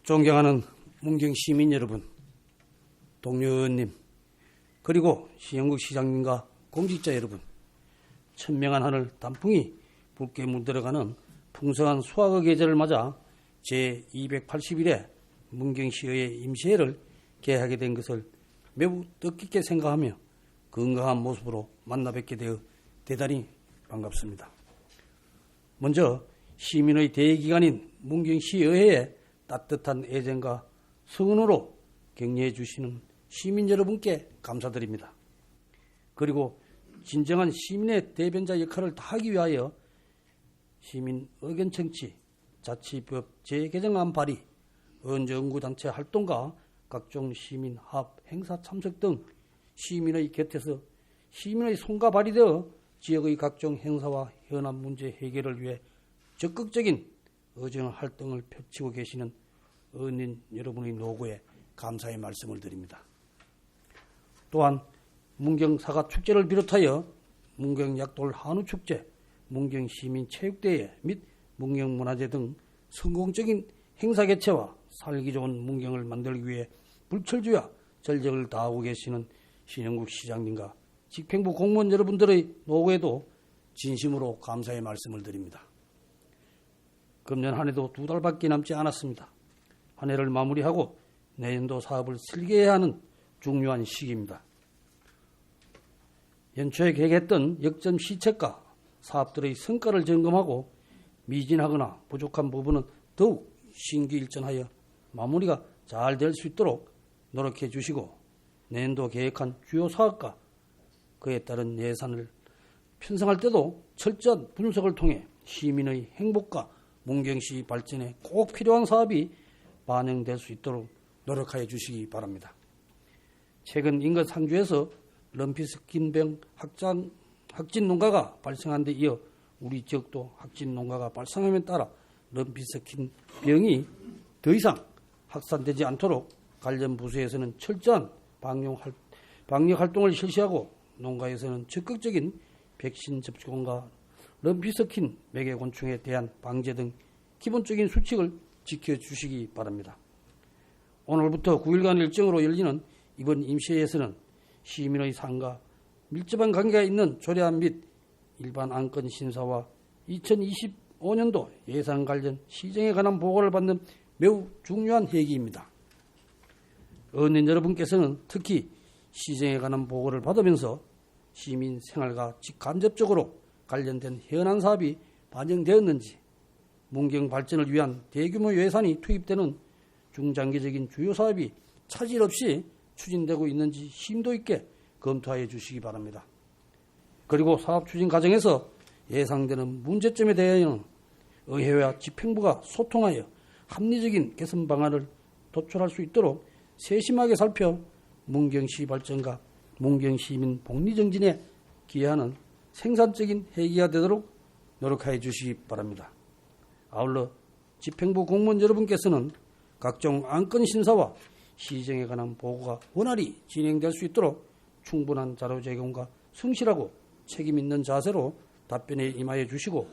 존경하는 문경 시민 여러분, 동료 의원님, 그리고 신영국 시장님과 공직자 여러분, 천명한 하늘 단풍이 붉게 물들어가는 풍성한 수확의 계절을 맞아 제281회 문경시의회 임시회를 개하게 된 것을 매우 뜻깊게 생각하며 건강한 모습으로 만나 뵙게 되어 대단히 반갑습니다. 먼저 시민의 대기관인 문경시의회에 따뜻한 애정과 성원으로 격려해 주시는 시민 여러분께 감사드립니다. 그리고 진정한 시민의 대변자 역할을 다하기 위하여 시민 의견 청취, 자치법 재개정안 발의, 언저연구단체 활동과 각종 시민 합 행사 참석 등 시민의 곁에서 시민의 손과 발이 되어 지역의 각종 행사와 현안 문제 해결을 위해 적극적인 의정 활동을 펼치고 계시는 의원님 여러분의 노고에 감사의 말씀을 드립니다. 또한 문경 사과축제를 비롯하여 문경 약돌 한우축제, 문경 시민체육대회 및 문경문화제 등 성공적인 행사 개최와 살기 좋은 문경을 만들기 위해 불철주야 전력을 다하고 계시는 신영국 시장님과 집행부 공무원 여러분들의 노고에도 진심으로 감사의 말씀을 드립니다. 금년 한 해도 2달밖에 남지 않았습니다. 한 해를 마무리하고 내년도 사업을 설계해야 하는 중요한 시기입니다. 연초에 계획했던 역점 시책과 사업들의 성과를 점검하고 미진하거나 부족한 부분은 더욱 신기일전하여 마무리가 잘 될 수 있도록 노력해 주시고, 내년도 계획한 주요 사업과 그에 따른 예산을 편성할 때도 철저한 분석을 통해 시민의 행복과 문경시 발전에 꼭 필요한 사업이 반영될 수 있도록 노력하여 주시기 바랍니다. 최근 인근 상주에서 럼피스킨병 확진 농가가 발생한 데 이어 우리 지역도 확진 농가가 발생함에 따라 럼피스킨병이 더 이상 확산되지 않도록 관련 부서에서는 철저한 방역 활동을 실시하고 농가에서는 적극적인 백신 접종과 럼피스킨 매개곤충에 대한 방제 등 기본적인 수칙을 지켜주시기 바랍니다. 오늘부터 9일간 일정으로 열리는 이번 임시회에서는 시민의 삶과 밀접한 관계가 있는 조례안 및 일반 안건 심사와 2025년도 예산 관련 시정에 관한 보고를 받는 매우 중요한 회기입니다. 의원님 여러분께서는 특히 시정에 관한 보고를 받으면서 시민 생활과 직간접적으로 관련된 현안 사업이 반영되었는지, 문경 발전을 위한 대규모 예산이 투입되는 중장기적인 주요 사업이 차질 없이 추진되고 있는지 심도 있게 검토하여 주시기 바랍니다. 그리고 사업 추진 과정에서 예상되는 문제점에 대해서는 의회와 집행부가 소통하여 합리적인 개선 방안을 도출할 수 있도록 세심하게 살펴 문경시 발전과 문경시민 복리정진에 기여하는 생산적인 회기가 되도록 노력하여 주시기 바랍니다. 아울러 집행부 공무원 여러분께서는 각종 안건 심사와 시정에 관한 보고가 원활히 진행될 수 있도록 충분한 자료 제공과 성실하고 책임 있는 자세로 답변에 임하여 주시고,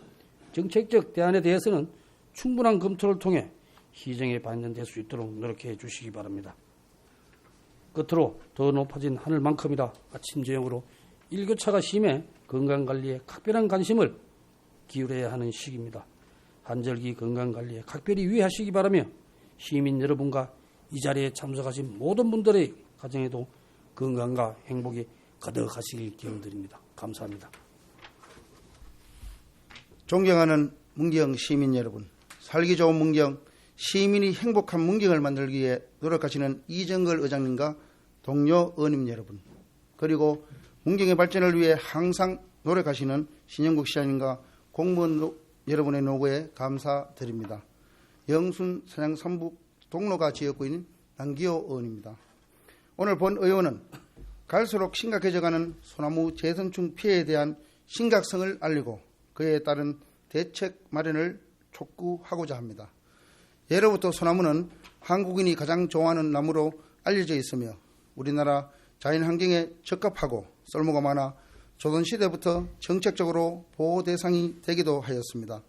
정책적 대안에 대해서는 충분한 검토를 통해 시정에 반영될 수 있도록 노력해 주시기 바랍니다. 끝으로 더 높아진 하늘만큼이라 아침 저녁으로 일교차가 심해 건강관리에 각별한 관심을 기울여야 하는 시기입니다. 한절기 건강관리에 각별히 유의하시기 바라며 시민 여러분과 이 자리에 참석하신 모든 분들의 가정에도 건강과 행복이 가득하시길 기원드립니다. 감사합니다. 존경하는 문경 시민 여러분, 살기 좋은 문경, 시민이 행복한 문경을 만들기 위해 노력하시는 이정걸 의장님과 동료 의원님 여러분, 그리고 문경의 발전을 위해 항상 노력하시는 신영국 시장님과 공무원 여러분의 노고에 감사드립니다. 영순 사냥 삼북 동로가 지역구인 남기호 의원입니다. 오늘 본 의원은 갈수록 심각해져가는 소나무 재선충 피해에 대한 심각성을 알리고 그에 따른 대책 마련을 촉구하고자 합니다. 예로부터 소나무는 한국인이 가장 좋아하는 나무로 알려져 있으며 우리나라 자연환경에 적합하고 썰모가 많아 조선시대부터 정책적으로 보호 대상이 되기도 하였습니다.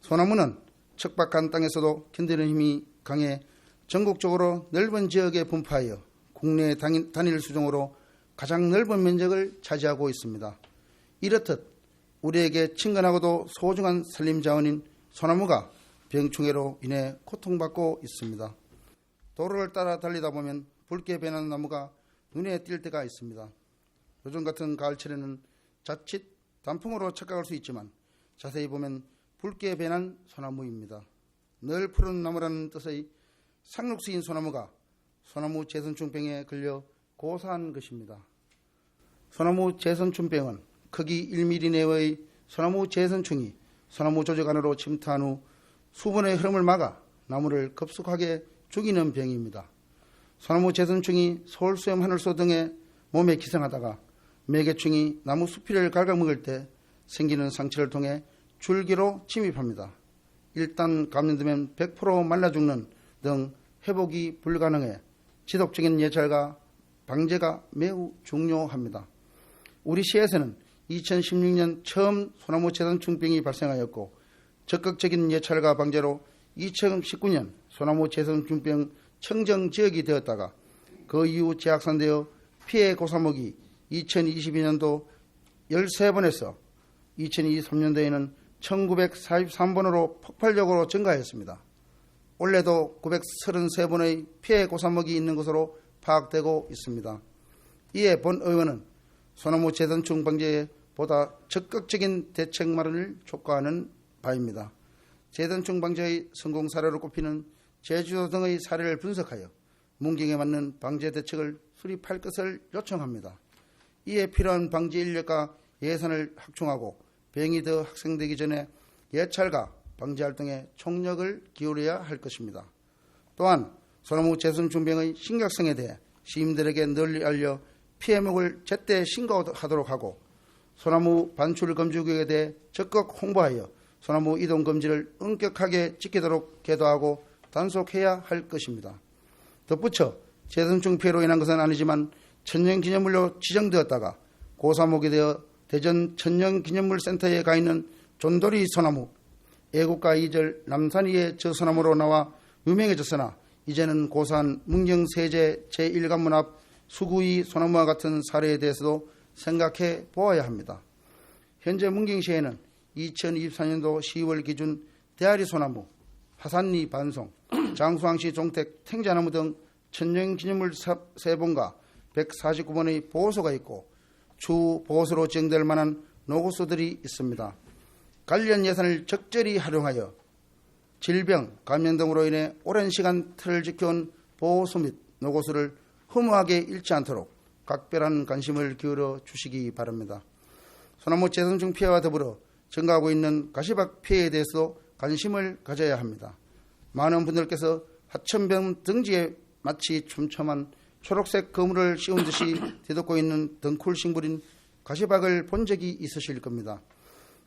소나무는 척박한 땅에서도 견디는 힘이 강해 전국적으로 넓은 지역에 분포하여 국내 단일 수종으로 가장 넓은 면적을 차지하고 있습니다. 이렇듯 우리에게 친근하고도 소중한 산림자원인 소나무가 병충해로 인해 고통받고 있습니다. 도로를 따라 달리다 보면 붉게 변하는 나무가 눈에 띌 때가 있습니다. 요즘 같은 가을철에는 자칫 단풍으로 착각할 수 있지만 자세히 보면 붉게 변한 소나무입니다. 늘 푸른 나무라는 뜻의 상록수인 소나무가 소나무 재선충병에 걸려 고사한 것입니다. 소나무 재선충병은 크기 1mm 내외의 소나무 재선충이 소나무 조직 안으로 침투한 후 수분의 흐름을 막아 나무를 급속하게 죽이는 병입니다. 소나무 재선충이 서울수염, 하늘소 등에 몸에 기생하다가 매개충이 나무 수피를 갉아먹을 때 생기는 상처를 통해 줄기로 침입합니다. 일단 감염되면 100% 말라 죽는 등 회복이 불가능해 지속적인 예찰과 방제가 매우 중요합니다. 우리 시에서는 2016년 처음 소나무 재선충병이 발생하였고 적극적인 예찰과 방제로 2019년 소나무 재선충병 청정지역이 되었다가 그 이후 재확산되어 피해 고사목이 2022년도 13번에서 2023년도에는 1943번으로 폭발적으로 증가했습니다. 올해도 933번의 피해 고사목이 있는 것으로 파악되고 있습니다. 이에 본 의원은 소나무 재선충 방제에 보다 적극적인 대책 마련을 촉구하는 바입니다. 재선충 방제의 성공 사례로 꼽히는 제주도 등의 사례를 분석하여 문경에 맞는 방제 대책을 수립할 것을 요청합니다. 이에 필요한 방제 인력과 예산을 확충하고 병이 더 확산되기 전에 예찰과 방제 활동에 총력을 기울여야 할 것입니다. 또한 소나무 재선충병의 심각성에 대해 시민들에게 널리 알려 피해목을 제때 신고하도록 하고 소나무 반출 금지구역에 대해 적극 홍보하여 소나무 이동 금지를 엄격하게 지키도록 계도하고 단속해야 할 것입니다. 덧붙여 재선충 피해로 인한 것은 아니지만 천연기념물로 지정되었다가 고사목이 되어 대전 천연기념물센터에 가 있는 존돌이 소나무, 애국가 2절 남산이의 저 소나무로 나와 유명해졌으나 이제는 고사한 문경세제 제1관문 앞 수구이 소나무와 같은 사례에 대해서도 생각해 보아야 합니다. 현재 문경시에는 2024년도 10월 기준 대아리 소나무, 화산리 반송, 장수항시 종택 탱자나무 등 천연기념물 3번과 149번의 보호소가 있고 추후 보호소로 지정될 만한 노고소들이 있습니다. 관련 예산을 적절히 활용하여 질병, 감염 등으로 인해 오랜 시간 틀을 지켜온 보호소 및 노고소를 허무하게 잃지 않도록 각별한 관심을 기울여 주시기 바랍니다. 소나무 재선충 피해와 더불어 증가하고 있는 가시박 피해에 대해서도 관심을 가져야 합니다. 많은 분들께서 하천병 등지에 마치 촘촘한 초록색 거물을 씌운 듯이 뒤덮고 있는 덩쿨 식물인 가시박을 본 적이 있으실 겁니다.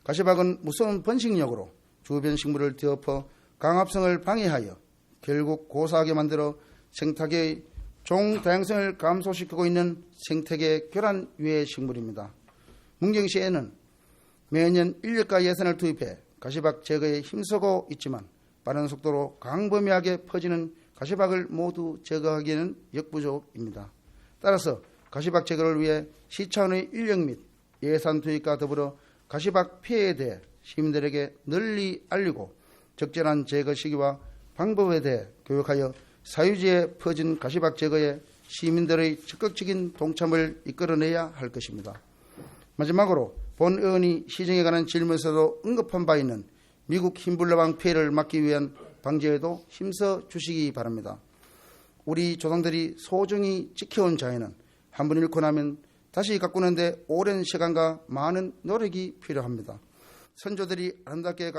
가시박은 무서운 번식력으로 주변 식물을 뒤엎어 강합성을 방해하여 결국 고사하게 만들어 생태계의 종 다양성을 감소시키고 있는 생태계 교란 유해 식물입니다. 문경시에는 매년 인력과 예산을 투입해 가시박 제거에 힘쓰고 있지만 빠른 속도로 광범위하게 퍼지는 가시박을 모두 제거하기에는 역부족입니다. 따라서 가시박 제거를 위해 시 차원의 인력 및 예산 투입과 더불어 가시박 피해에 대해 시민들에게 널리 알리고 적절한 제거 시기와 방법에 대해 교육하여 사유지에 퍼진 가시박 제거에 시민들의 적극적인 동참을 이끌어내야 할 것입니다. 마지막으로 본 의원이 시정에 관한 질문에서도 언급한 바 있는 미국 흰불나방 피해를 막기 위한 방제에도 힘써 주시기 바랍니다. 우리 조상들이 소중히 지켜온 자연은 한 번 잃고 나면 다시 가꾸는데 오랜 시간과 많은 노력이 필요합니다. 선조들이 아름답게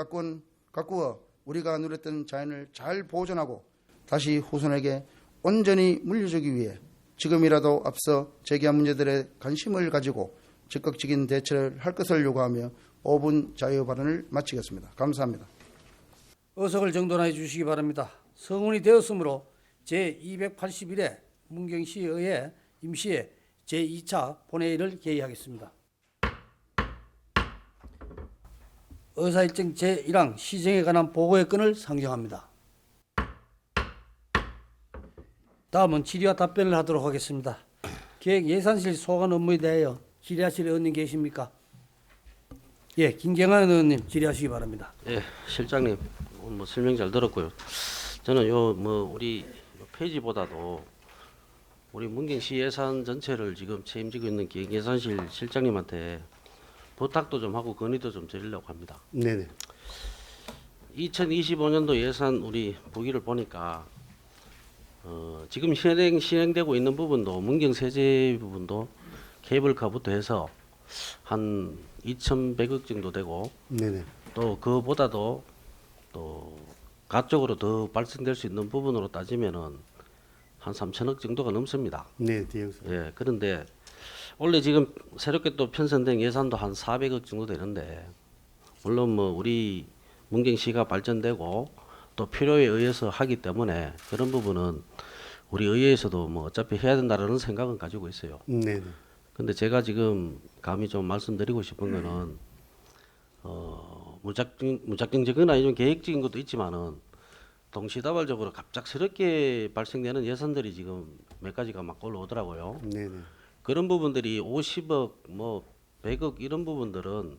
가꾸어 우리가 누렸던 자연을 잘 보존하고 다시 후손에게 온전히 물려주기 위해 지금이라도 앞서 제기한 문제들에 관심을 가지고 적극적인 대처를 할 것을 요구하며 5분 자유 발언을 마치겠습니다. 감사합니다. 어석을 정돈해 주시기 바랍니다. 성운이 되었으므로 제281회 문경시의회 임시회 제2차 본회의를 개의하겠습니다. 의사일정 제1항 시정에 관한 보고의 건을 상정합니다. 다음은 질의와 답변을 하도록 하겠습니다. 기획예산실 소관 업무에 대하여 질의하실 의원님 계십니까? 예, 김경환 의원님 질의하시기 바랍니다. 예, 실장님 오늘 뭐 설명 잘 들었고요. 저는 요 뭐 우리 요 페이지보다도 우리 문경시 예산 전체를 지금 책임지고 있는 기획예산실 실장님한테 부탁도 좀 하고 건의도 좀 드리려고 합니다. 네네. 2025년도 예산 우리 보기를 보니까 지금 시행되고 있는 부분도 문경 세제 부분도 케이블카부터 해서 한 2,100억 정도 되고 네네. 또 그보다도 또 가쪽으로 더 발생될 수 있는 부분으로 따지면은 한 3천억 정도가 넘습니다. 네, 대형사. 예, 그런데 원래 지금 새롭게 또 편성된 예산도 한 400억 정도 되는데 물론 뭐 우리 문경시가 발전되고 또 필요에 의해서 하기 때문에 그런 부분은 우리 의회에서도 뭐 어차피 해야 된다라는 생각은 가지고 있어요. 네네. 근데 제가 지금 감히 좀 말씀드리고 싶은 거는 무작정적인 아니면 계획적인 것도 있지만은 동시다발적으로 갑작스럽게 발생되는 예산들이 지금 몇 가지가 막 올라오더라고요. 네네. 그런 부분들이 50억, 뭐 100억 이런 부분들은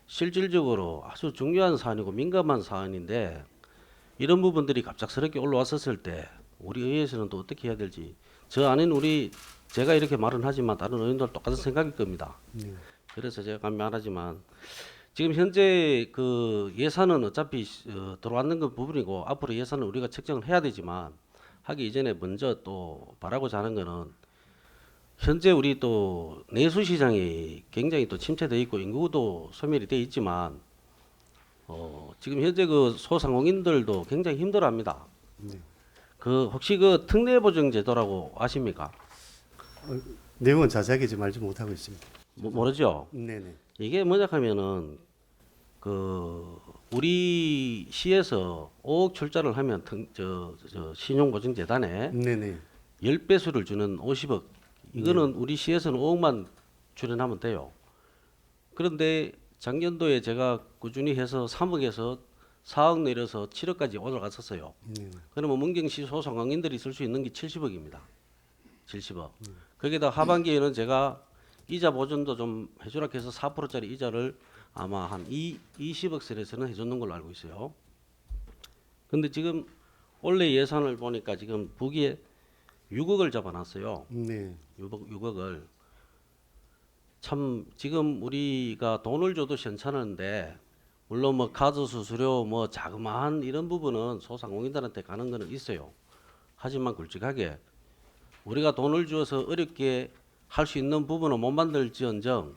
실질적으로 아주 중요한 사안이고 민감한 사안인데 이런 부분들이 갑작스럽게 올라왔었을 때 우리 의회에서는 또 어떻게 해야 될지 저 안에는 제가 이렇게 말은 하지만 다른 의원들 똑같은 생각일 겁니다. 그래서 제가 감히 말하지만 지금 현재 그 예산은 어차피 들어왔는 그 부분이고 앞으로 예산은 우리가 책정을 해야 되지만 하기 이전에 먼저 또 바라고자 하는 거는 현재 우리 또 내수 시장이 굉장히 또 침체돼 있고 인구도 소멸이 돼 있지만 지금 현재 그 소상공인들도 굉장히 힘들어합니다. 네. 그 혹시 그 특례보증 제도라고 아십니까? 내용은 자세하게 지금 알지 못하고 있습니다. 모르죠. 네네. 이게 뭐냐 하면은 그 우리 시에서 5억 출자를 하면 신용보증재단에 네네. 10배수를 주는 50억 이거는 우리 시에서는 5억만 출연하면 돼요. 그런데 작년도에 제가 꾸준히 해서 3억에서 4억 내려서 7억까지 올라갔었어요. 네네. 그러면 문경시 소상공인들이 쓸 수 있는 게 70억입니다. 70억. 거기다 하반기에는 제가 이자 보전도 좀 해주라 해서 4%짜리 이자를 아마 한 20억 선에서는 해줬는 걸로 알고 있어요. 근데 지금 원래 예산을 보니까 지금 부기에 6억을 잡아놨어요. 네. 6억을. 참 지금 우리가 돈을 줘도 괜찮은데 물론 뭐 카드 수수료 뭐 자그마한 이런 부분은 소상공인들한테 가는 거는 있어요. 하지만 굵직하게 우리가 돈을 주어서 어렵게 할 수 있는 부분은 못 만들지언정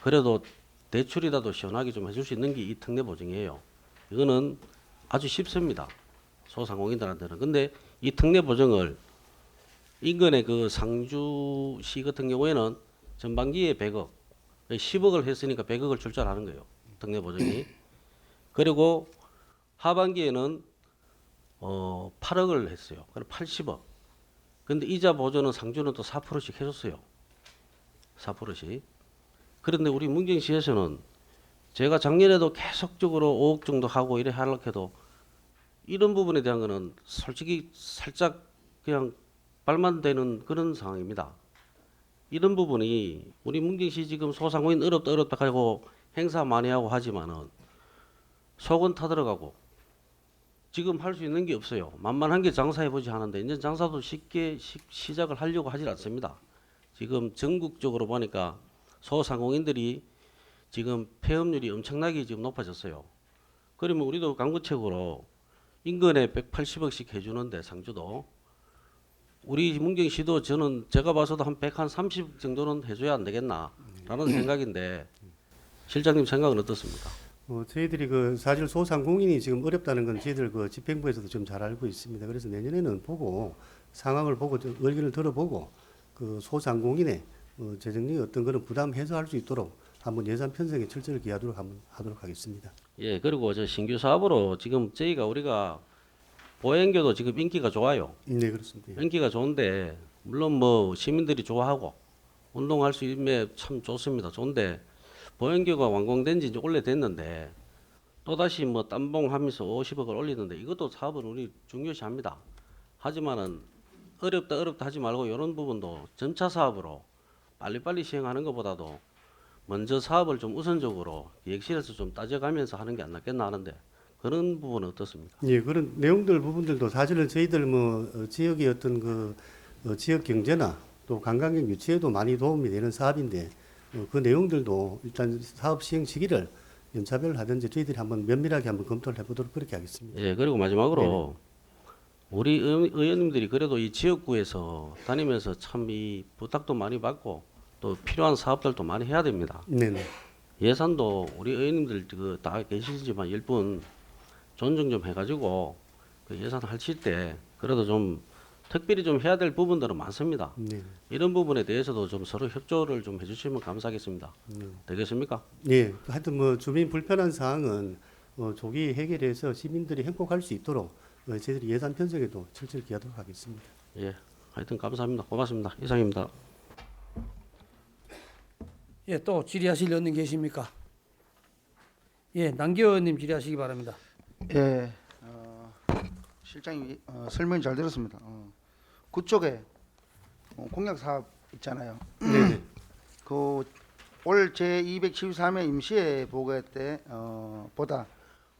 그래도 대출이라도 시원하게 좀 해줄 수 있는 게 이 특례 보증이에요. 이거는 아주 쉽습니다. 소상공인들한테는. 근데 이 특례 보증을 인근의 그 상주시 같은 경우에는 전반기에 100억, 10억을 했으니까 100억을 출자하는 거예요. 특례 보증이. 그리고 하반기에는 8억을 했어요. 그럼 80억. 근데 이자 보전은 상주는 또 4%씩 해줬어요. 4%씩. 그런데 우리 문경시에서는 제가 작년에도 계속적으로 5억 정도 하고 이래 하려고 해도 이런 부분에 대한 거는 솔직히 살짝 그냥 발만 되는 그런 상황입니다. 이런 부분이 우리 문경시 지금 소상공인 어렵다 하고 행사 많이 하고 하지만은 속은 타들어가고 지금 할 수 있는 게 없어요. 만만한 게 장사해보지 하는데 이제 장사도 쉽게 시작을 하려고 하질 않습니다. 지금 전국적으로 보니까 소상공인들이 지금 폐업률이 엄청나게 지금 높아졌어요. 그러면 우리도 강구책으로 인근에 180억씩 해주는데 상주도 우리 문경시도 제가 봐서도 한 130 정도는 해줘야 안 되겠나라는 생각인데 실장님 생각은 어떻습니까? 저희들이 그 사실 소상공인이 지금 어렵다는 건 저희들 그 집행부에서도 좀 잘 알고 있습니다. 그래서 내년에는 보고 상황을 보고 좀 의견을 들어보고 그 소상공인의 재정력이 어떤 거는 부담 해소할 수 있도록 한번 예산 편성에 철저히 기하도록 한번 하도록 하겠습니다. 예, 그리고 저 신규 사업으로 지금 우리가 보행교도 지금 인기가 좋아요. 네, 그렇습니다. 인기가 좋은데 물론 뭐 시민들이 좋아하고 운동할 수 있으면 참 좋습니다. 좋은데 보행교가 완공된 지 이제 오래됐는데 또다시 뭐 땀봉하면서 50억을 올리는데 이것도 사업은 우리 중요시합니다. 하지만은 어렵다 하지 말고 이런 부분도 점차 사업으로 빨리빨리 시행하는 것보다도 먼저 사업을 좀 우선적으로 기획실에서 좀 따져가면서 하는 게 안 낫겠나 하는데 그런 부분은 어떻습니까? 예, 그런 내용들 부분들도 사실은 저희들 뭐 지역의 어떤 그 지역 경제나 또 관광객 유치에도 많이 도움이 되는 사업인데 그 내용들도 일단 사업 시행 시기를 연차별로 하든지 저희들이 한번 면밀하게 한번 검토를 해보도록 그렇게 하겠습니다. 예, 그리고 마지막으로 우리 의원님들이 그래도 이 지역구에서 다니면서 참 이 부탁도 많이 받고 또 필요한 사업들도 많이 해야 됩니다. 네네. 예산도 우리 의원님들 그 다 계시지만 10분 존중 좀 해가지고 그 예산 하실 때 그래도 좀 특별히 좀 해야 될 부분들은 많습니다. 네. 이런 부분에 대해서도 좀 서로 협조를 좀 해주시면 감사하겠습니다. 되겠습니까? 예, 하여튼 뭐 주민 불편한 사항은 조기 해결해서 시민들이 행복할 수 있도록 저희들이 예산 편성에도 철저히 기하도록 하겠습니다. 예, 하여튼 감사합니다. 고맙습니다. 이상입니다. 예, 또 질의하실 의원님 계십니까? 예, 남규 의원님 질의하시기 바랍니다. 예, 실장님 설명 잘 들었습니다. 그쪽에 공약 사업 있잖아요. 네네. 그 올 제273회 임시회 보고 때 보다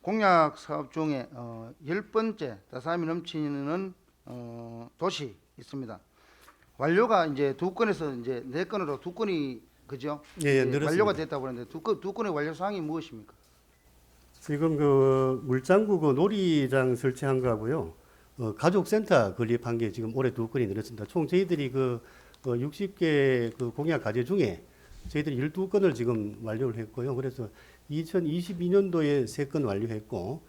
공약 사업 중에 10번째 다사미 넘치는 도시 있습니다. 완료가 이제 2건에서 이제 4건으로 2건이 그죠? 예, 늘었습니다. 완료가 됐다고 하는데 두 건의 완료 사항이 무엇입니까? 지금 그 물장구 그 놀이장 설치한 거하고요. 가족센터 건립한 게 지금 올해 2건이 늘었습니다. 총 저희들이 그 60개 그 공약 과제 중에 저희들이 12건을 지금 완료를 했고요. 그래서 2022년도에 3건 완료했고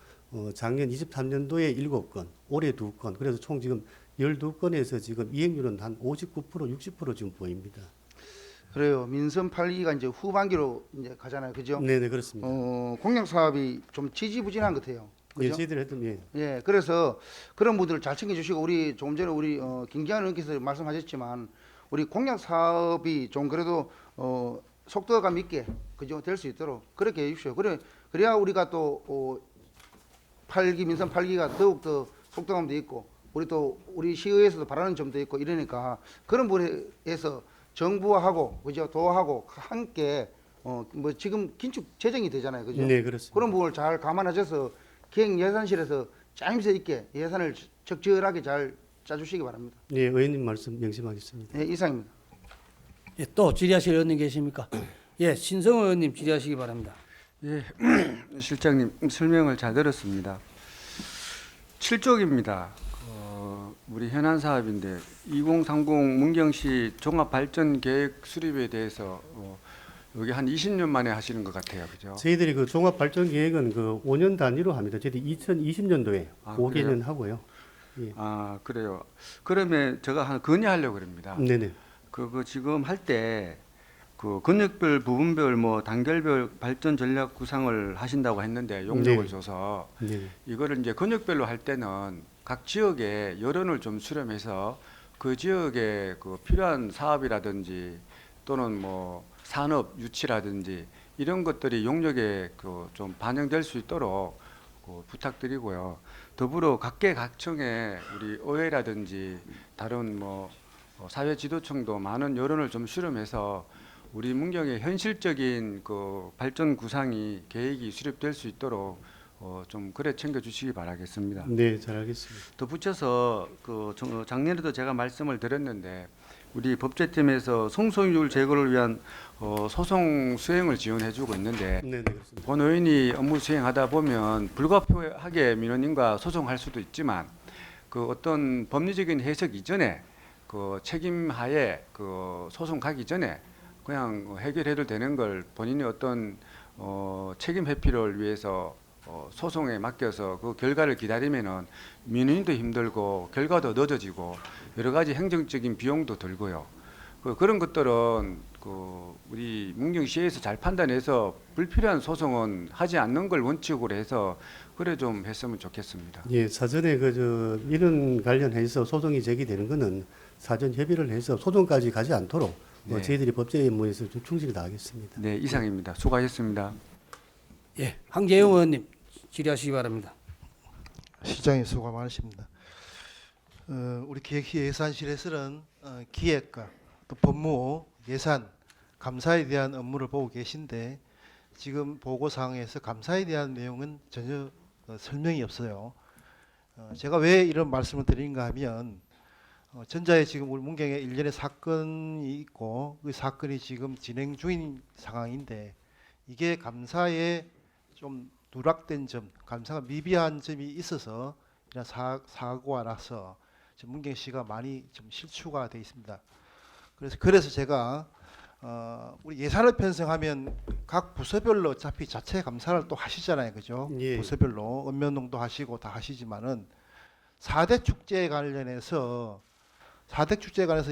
작년 23년도에 7건, 올해 2건. 그래서 총 지금 12건에서 지금 이행률은 한 59%, 60% 지금 보입니다. 그래요. 민선 8기가 이제 후반기로 이제 가잖아요. 그죠? 네네, 그렇습니다. 공약 사업이 좀 지지부진한 것 같아요. 예, 그죠? 저희들이 했던 예. 예, 그래서 그런 분들을 잘 챙겨주시고 우리 조금 전에 우리 김기한 의원께서 말씀하셨지만 우리 공약 사업이 좀 그래도 속도감 있게 그죠 될 수 있도록 그렇게 해주십시오. 그래야 우리가 또 8기 민선 8기가 더욱 더 속도감도 있고 우리 시의회에서도 바라는 점도 있고 이러니까 그런 부분에서 정부하고 그죠 도하고 함께 뭐 지금 긴축 재정이 되잖아요. 그죠? 네, 그렇습니다. 그런 부분을 잘 감안하셔서 기획 예산실에서 짜임새 있게 예산을 적절하게 잘 짜주시기 바랍니다. 예, 의원님 말씀 명심하겠습니다. 네, 이상입니다. 예, 또 질의하실 의원님 계십니까? 예, 신성호 의원님 질의하시기 바랍니다. 예, 실장님 설명을 잘 들었습니다. 7쪽입니다. 우리 현안 사업인데 2030 문경시 종합발전계획 수립에 대해서 여기 한 20년 만에 하시는 것 같아요, 그죠? 저희들이 그 종합발전계획은 그 5년 단위로 합니다. 저희들이 2020년도에 아, 5개년 하고요. 예. 아, 그래요. 그러면 제가 하나 건의하려고 그럽니다. 네네. 그거 지금 할 때 그 권역별, 부분별, 뭐 단결별 발전 전략 구상을 하신다고 했는데 용적을 네. 줘서 네네. 이거를 이제 권역별로 할 때는 각 지역의 여론을 좀 수렴해서 그 지역에 그 필요한 사업이라든지 또는 뭐 산업 유치라든지 이런 것들이 용역에 그 좀 반영될 수 있도록 부탁드리고요. 더불어 각계각층의 우리 의회라든지 다른 뭐 사회 지도층도 많은 여론을 좀 수렴해서 우리 문경의 현실적인 그 발전 구상이 계획이 수립될 수 있도록 좀 그래 챙겨주시기 바라겠습니다. 네, 잘 알겠습니다. 더 붙여서 그 작년에도 제가 말씀을 드렸는데 우리 법제팀에서 송소율 제거를 위한 소송 수행을 지원해주고 있는데 네네, 그렇습니다. 본 의원이 업무 수행하다 보면 불가피하게 민원인과 소송할 수도 있지만 그 어떤 법리적인 해석 이전에 그 책임하에 그 소송 가기 전에 그냥 해결해도 되는 걸 본인이 어떤 책임 회피를 위해서 소송에 맡겨서 그 결과를 기다리면은 민원인도 힘들고 결과도 늦어지고 여러 가지 행정적인 비용도 들고요. 그런 것들은 그 우리 문경시에서 잘 판단해서 불필요한 소송은 하지 않는 걸 원칙으로 해서 그래 좀 했으면 좋겠습니다. 예, 사전에 그 이런 관련해서 소송이 제기되는 거는 사전 협의를 해서 소송까지 가지 않도록 네. 저희들이 법제 업무에서 좀 충실히 다하겠습니다. 네, 이상입니다. 수고하셨습니다. 예, 황재영 의원님 질의하시기 바랍니다. 시장님 수고 많으십니다. 우리 기획예산실에서는 기획과 또 법무, 예산, 감사에 대한 업무를 보고 계신데 지금 보고사항에서 감사에 대한 내용은 전혀 설명이 없어요. 제가 왜 이런 말씀을 드리는가 하면 전자에 지금 우리 문경에 일련의 사건이 있고 그 사건이 지금 진행 중인 상황인데 이게 감사에 좀 누락된 점, 감사가 미비한 점이 있어서 이런 사고가 나서 지금 문경시가 많이 좀 실추가 되어 있습니다. 그래서 제가 우리 예산을 편성하면 각 부서별로 어차피 자체 감사를 또 하시잖아요, 그죠? 예. 부서별로 읍면동도 하시고 다 하시지만은 4대 축제에 관련해서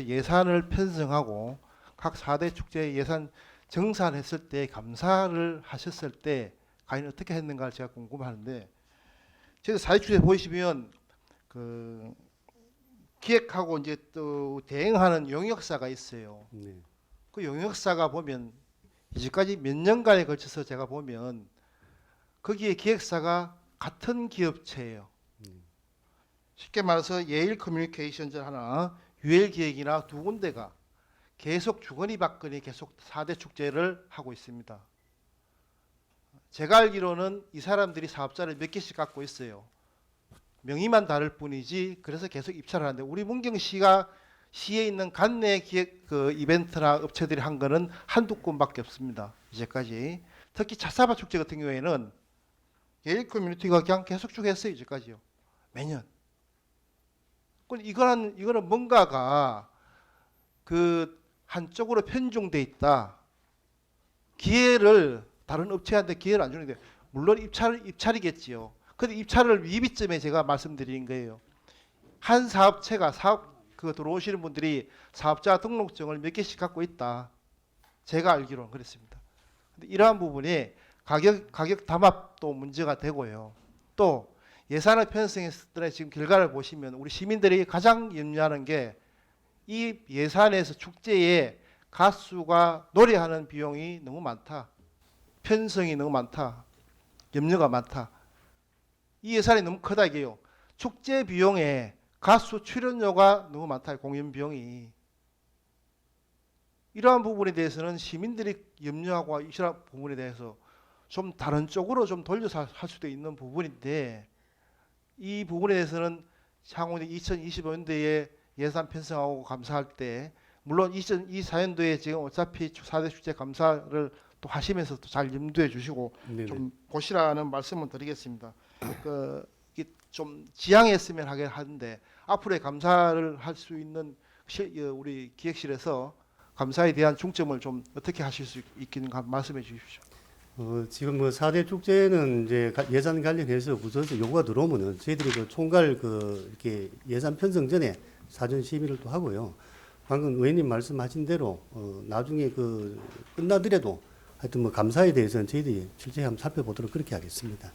예산을 편성하고 각 4대 축제 예산 정산했을 때 감사를 하셨을 때 과연 어떻게 했는가 제가 궁금하는데 저희 4대 축제 보시면 그 기획하고 이제 또 대행하는 용역사가 있어요. 네. 그 용역사가 보면 이제까지 몇 년간에 걸쳐서 제가 보면 거기에 기획사가 같은 기업체예요. 쉽게 말해서 예일 커뮤니케이션즈 하나, 유엘 기획이나 두 군데가 계속 주거니 받거니 계속 4대 축제를 하고 있습니다. 제가 알기로는 이 사람들이 사업자를 몇 개씩 갖고 있어요. 명의만 다를 뿐이지 그래서 계속 입찰을 하는데 우리 문경시가 시에 있는 관내 기획 그 이벤트나 업체들이 한 거는 한두 건밖에 없습니다. 이제까지. 특히 차사바 축제 같은 경우에는 예일 커뮤니티가 그냥 계속 쭉 했어요. 이제까지요. 매년. 이거는 뭔가가 그 한쪽으로 편중돼 있다. 기회를 다른 업체한테 기회를 안 주는데 물론 입찰이겠지요. 근데 입찰을 미비점에 제가 말씀드린 거예요. 한 사업체가 들어오시는 분들이 사업자 등록증을 몇 개씩 갖고 있다. 제가 알기로는 그렇습니다. 근데 이러한 부분이 가격 담합도 문제가 되고요. 또 예산을 편성했을 때 지금 결과를 보시면 우리 시민들이 가장 염려하는 게 이 예산에서 축제에 가수가 노래하는 비용이 너무 많다. 편성이 너무 많다. 염려가 많다. 이 예산이 너무 크다 이게요. 축제 비용에 가수 출연료가 너무 많다. 공연 비용이. 이러한 부분에 대해서는 시민들이 염려하고 이런 부분에 대해서 좀 다른 쪽으로 좀 돌려서 할 수도 있는 부분인데 이 부분에 대해서는 향후 2025년도에 예산 편성하고 감사할 때 물론 2024년도에 지금 어차피 4대 축제 감사를 또 하시면서 또 잘 염두해 주시고 네네. 좀 보시라는 말씀을 드리겠습니다. 이게 좀 지양했으면 하는데 앞으로의 감사를 할 수 있는 우리 기획실에서 감사에 대한 중점을 좀 어떻게 하실 수 있기는 말씀해 주십시오. 지금 4대 축제는 이제 예산 관련해서 구설에서 요구가 들어오면은 저희들이 그 총괄 이렇게 예산 편성 전에 사전 심의를 또 하고요. 방금 의원님 말씀하신 대로 나중에 끝나더라도 하여튼 감사에 대해서는 저희들이 철저히 한번 살펴보도록 그렇게 하겠습니다.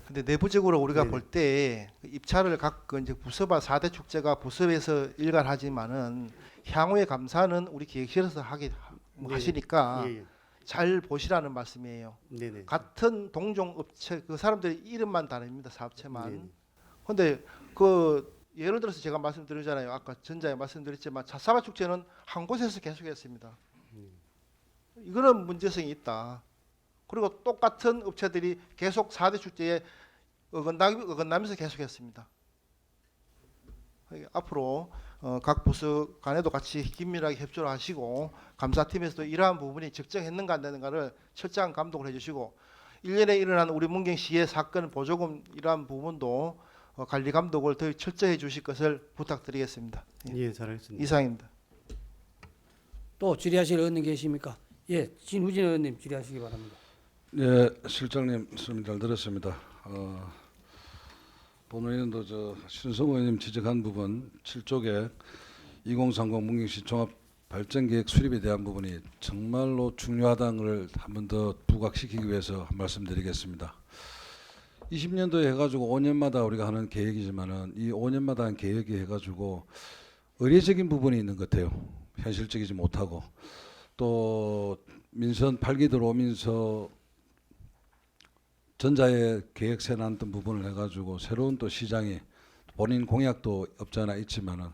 근데 내부적으로 우리가 네네. 볼 때 입찰을 이제 부서바 4대 축제가 부서에서 일관하지만은 향후의 감사는 우리 기획실에서 하시니까 예, 예. 잘 보시라는 말씀이에요. 네네. 같은 동종 업체 그 사람들의 이름만 다릅니다. 사업체만. 네네. 근데 예를 들어서 제가 말씀드리잖아요. 아까 전자에 말씀드렸지만 차사바 축제는 한 곳에서 계속했습니다. 이거는 문제성이 있다. 그리고 똑같은 업체들이 계속 4대 축제에 어긋나면서 계속했습니다. 앞으로 각 부서 간에도 같이 긴밀하게 협조를 하시고 감사팀에서도 이러한 부분이 적정했는가 안 되는가를 철저한 감독을 해주시고 1년에 일어난 우리 문경시의 사건 보조금 이러한 부분도 관리 감독을 더 철저히 주실 것을 부탁드리겠습니다. 예, 잘하겠습니다. 이상입니다. 또 질의하실 의원님 계십니까? 예, 진후진 의원님 질의하시기 바랍니다. 네, 실장님 말씀 잘 들었습니다. 본의원도 신성 의원님 지적한 부분 7쪽에 2030 문경시 종합발전계획 수립에 대한 부분이 정말로 중요하다는 걸 한 번 더 부각시키기 위해서 한 말씀드리겠습니다. 20년도에 해가지고 5년마다 우리가 하는 계획이지만은 이 5년마다 한 계획이 해가지고 의례적인 부분이 있는 것 같아요. 현실적이지 못하고 또 민선 8기 들어오면서 전자의 계획세 나왔던 부분을 해가지고 새로운 또 시장이 본인 공약도 없지 않아 있지만은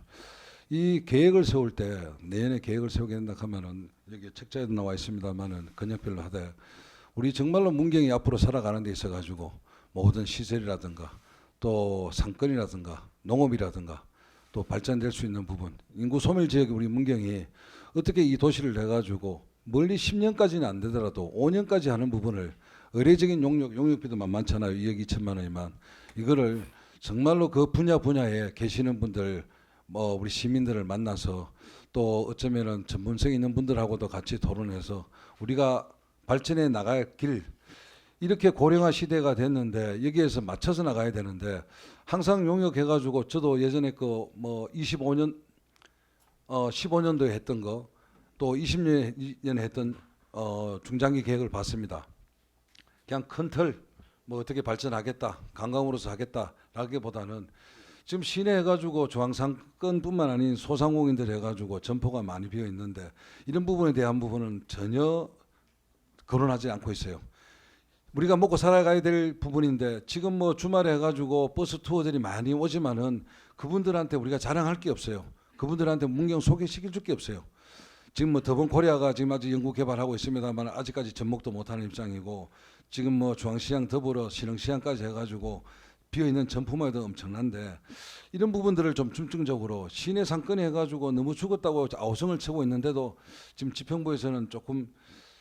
이 계획을 세울 때 내년에 계획을 세우게 된다 하면은 여기 책자에도 나와 있습니다만은 근역별로 하되 우리 정말로 문경이 앞으로 살아가는 데 있어 가지고 모든 시설이라든가 또 상권이라든가 농업이라든가 또 발전될 수 있는 부분 인구 소멸 지역의 우리 문경이 어떻게 이 도시를 내 가지고 멀리 10년까지는 안 되더라도 5년까지 하는 부분을 의례적인 용역비도 만만찮아요. 2억 2천만 원이만 이거를 정말로 그 분야에 계시는 분들 뭐 우리 시민들을 만나서 또 어쩌면은 전문성 있는 분들하고도 같이 토론해서 우리가 발전해 나갈 길 이렇게 고령화 시대가 됐는데 여기에서 맞춰서 나가야 되는데 항상 용역해가지고 저도 예전에 그 뭐 25년 15년도에 했던 거 또 20년에 했던 중장기 계획을 봤습니다. 그냥 큰 틀 뭐 어떻게 발전하겠다 관광으로서 하겠다라기보다는 지금 시내 해가지고 중앙상권뿐만 아닌 소상공인들 해가지고 점포가 많이 비어 있는데 이런 부분에 대한 부분은 전혀 거론하지 않고 있어요. 우리가 먹고 살아가야 될 부분인데 지금 뭐 주말에 해가지고 버스 투어들이 많이 오지만은 그분들한테 우리가 자랑할 게 없어요. 그분들한테 문경 소개시킬 줄 게 없어요. 지금 뭐 더번 코리아가 지금 아직 연구 개발하고 있습니다만 아직까지 접목도 못하는 입장이고 지금 뭐 중앙시장 더불어 신흥시장까지 해가지고 비어있는 점포마도 엄청난데 이런 부분들을 좀 중점적으로 시내 상권에 해가지고 너무 죽었다고 아우성을 치고 있는데도 지금 지평부에서는 조금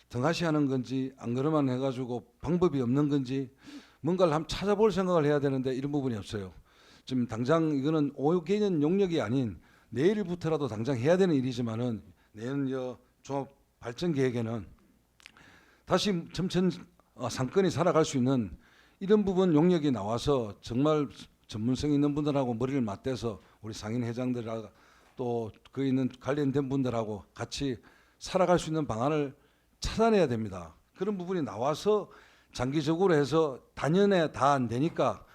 등하시하는 건지 안 그러만 해가지고 방법이 없는 건지 뭔가를 한번 찾아볼 생각을 해야 되는데 이런 부분이 없어요. 지금 당장 이거는 5개년 용역이 아닌 내일부터라도 당장 해야 되는 일이지만은 내년 종합발전계획에는 다시 점천 상권이 살아갈 수 있는 이런 부분 용역이 나와서 정말 전문성 있는 분들하고 머리를 맞대서 우리 상인 회장들하고 또 그 있는 관련된 분들하고 같이 살아갈 수 있는 방안을 찾아내야 됩니다. 그런 부분이 나와서 장기적으로 해서 단연에 다 안 되니까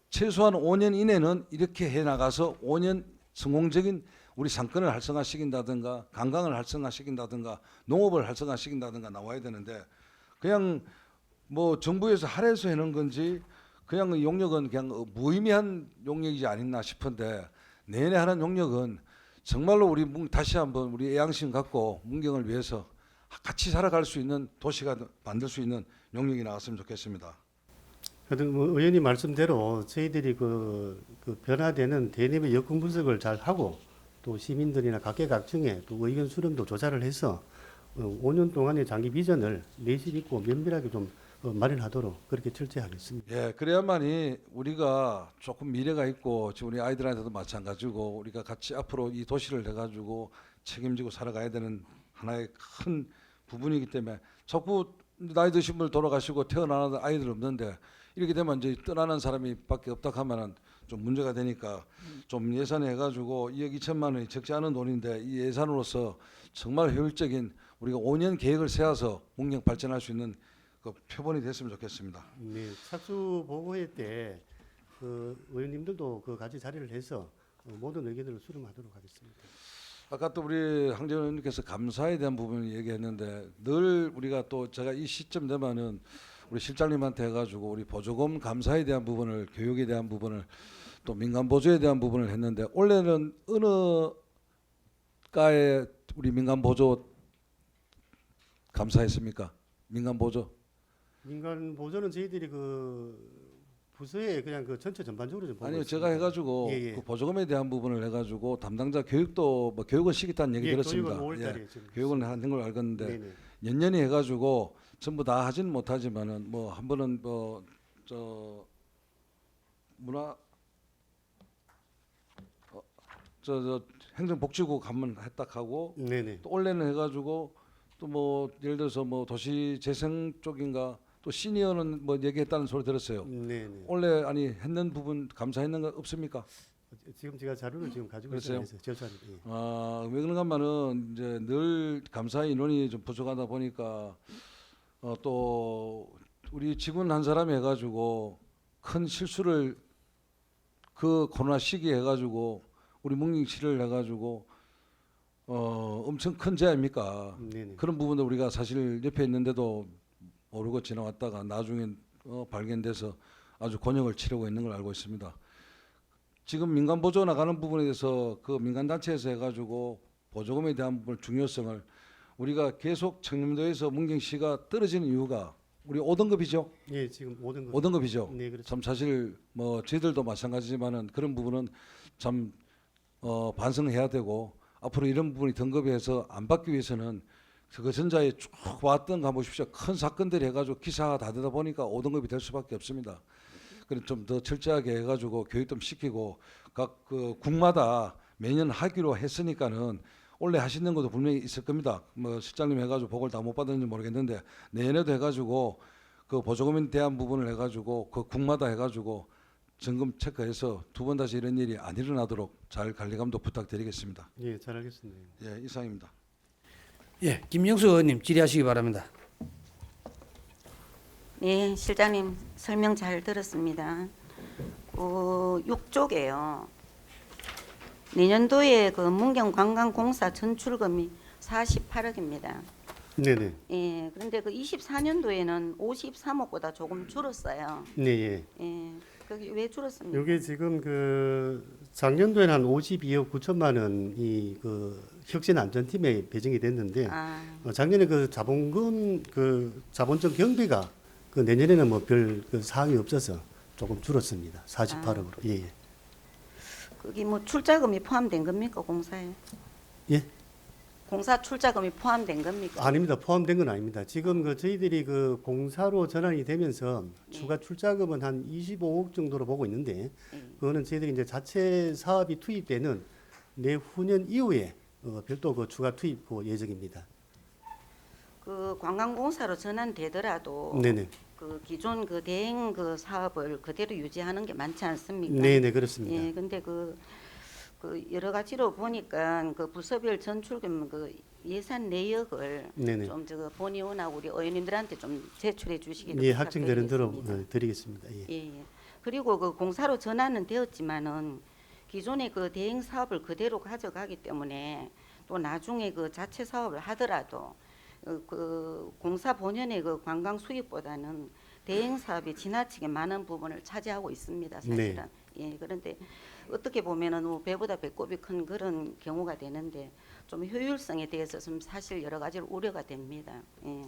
최소한 5년 이내는 이렇게 해나가서 5년 성공적인 우리 상권을 활성화시킨다든가 관광을 활성화시킨다든가 농업을 활성화시킨다든가 나와야 되는데 그냥 뭐 정부에서 할애해서 해놓은 건지 그냥 용역은 그냥 무의미한 용역이지 아니나 싶은데 내년에 하는 용역은 정말로 우리 다시 한번 우리 애양심 갖고 문경을 위해서 같이 살아갈 수 있는 도시가 만들 수 있는 용역이 나왔으면 좋겠습니다. 하여튼 뭐 의원님 말씀대로 저희들이 그 변화되는 대립의 여건 분석을 잘 하고 또 시민들이나 각계각층에 또 의견 수렴도 조사를 해서 5년 동안의 장기 비전을 내실 있고 면밀하게 좀 마련하도록 그렇게 철저하겠습니다. 예, 그래야만이 우리가 조금 미래가 있고 지금 우리 아이들한테도 마찬가지고 우리가 같이 앞으로 이 도시를 해가지고 책임지고 살아가야 되는 하나의 큰 부분이기 때문에 자꾸 나이 드신 분 돌아가시고 태어나는 아이들 없는데 이렇게 되면 이제 떠나는 사람이 밖에 없다 하면은 좀 문제가 되니까 좀 예산에 해가지고 2억 2천만 원이 적지 않은 돈인데 이 예산으로서 정말 효율적인 우리가 5년 계획을 세워서 문경 발전할 수 있는 그 표본이 됐으면 좋겠습니다. 네, 착수 보고회 때 의원님들도 그 같이 자리를 해서 모든 의견들을 수렴하도록 하겠습니다. 아까 또 우리 황재원 의원님께서 감사에 대한 부분을 얘기했는데 늘 우리가 또 제가 이 시점 되면은 우리 실장님한테 해가지고 우리 보조금 감사에 대한 부분을 교육에 대한 부분을 또 민간 보조에 대한 부분을 했는데 올해는 어느 가에 우리 민간 보조 감사했습니까? 민간 보조? 민간 보조는 저희들이 그 부서에 그냥 그 전체 전반적으로 좀 보고 아니요, 있습니다. 제가 해가지고 예. 그 보조금에 대한 부분을 해가지고 담당자 교육도 뭐 교육은 시키다는 얘기 들었습니다. 교육은 5월달에 예, 지금 교육은 하는 걸 알겠는데 네네. 연년이 해가지고 전부 다 하지는 못하지만은 뭐 한 번은 뭐 저 문화 저 행정복지국 한번 했다 하고 네네. 또 올해는 해가지고 또 뭐 예를 들어서 뭐 도시재생 쪽인가 또 시니어는 뭐 얘기했다는 소리 들었어요. 네네. 올해 아니 했는 부분 감사했는 거 없습니까? 지금 제가 자료를 지금 가지고 그랬어요? 있어서 저자를 예. 왜 그런가 하면은 이제 늘 감사 인원이 좀 부족하다 보니까 또 우리 직원 한 사람이 해가지고 큰 실수를 그 코로나 시기에 해가지고 우리 문경시를 해가지고 엄청 큰 죄 아닙니까? 네네. 그런 부분도 우리가 사실 옆에 있는데도 모르고 지나왔다가 나중에 발견돼서 아주 곤욕을 치르고 있는 걸 알고 있습니다. 지금 민간 보조 나가는 부분에 대해서 그 민간 단체에서 해가지고 보조금에 대한 부분 중요성을 우리가 계속 청렴도에서 문경시가 떨어지는 이유가 우리 5등급이죠. 예, 지금 5등급. 5등급이죠. 네, 그렇죠. 참 사실 뭐 저희들도 마찬가지지만은 그런 부분은 참 반성해야 되고 앞으로 이런 부분이 등급에서 안 받기 위해서는 그 전자에 쭉 왔던 가 보십시오. 큰 사건들이 해가지고 기사가 다 되다 보니까 5등급이 될 수밖에 없습니다. 그래서 좀 더 철저하게 해가지고 교육 좀 시키고 각 그 국마다 매년 하기로 했으니까는 원래 하시는 것도 분명히 있을 겁니다. 뭐 실장님 해가지고 보고를 다 못 받았는지 모르겠는데 내년에도 해가지고 그 보조금에 대한 부분을 해가지고 그 국마다 해가지고 점검 체크해서 두 번 다시 이런 일이 안 일어나도록 잘 관리 감독 부탁드리겠습니다. 예, 잘 알겠습니다. 예, 이상입니다. 예, 김영수 의원님 질의하시기 바랍니다. 네, 실장님 설명 잘 들었습니다. 6쪽에요. 내년도에 그 문경관광공사 전출금이 48억입니다. 네네. 예, 그런데 그 24년도에는 53억보다 조금 줄었어요. 네, 예. 예, 그게 왜 줄었습니까? 요게 지금 그 작년도에는 한 52억 9천만 원이 그 혁신 안전팀에 배정이 됐는데 작년에 그 자본금 그 자본적 경비가 그 내년에는 뭐 별 그 사항이 없어서 조금 줄었습니다. 48억으로. 예, 예. 그게 뭐 출자금이 포함된 겁니까, 공사에? 예? 공사 출자금이 포함된 겁니까? 아닙니다. 포함된 건 아닙니다. 지금 그 저희들이 그 공사로 전환이 되면서 추가 출자금은 한 25억 정도로 보고 있는데 그거는 저희들이 이제 자체 사업이 투입되는 내후년 이후에 별도 그 추가 투입 그 예정입니다. 그 관광공사로 전환되더라도 네네. 그 기존 그 대행 그 사업을 그대로 유지하는 게 많지 않습니까? 네네 그렇습니다. 예, 근데 그 여러 가지로 보니까 그 부서별 전출금 그 예산 내역을 네네. 좀 저거 본의원하고 우리 의원님들한테 좀 제출해 주시기를 예, 확정되는 대로 부탁드리겠습니다. 드리겠습니다. 예. 예, 예. 그리고 그 공사로 전환은 되었지만은 기존의 그 대행 사업을 그대로 가져가기 때문에 또 나중에 그 자체 사업을 하더라도 그 공사 본연의 그 관광 수익보다는 대행 사업이 지나치게 많은 부분을 차지하고 있습니다. 사실은. 예, 그런데 어떻게 보면은 뭐 배보다 배꼽이 큰 그런 경우가 되는데 좀 효율성에 대해서 좀 사실 여러 가지로 우려가 됩니다. 예.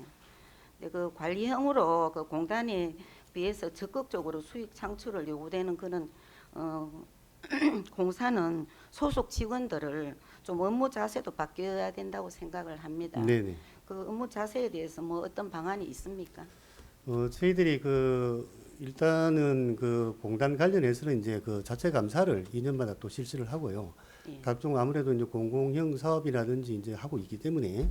근데 그 관리형으로 그 공단에 비해서 적극적으로 수익 창출을 요구되는 그런 공사는 소속 직원들을 좀 업무 자세도 바뀌어야 된다고 생각을 합니다. 네네. 그 업무 자세에 대해서 뭐 어떤 방안이 있습니까? 저희들이 그 일단은 그 공단 관련해서는 이제 그 자체 감사를 2년마다 또 실시를 하고요. 예. 각종 아무래도 이제 공공형 사업이라든지 이제 하고 있기 때문에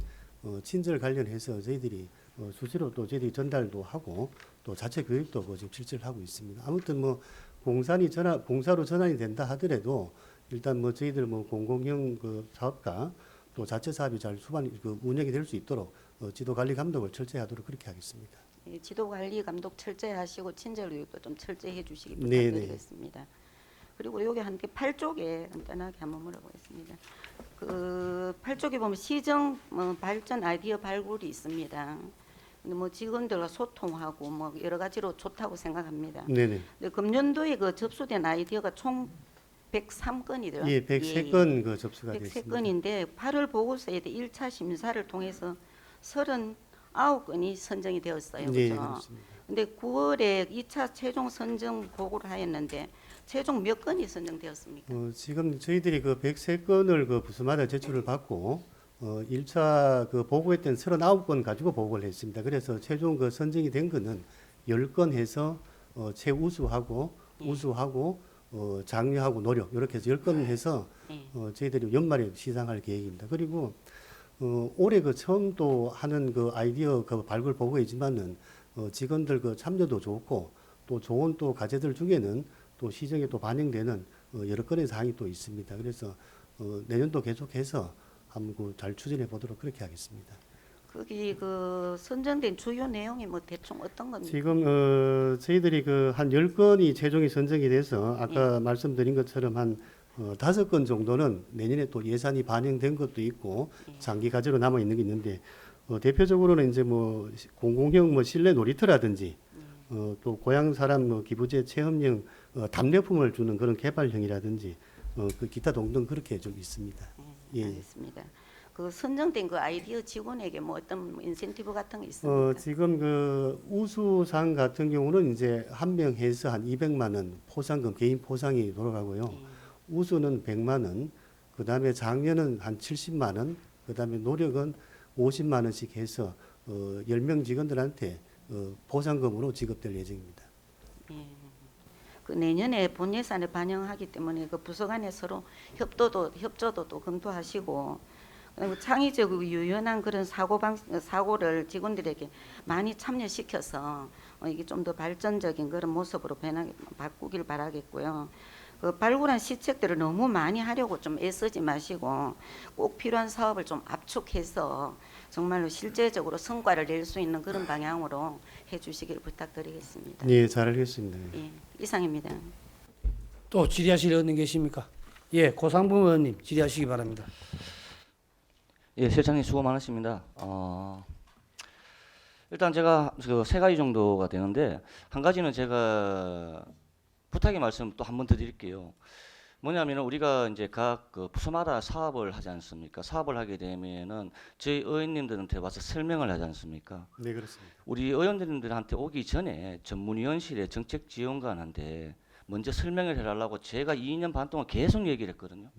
친절 관련해서 저희들이 수시로 또 저희들이 전달도 하고 또 자체 교육도 뭐 지금 실시를 하고 있습니다. 아무튼 뭐 공사로 전환이 된다 하더라도 일단 뭐 저희들 뭐 공공형 그 사업과 또 자체 사업이 잘 운영이 될 수 있도록 지도 관리 감독을 철저히 하도록 그렇게 하겠습니다. 예, 지도 관리 감독 철저히 하시고 친절 교육도 좀 철저히 해주시기 네네. 부탁드리겠습니다. 그리고 여기 한 8쪽에 간단하게 한번 물어보겠습니다. 그 8쪽에 보면 시정 발전 아이디어 발굴이 있습니다. 근데 뭐 직원들과 소통하고 뭐 여러 가지로 좋다고 생각합니다. 네네. 근데 금년도에 그 접수된 아이디어가 총 103건이더라고요. 예, 103건 그 접수가 됐습니다. 103건인데 8월 보고서에 1차 심사를 통해서 39건이 선정이 되었어요. 네, 그죠? 그렇습니다. 근데 9월에 2차 최종 선정 보고를 하였는데 최종 몇 건이 선정되었습니까? 지금 저희들이 그 103건을 그 부서마다 제출을 받고 1차 그 보고했던 39건 가지고 보고를 했습니다. 그래서 최종 그 선정이 된 거는 10건 해서 최우수하고 우수하고 장려하고 노력 이렇게 해서 10건 해서 저희들이 연말에 시상할 계획입니다. 그리고 올해 그 처음 또 하는 그 아이디어 그 발굴 보고이지만은 직원들 그 참여도 좋고 또 좋은 또 과제들 중에는 또 시정에 또 반영되는 여러 건의 사항이 또 있습니다. 그래서 내년도 계속해서 한번 잘 추진해 보도록 그렇게 하겠습니다. 거기 그 선정된 주요 내용이 뭐 대충 어떤 겁니까? 지금 저희들이 그 한 10건이 최종이 선정이 돼서 아까 말씀드린 것처럼 한 5건 정도는 내년에 또 예산이 반영된 것도 있고 장기 과제로 남아 있는 게 있는데 대표적으로는 이제 뭐 공공형 뭐 실내 놀이터라든지 또 고향 사람 기부제 체험형 답례품을 주는 그런 개발형이라든지 그 기타 등등 그렇게 좀 있습니다. 예. 알겠습니다. 그 선정된 그 아이디어 직원에게 뭐 어떤 인센티브 같은 게 있습니까? 지금 그 우수상 같은 경우는 이제 한 명 해서 한 200만 원 포상금 개인 포상이 돌아가고요. 우수는 100만 원, 그다음에 장려는 한 70만 원, 그다음에 노력은 50만 원씩 해서 10명 직원들한테 보상금으로 지급될 예정입니다. 예. 그 내년에 본 예산에 반영하기 때문에 그 부서 간에 서로 협조도 또 검토하시고 창의적이고 유연한 그런 사고를 직원들에게 많이 참여시켜서 이게 좀 더 발전적인 그런 모습으로 바꾸길 바라겠고요. 그 발굴한 시책들을 너무 많이 하려고 좀 애쓰지 마시고 꼭 필요한 사업을 좀 압축해서 정말로 실제적으로 성과를 낼 수 있는 그런 방향으로 해주시길 부탁드리겠습니다. 네, 잘 알겠습니다. 예, 이상입니다. 또 질의하실 의원님 계십니까? 예, 고상범 의원님 질의하시기 바랍니다. 예, 실장님 수고 많으십니다. 일단 제가 그 세 가지 정도가 되는데 한 가지는 제가 부탁의 말씀 또 한 번 드릴게요. 뭐냐면 우리가 이제 각 그 부서마다 사업을 하지 않습니까? 사업을 하게 되면은 저희 의원님들한테 와서 설명을 하지 않습니까? 네, 그렇습니다. 우리 의원님들한테 오기 전에 전문위원실의 정책지원관한테 먼저 설명을 해달라고 제가 2년 반 동안 계속 얘기를 했거든요.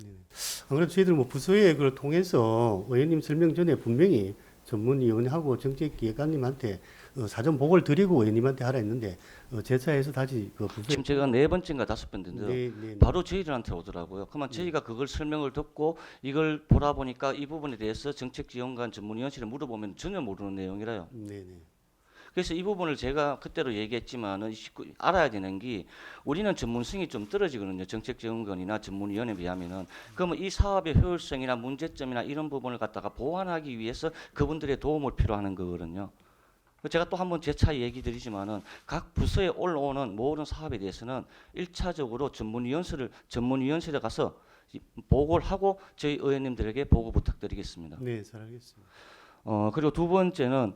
아무래도 저희들 뭐 부서에 그걸 통해서 의원님 설명 전에 분명히 전문위원하고 정책기획관님한테 사전 보고를 드리고 의원님한테 하라 했는데 재차해서 다시 그 부서에 지금 제가 4번째인가 5번 됐는데 네. 바로 저희들한테 오더라고요. 그러면 저희가 그걸 설명을 듣고 이걸 보라 보니까 이 부분에 대해서 정책지원관 전문위원실에 물어보면 전혀 모르는 내용이라요. 네. 그래서 이 부분을 제가 그때로 얘기했지만은 알아야 되는 게 우리는 전문성이 좀 떨어지거든요. 정책지원관이나 전문위원회에 비하면은. 그러면 이 사업의 효율성이나 문제점이나 이런 부분을 갖다가 보완하기 위해서 그분들의 도움을 필요하는 거거든요. 제가 또 한번 재차 얘기 드리지만은 각 부서에 올라오는 모든 사업에 대해서는 1차적으로 전문위원실에 가서 보고를 하고 저희 의원님들에게 보고 부탁드리겠습니다. 네, 잘 알겠습니다. 그리고 두 번째는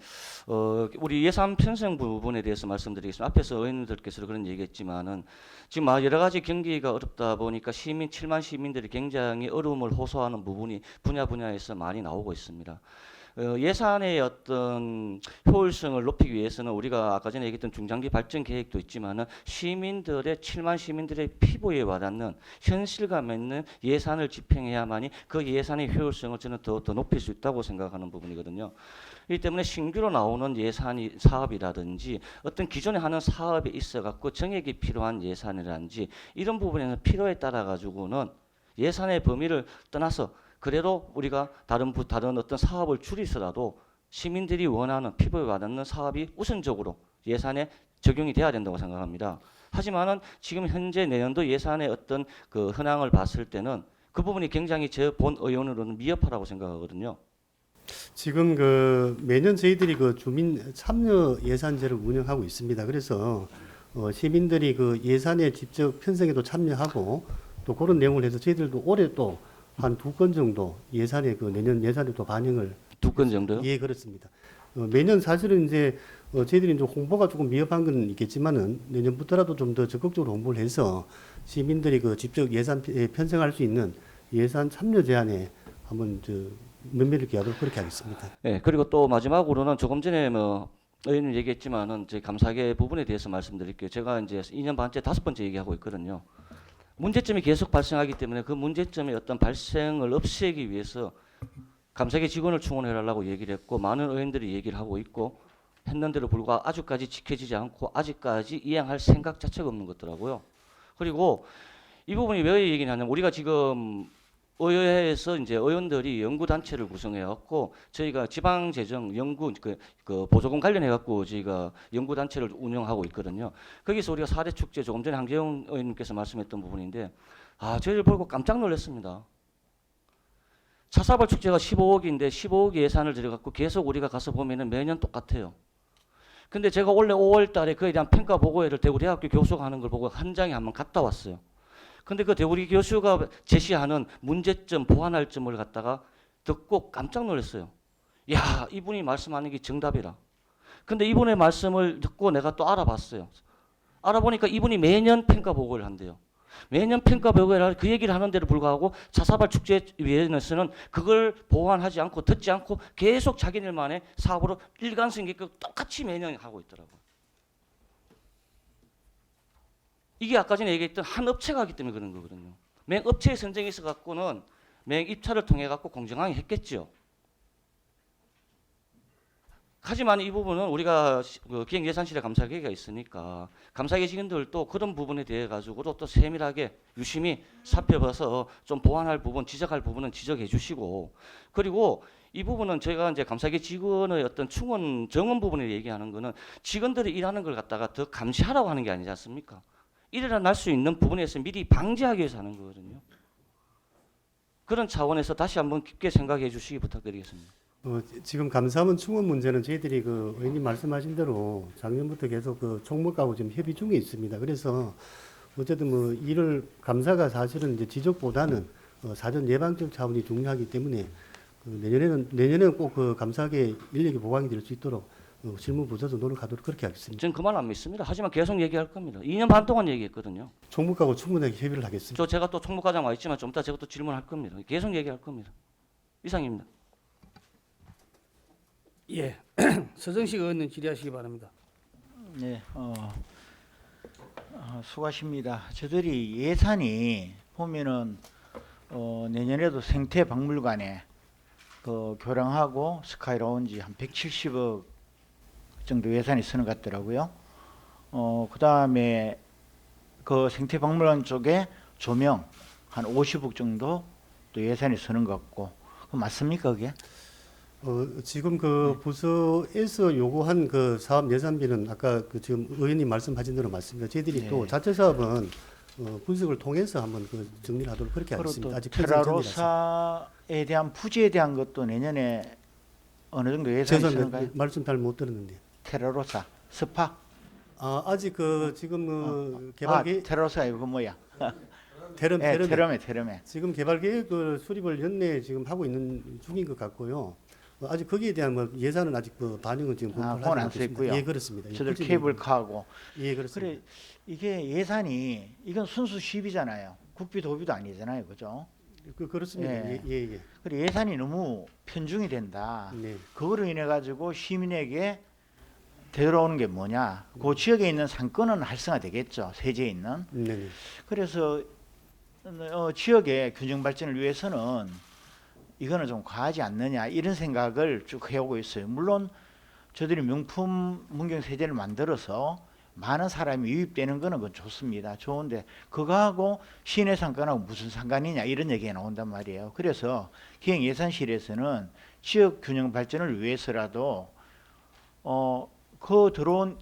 우리 예산 편성 부분에 대해서 말씀드리겠습니다. 앞에서 의원님들께서 그런 얘기했지만은 지금 여러 가지 경기가 어렵다 보니까 7만 시민들이 굉장히 어려움을 호소하는 부분이 분야에서 많이 나오고 있습니다. 예산의 어떤 효율성을 높이기 위해서는 우리가 아까 전에 얘기했던 중장기 발전 계획도 있지만은 7만 시민들의 피부에 와닿는 현실감 있는 예산을 집행해야만이 그 예산의 효율성을 저는 더 높일 수 있다고 생각하는 부분이거든요. 이 때문에 신규로 나오는 사업이라든지 어떤 기존에 하는 사업에 있어 갖고 정액이 필요한 예산이라든지 이런 부분에는 필요에 따라 가지고는 예산의 범위를 떠나서 그래도 우리가 다른 어떤 사업을 줄이서라도 시민들이 원하는 피부에 와닿는 사업이 우선적으로 예산에 적용이 돼야 된다고 생각합니다. 하지만은 지금 현재 내년도 예산의 어떤 그 현황을 봤을 때는 그 부분이 굉장히 제 본 의원으로는 미흡하다고 생각하거든요. 지금 매년 저희들이 주민 참여 예산제를 운영하고 있습니다. 그래서 시민들이 예산에 직접 편성에도 참여하고 또 그런 내용을 해서 저희들도 올해 또 한 2건 정도 예산에 내년 예산에 또 반영을 2건 정도요? 예, 그렇습니다. 매년 사실은 이제 저희들이 이제 홍보가 조금 미흡한 건 있겠지만은 내년부터라도 좀 더 적극적으로 홍보를 해서 시민들이 직접 예산 편성할 수 있는 예산 참여 제안에 한번 면밀히 기하도록 그렇게 하겠습니다. 네, 그리고 또 마지막으로는 조금 전에 의원님 얘기했지만은 제 감사계 부분에 대해서 말씀드릴게요. 제가 이제 2년 반째 5번째 얘기하고 있거든요. 문제점이 계속 발생하기 때문에 그 문제점의 어떤 발생을 없애기 위해서 감사계 직원을 충원해달라고 얘기를 했고 많은 의원들이 얘기를 하고 있고 했는데도 불구하고 아직까지 지켜지지 않고 아직까지 이행할 생각 자체가 없는 것더라고요. 그리고 이 부분이 왜 얘기냐면 우리가 지금 의회에서 이제 의원들이 연구단체를 구성해갖고 저희가 지방재정 연구 그 보조금 관련해갖고 저희가 연구단체를 운영하고 있거든요. 거기서 우리가 4대 축제 조금 전에 한재용 의원님께서 말씀했던 부분인데 저희를 보고 깜짝 놀랐습니다. 차사발 축제가 15억인데 15억 예산을 들여갖고 계속 우리가 가서 보면은 매년 똑같아요. 근데 제가 원래 5월 달에 그에 대한 평가 보고회를 대구대학교 교수가 하는 걸 보고 현장에 한번 갔다 왔어요. 근데 그 대구리 교수가 제시하는 문제점, 보완할 점을 갖다가 듣고 깜짝 놀랐어요. 야, 이분이 말씀하는 게 정답이라. 근데 이분의 말씀을 듣고 내가 또 알아봤어요. 알아보니까 이분이 매년 평가 보고를 한대요. 매년 평가 보고를 그 얘기를 하는데도 불구하고 자사발 축제위원회에서는 그걸 보완하지 않고 듣지 않고 계속 자기들만의 사업으로 일관성 있게 똑같이 매년 하고 있더라고요. 이게 아까 전에 얘기했던 한 업체가 하기 때문에 그런 거거든요. 맹 업체의 선정이 있어 갖고는 맹 입찰을 통해 갖고 공정하게 했겠죠. 하지만 이 부분은 우리가 그 기획예산실에 감사계획이 있으니까 감사계 직원들도 그런 부분에 대해 가지고도 또 세밀하게 유심히 살펴봐서 좀 보완할 부분, 지적할 부분은 지적해 주시고, 그리고 이 부분은 저희가 이제 감사계 직원의 어떤 충원 정원 부분을 얘기하는 거는 직원들이 일하는 걸 갖다가 더 감시하라고 하는 게 아니지 않습니까? 일어날 수 있는 부분에서 미리 방지하기 위해서 하는 거거든요. 그런 차원에서 다시 한번 깊게 생각해 주시기 부탁드리겠습니다. 지금 감사원 충원 문제는 저희들이 그 의원님 말씀하신 대로 작년부터 계속 그 총무과하고 지금 협의 중에 있습니다. 그래서 어쨌든 뭐 이를 감사가 사실은 이제 지적보다는 사전 예방적 차원이 중요하기 때문에 내년에는 꼭 그 감사계 인력이 보강이 될 수 있도록 실무 부서도 노력하도록 그렇게 하겠습니다. 저는 그 말 안 믿습니다. 하지만 계속 얘기할 겁니다. 2년 반 동안 얘기했거든요. 총무과하고 충분하게 협의를 하겠습니다. 제가 또 총무과장 와 있지만 좀 이따 제가 또 질문할 겁니다. 계속 얘기할 겁니다. 이상입니다. 예, 서정식 의원님 질의하시기 바랍니다. 네, 수고하십니다. 저들이 예산이 보면은 내년에도 생태박물관에 그 교량하고 스카이라운지 한 170억 정도 예산이 쓰는 것 같더라고요. 그 다음에 그 생태박물관 쪽에 조명 한 50억 정도 또 예산이 쓰는 것 같고, 그 맞습니까 그게? 지금 그 부서에서 요구한 그 사업 예산비는 아까 그 지금 의원님 말씀하신 대로 맞습니다. 저희들이 네. 또 자체 사업은 분석을 통해서 한번 그 정리를 하도록 그렇게 하겠습니다. 아직 테라로사에 대한 부지에 대한 것도 내년에 어느 정도 예산이 쓰는가요? 말씀 잘 못 들었는데. 테라로사, 스파? 아직 그 지금 개발 계획 테라로사 이거 뭐야? 테럼에. 지금 개발 계획 수립을 연내에 지금 하고 있는 중인 것 같고요. 아직 거기에 대한 뭐 예산은 아직 그 반영은 지금 그건 안 쓰였고요. 예, 그렇습니다. 저들 케이블카하고. 예, 그렇습니다. 그래 이게 예산이 이건 순수 시비잖아요. 국비 도비도 아니잖아요, 그죠? 그렇습니다. 예. 그래 예산이 너무 편중이 된다. 네. 그거로 인해 가지고 시민에게 되돌아오는 게 뭐냐? 그 지역에 있는 상권은 활성화되겠죠. 세제에 있는. 네. 그래서 지역의 균형 발전을 위해서는 이거는 좀 과하지 않느냐 이런 생각을 쭉 해오고 있어요. 물론 저들이 명품 문경 세제를 만들어서 많은 사람이 유입되는 거는 그건 좋습니다. 좋은데 그거하고 시내 상권하고 무슨 상관이냐 이런 얘기가 나온단 말이에요. 그래서 기획예산실에서는 지역 균형 발전을 위해서라도 그 들어온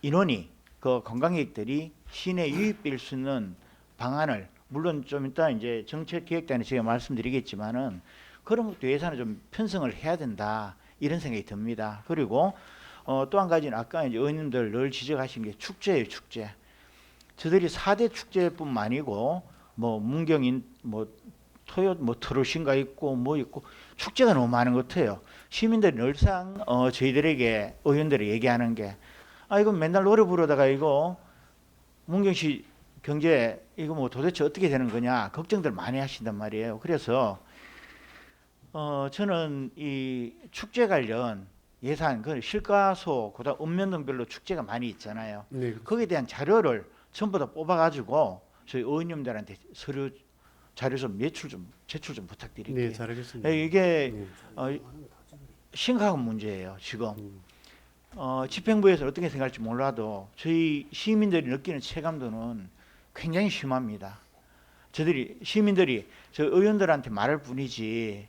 인원이 그 관광객들이 시내에 유입될 수 있는 방안을 물론 좀 이따 이제 정책기획단에 제가 말씀드리겠지만은 그런 것도 예산을 좀 편성을 해야 된다 이런 생각이 듭니다. 그리고 또 한 가지는 아까 이제 의원님들 늘 지적하신 게 축제예요, 축제. 저들이 4대 축제뿐만 아니고 뭐 문경인 뭐 토요 뭐 트롯인가 있고 뭐 있고 축제가 너무 많은 것 같아요. 시민들이 늘상 저희들에게 의원들이 얘기하는 게 이거 맨날 노래 부르다가 이거 문경시 경제 이거 뭐 도대체 어떻게 되는 거냐 걱정들 많이 하신단 말이에요. 그래서 저는 이 축제 관련 예산 그 실과소 그다음 읍면동별로 축제가 많이 있잖아요. 네. 거기에 대한 자료를 전부 다 뽑아가지고 저희 의원님들한테 서류 자료 좀 제출 좀 부탁드릴게요. 네, 잘하겠습니다. 이게 심각한 문제예요. 지금 집행부에서 어떻게 생각할지 몰라도 저희 시민들이 느끼는 체감도는 굉장히 심합니다. 시민들이 저 의원들한테 말할 뿐이지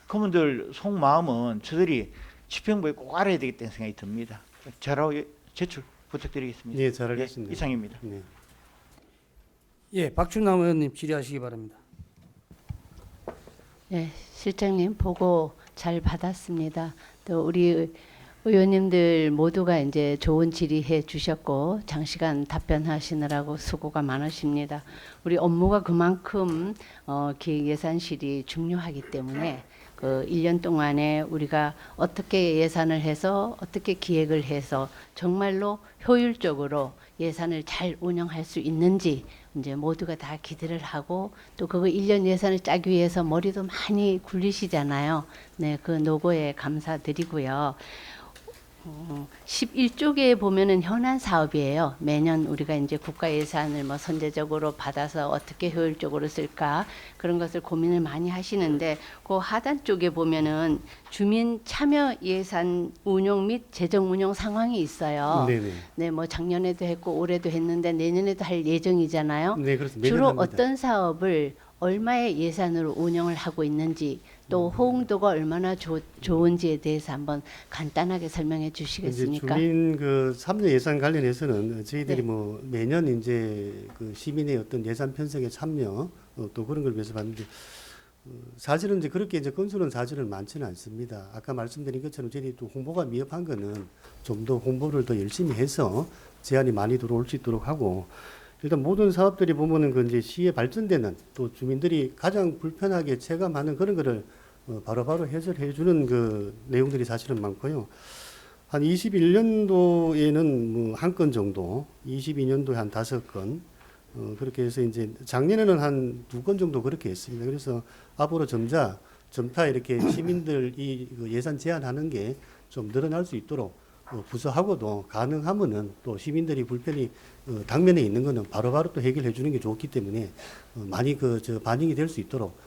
그분들 속마음은 저들이 집행부에 꼭 알아야 되겠다는 생각이 듭니다. 자료 제출 부탁드리겠습니다. 예, 잘하겠습니다. 이상입니다. 네. 예, 박준남 의원님 질의하시기 바랍니다. 네, 실장님 보고 잘 받았습니다. 또 우리 의원님들 모두가 이제 좋은 질의해 주셨고 장시간 답변하시느라고 수고가 많으십니다. 우리 업무가 그만큼 기획예산실이 중요하기 때문에 그 1년 동안에 우리가 어떻게 예산을 해서 어떻게 기획을 해서 정말로 효율적으로 예산을 잘 운영할 수 있는지 이제 모두가 다 기대를 하고 또 그거 1년 예산을 짜기 위해서 머리도 많이 굴리시잖아요. 네, 그 노고에 감사드리고요. 11쪽에 보면은 현안 사업이에요. 매년 우리가 이제 국가 예산을 뭐 선제적으로 받아서 어떻게 효율적으로 쓸까 그런 것을 고민을 많이 하시는데 그 하단 쪽에 보면은 주민 참여 예산 운용 및 재정 운용 상황이 있어요. 네네. 네, 뭐 작년에도 했고 올해도 했는데 내년에도 할 예정이잖아요. 네, 그렇습니다. 주로 매년 합니다. 어떤 사업을 얼마의 예산으로 운영을 하고 있는지 또 호응도가 얼마나 좋은지에 대해서 한번 간단하게 설명해 이제 주시겠습니까? 주민 그 참여 예산 관련해서는 저희들이 네. 뭐 매년 이제 그 시민의 어떤 예산 편성에 참여 또 그런 걸 위해서 봤는데 사실은 이제 그렇게 이제 건수는 사실은 많지는 않습니다. 아까 말씀드린 것처럼 저희들이 또 홍보가 미흡한 거는 좀 더 홍보를 더 열심히 해서 제안이 많이 들어올 수 있도록 하고 일단 모든 사업들이 보면은 그 이제 시에 발전되는 또 주민들이 가장 불편하게 체감하는 그런 거를 바로바로 해결해 주는 그 내용들이 사실은 많고요. 한 21년도에는 뭐 한 건 정도, 22년도에 한 5건, 그렇게 해서 이제 작년에는 한 2건 정도 그렇게 했습니다. 그래서 앞으로 점차 이렇게 시민들이 그 예산 제한하는 게 좀 늘어날 수 있도록 부서하고도 가능하면은 또 시민들이 불편이 당면에 있는 거는 바로바로 또 해결해 주는 게 좋기 때문에 많이 반영이 될 수 있도록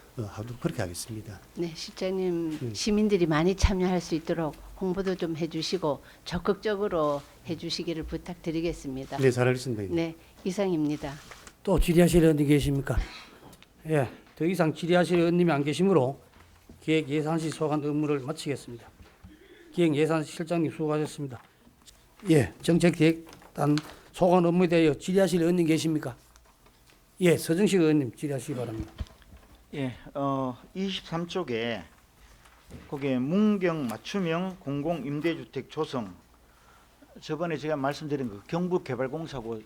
그렇게 하겠습니다. 네, 실장님 시민들이 많이 참여할 수 있도록 홍보도 좀 해주시고 적극적으로 해주시기를 부탁드리겠습니다. 네, 잘하겠습니다. 네, 이상입니다. 또 질의하실 의원님 계십니까? 예, 더 이상 질의하실 의원님이 안 계시므로 기획예산실 소관 업무를 마치겠습니다. 기획예산실장님 수고하셨습니다. 예, 정책기획단 소관 업무에 대하여 질의하실 의원님 계십니까? 예, 서정식 의원님 질의하시기 바랍니다. 예, 23쪽에 거기에 문경 맞춤형 공공 임대주택 조성 저번에 제가 말씀드린 그 경북개발공사고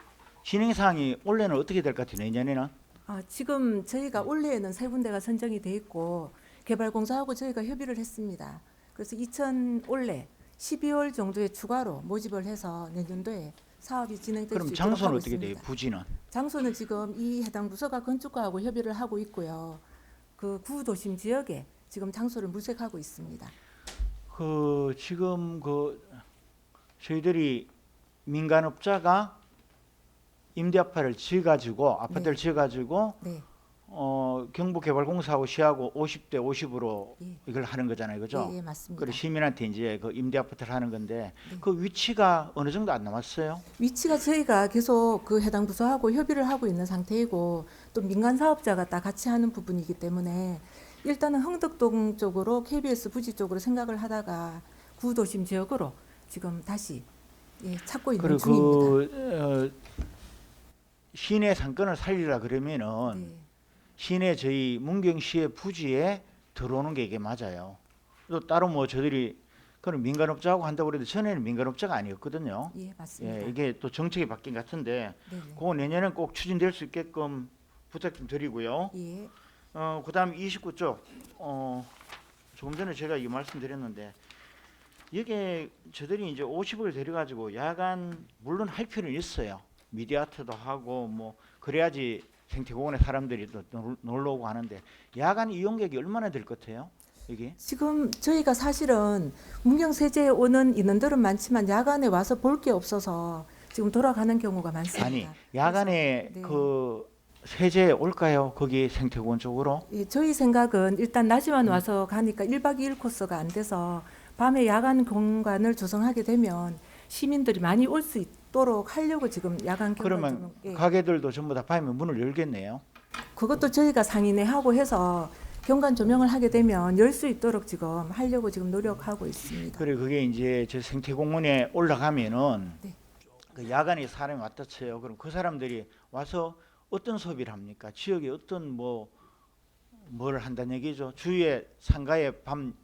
진행 사항이 올해는 어떻게 될 것 같아요? 내년에는? 지금 저희가 올해에는 세 군데가 선정이 돼 있고 개발공사하고 저희가 협의를 했습니다. 그래서 올해 12월 정도에 추가로 모집을 해서 내년도에 사업이 진행될 수 그럼 있도록 장소는 하고 어떻게 돼요? 있습니다. 부지는? 장소는 지금 이 해당 부서가 건축가하고 협의를 하고 있고요. 그 구도심 지역에 지금 장소를 물색하고 있습니다. 그 지금 그 저희들이 민간업자가 임대 아파트를 네. 지어가지고 네, 경북개발공사하고 시하고 50대 50으로 예. 이걸 하는 거잖아요, 그죠? 예, 맞습니다. 그리고 시민한테 이제 그 임대 아파트를 하는 건데 네. 그 위치가 어느 정도 안 남았어요? 위치가 저희가 계속 그 해당 부서하고 협의를 하고 있는 상태이고 또 민간 사업자가 다 같이 하는 부분이기 때문에 일단은 흥덕동 쪽으로 KBS 부지 쪽으로 생각을 하다가 구도심 지역으로 지금 다시 찾고 있는 중입니다. 그리고 시내 상권을 살리라 그러면은 네. 시내 저희 문경시의 부지에 들어오는 게 이게 맞아요. 또 따로 뭐 저들이 그런 민간업자하고 한다고 그래도 전에는 민간업자가 아니었거든요. 예, 맞습니다. 예, 이게 또 정책이 바뀐 것 같은데 네네. 그거 내년엔 꼭 추진될 수 있게끔 부탁 좀 드리고요. 예. 그다음 29쪽 조금 전에 제가 이 말씀드렸는데 이게 저들이 이제 50을 들여가지고 야간 물론 할 필요는 있어요. 미디어아트도 하고 뭐 그래야지 생태공원에 사람들이 또 놀러 오고 하는데 야간 이용객이 얼마나 될 것 같아요? 이게 지금 저희가 사실은 문경세제에 오는 인원들은 많지만 야간에 와서 볼 게 없어서 지금 돌아가는 경우가 많습니다. 아니 야간에 그래서, 네. 그 세제에 올까요? 거기 생태공원 쪽으로? 예, 저희 생각은 일단 낮에만 와서 가니까 1박 2일 코스가 안 돼서 밤에 야간 공간을 조성하게 되면 시민들이 많이 올 수 있도록 하려고 지금 야간 그러면 경관 가게들도 전부 다 밤에 문을 열겠네요. 그것도 저희가 상인회하고 해서 경관 조명을 하게 되면 열 수 있도록 지금 하려고 지금 노력하고 있습니다. 그래 그게 이제 저 생태공원에 올라가면은 네. 그 야간에 사람이 왔다 쳐요. 그럼 그 사람들이 와서 어떤 소비를 합니까? 지역에 어떤 뭘 한다는 얘기죠. 주위에 상가에 밤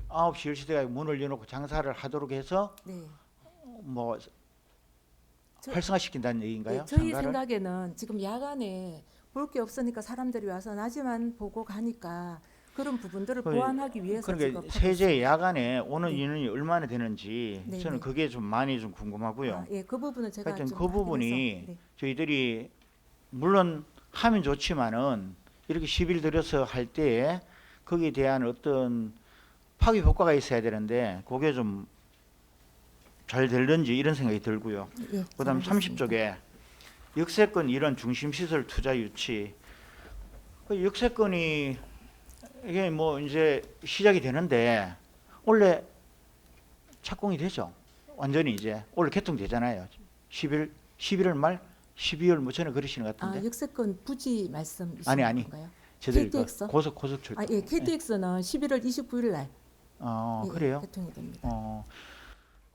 9시 10시 돼가 문을 여놓고 장사를 하도록 해서 네. 뭐 저- 활성화시킨다는 얘기인가요? 네, 저희 상가를? 생각에는 지금 야간에 볼 게 없으니까 사람들이 와서 낮에만 보고 가니까 그런 부분들을 그- 보완하기 위해서 그러니까 지금 세제 야간에 오는 네. 인원이 얼마나 되는지 네, 저는 네. 그게 좀 많이 좀 궁금하고요. 예, 그 부분은 제가 하여튼 좀 그 부분이 확인해서, 네. 저희들이 물론 하면 좋지만은 이렇게 시비를 들여서 할 때에 거기에 대한 어떤 파괴 효과가 있어야 되는데 그게 좀 잘 될는지 이런 생각이 들고요. 예, 그다음 잘 알겠습니다. 30쪽에 역세권 이런 중심시설 투자 유치. 그 역세권이 이게 뭐 이제 시작이 되는데 원래 착공이 되죠. 완전히 이제 원래 개통되잖아요. 11월 말 12월 뭐 전에 그러시는 것 같은데. 역세권 부지 말씀이신 아니. 건가요? 저희들이 그 KTX? 고속 출도. 예, KTX는 11월 29일 날 그래요? 개통이 됩니다.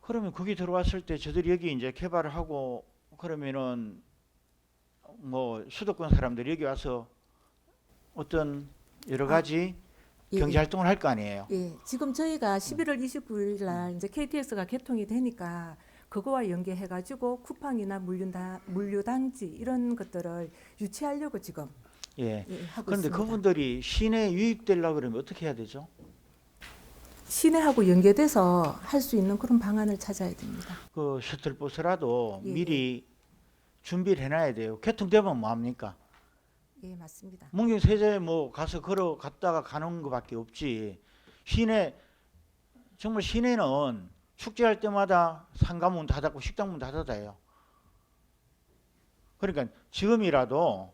그러면 거기 들어왔을 때 저들이 여기 이제 개발을 하고 그러면은 뭐 수도권 사람들이 여기 와서 어떤 여러 가지 예, 경제 예. 활동을 할 거 아니에요. 예, 지금 저희가 11월 29일 날 이제 KTX가 개통이 되니까 그거와 연계해가지고 쿠팡이나 물류단지 이런 것들을 유치하려고 지금 예. 하고 그런데 있습니다. 그분들이 시내에 유입되려고 그러면 어떻게 해야 되죠? 시내하고 연계돼서 할 수 있는 그런 방안을 찾아야 됩니다. 그 셔틀버스라도 예, 미리 준비를 해놔야 돼요. 개통되면 뭐 합니까? 예, 맞습니다. 문경 세제 뭐 가서 걸어갔다가 가는 것밖에 없지. 시내 정말 시내는 축제할 때마다 상가 문 닫았고 식당 문 닫아요. 그러니까 지금이라도